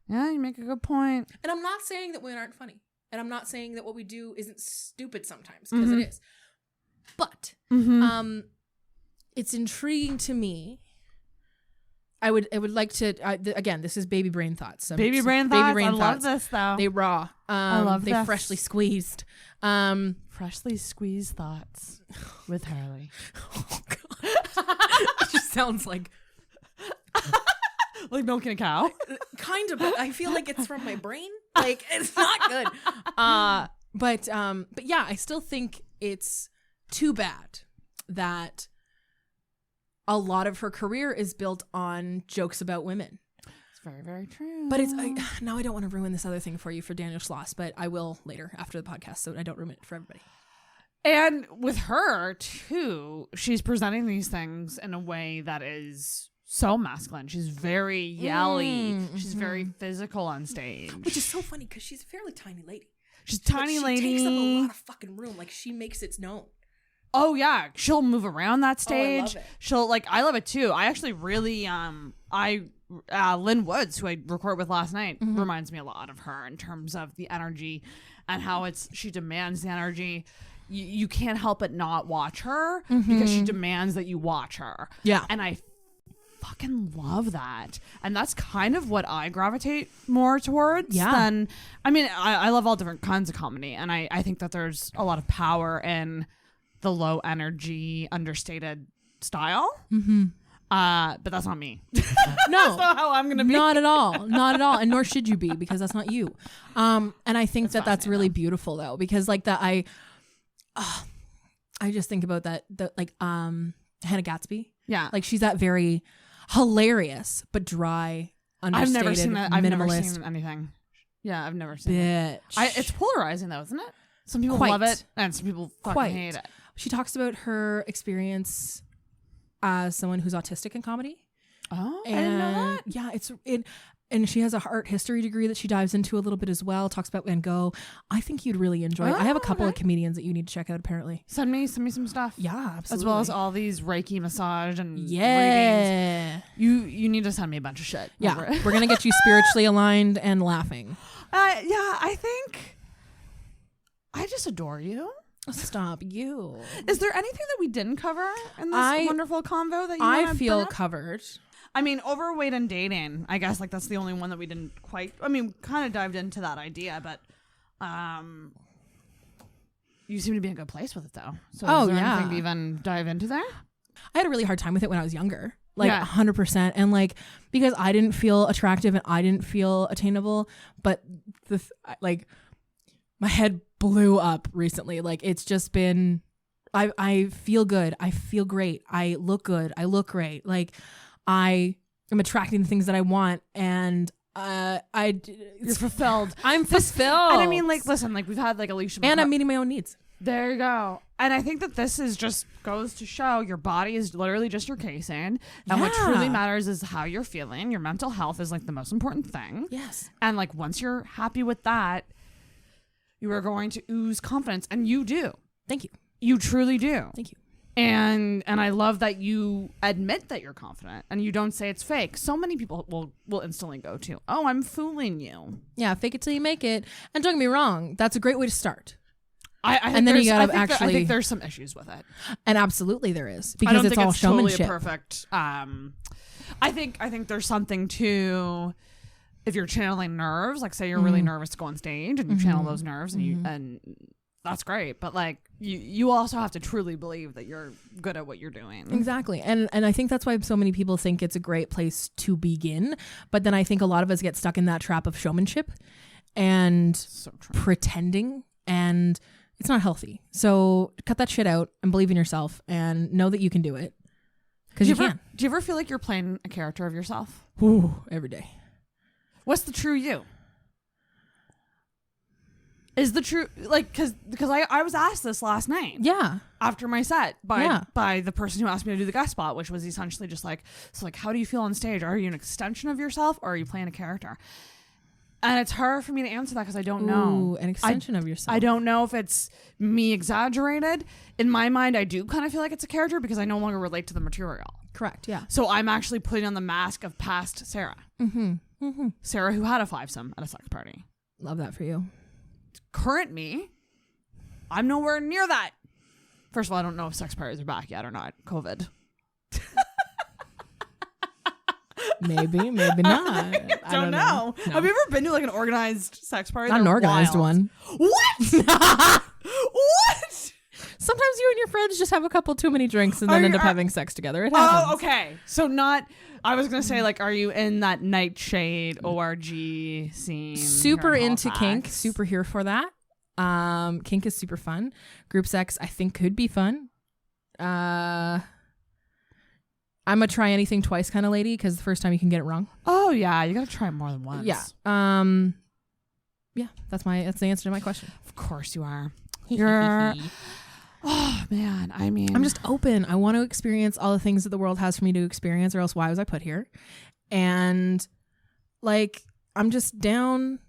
Yeah, you make a good point. And I'm not saying that women aren't funny. And I'm not saying that what we do isn't stupid sometimes, because it is. But it's intriguing to me. I would like to again. This is baby brain thoughts. Baby brain thoughts. I love this though. They raw. I love they this. Freshly squeezed. Freshly squeezed thoughts with Harley. Oh God. It just sounds like milking a cow. Kind of, but I feel like it's from my brain. Like it's not good. But yeah, I still think it's too bad that a lot of her career is built on jokes about women. It's very, very true. But now I don't want to ruin this other thing for you for Daniel Schloss, but I will later after the podcast, so I don't ruin it for everybody. And with her too, she's presenting these things in a way that is so masculine. She's very yelly. She's very physical on stage. Which is so funny because she's a fairly tiny lady. She's a tiny lady. She takes up a lot of fucking room. Like, she makes it known. Oh yeah, she'll move around that stage. I love it. She'll I love it too. I actually really Lynn Woods, who I recorded with last night, reminds me a lot of her in terms of the energy and how she demands the energy. You can't help but not watch her because she demands that you watch her. Yeah. And I fucking love that. And that's kind of what I gravitate more towards than, I mean, I love all different kinds of comedy. And I think that there's a lot of power in the low energy, understated style. But that's not me. No. That's not how I'm going to be. Not at all. Not at all. And nor should you be, because that's not you. And I think that's really beautiful though, because like that I just think about that Hannah Gatsby. Yeah. Like, she's that very hilarious but dry, understated, I've never seen that. I've never minimalist seen anything. Yeah, I've never seen it. bitch. It's polarizing though, isn't it? Some people Quite. love it and some people fucking Quite. hate it. She talks about her experience as someone who's autistic in comedy. Oh, I didn't know that. Yeah, and she has a art history degree that she dives into a little bit as well. Talks about Van Gogh. I think you'd really enjoy it. I have a couple of comedians that you need to check out, apparently. Send me some stuff. Yeah, absolutely. As well as all these Reiki massage and readings. yeah. You need to send me a bunch of shit. Yeah, we're gonna get you spiritually aligned and laughing. I think I just adore you. Stop you. Is there anything that we didn't cover in this wonderful convo that you I wanna feel bring up? covered. I mean, overweight and dating, I guess, like, that's the only one that we didn't quite, I mean, kind of dived into that idea, but you seem to be in a good place with it, though. So is there anything to even dive into there? I had a really hard time with it when I was younger. Like, Yeah. 100%. And like, because I didn't feel attractive and I didn't feel attainable, but my head blew up recently. Like, it's just been, I feel good. I feel great. I look good. I look great. Like, I am attracting the things that I want, and You're fulfilled. I'm fulfilled. And I mean, like, listen, like, we've had like Alicia. and I'm meeting my own needs. There you go. And I think that this is just goes to show your body is literally just your casing. And what truly matters is how you're feeling. Your mental health is like the most important thing. Yes. And like, once you're happy with that, you are going to ooze confidence. And you do. Thank you. You truly do. Thank you. And I love that you admit that you're confident and you don't say it's fake. So many people will instantly go to, oh, I'm fooling you. Yeah, fake it till you make it. And don't get me wrong, that's a great way to start. I And then you gotta I actually- think there's some issues with it. And absolutely there is, I because don't it's think all it's totally showmanship. a perfect. I think there's something to if you're channeling nerves. Like, say you're really nervous to go on stage and you channel those nerves and that's great. But like you also have to truly believe that you're good at what you're doing. Exactly. And I think that's why so many people think it's a great place to begin. But then I think a lot of us get stuck in that trap of showmanship and So true. pretending, and it's not healthy. So cut that shit out and believe in yourself and know that you can do it. Because you can. Do you ever feel like you're playing a character of yourself? Ooh, every day. What's the true you? Is the true, like, because I was asked this last night. Yeah. After my set by the person who asked me to do the guest spot, which was essentially just like, so like, how do you feel on stage? Are you an extension of yourself or are you playing a character? And it's hard for me to answer that because I don't know. Ooh, an extension of yourself. I don't know if it's me exaggerated. In my mind, I do kind of feel like it's a character because I no longer relate to the material. Correct. Yeah. So I'm actually putting on the mask of past Sarah. Sarah who had a fivesome at a sex party. Love that for you. Current me, I'm nowhere near that. First of all, I don't know if sex parties are back yet or not. COVID. Maybe, maybe not. I don't know. No. Have you ever been to like an organized sex party? Not an They're organized wild. one. What? What? Sometimes you and your friends just have a couple too many drinks and then end up having sex together. It Oh, happens. okay. So not. I was gonna say, like, are you in that nightshade ORG scene? Super here in into kink. Halifax? Super here for that. Kink is super fun. Group sex, I think, could be fun. I'm a try anything twice kind of lady because the first time you can get it wrong. Oh yeah, you gotta try more than once. Yeah. Yeah. That's the answer to my question. Of course you are. You're. Oh man, I mean, I'm just open. I want to experience all the things that the world has for me to experience, or else why was I put here? And like, I'm just down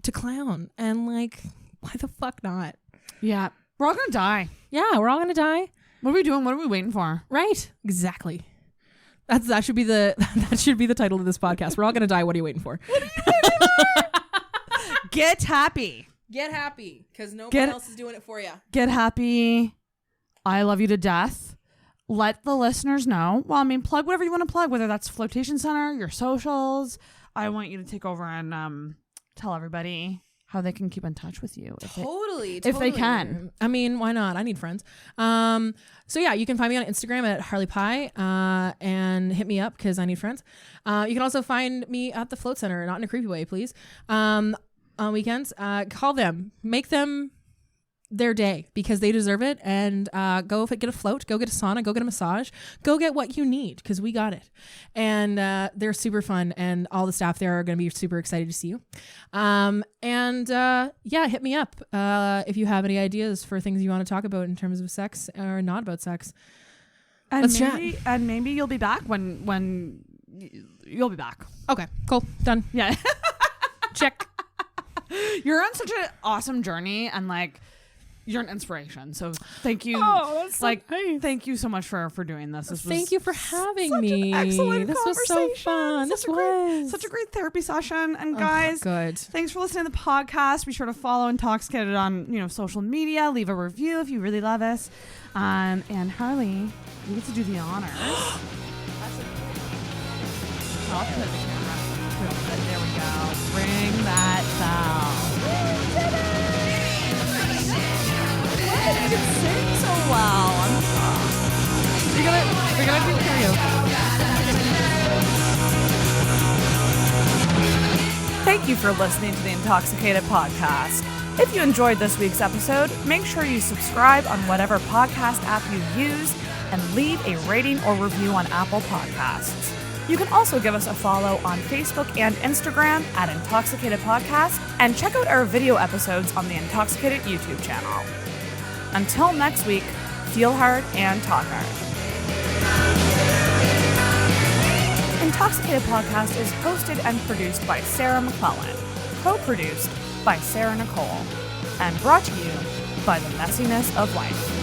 to clown, and like, why the fuck not? yeah, we're all gonna die. Yeah, we're all gonna die. What are we doing? What are we waiting for? Right. Exactly. That should be the title of this podcast. We're all gonna die. What are you waiting for? Get happy. Get happy, because nobody else is doing it for you. Get happy. I love you to death. Let the listeners know. Well, I mean, plug whatever you want to plug, whether that's Flotation Center, your socials. I want you to take over and tell everybody how they can keep in touch with you. Totally. If they can. I mean, why not? I need friends. So yeah, you can find me on Instagram at Harley Pye and hit me up because I need friends. You can also find me at the Float Center, not in a creepy way, please. On weekends, call them, make them their day because they deserve it, and go get a float, go get a sauna, go get a massage, go get what you need because we got it. And they're super fun, and all the staff there are going to be super excited to see you. Yeah, hit me up if you have any ideas for things you want to talk about in terms of sex or not about sex. And Let's chat. And maybe you'll be back when you'll be back. Okay, cool, done. Yeah. Check. You're on such an awesome journey, and like, you're an inspiration. So thank you. Oh, that's so like, nice. Thank you so much for doing this. Thank you for having me. An excellent This was so conversation. fun. Such a great therapy session. And guys, good. thanks for listening to the podcast. Be sure to follow Intoxicated on social media. Leave a review if you really love us. And Harley, you get to do the honors. Talk to the camera. Real good. There we go. Ring that bell. You can sing so well. We're gonna do karaoke. Thank you for listening to the Intoxicated Podcast. If you enjoyed this week's episode, make sure you subscribe on whatever podcast app you use and leave a rating or review on Apple Podcasts. You can also give us a follow on Facebook and Instagram at Intoxicated Podcast, and check out our video episodes on the Intoxicated YouTube channel. Until next week, feel hard and talk hard. Intoxicated Podcast is hosted and produced by Sarah McClellan, co-produced by Sarah Nicole, and brought to you by the messiness of life.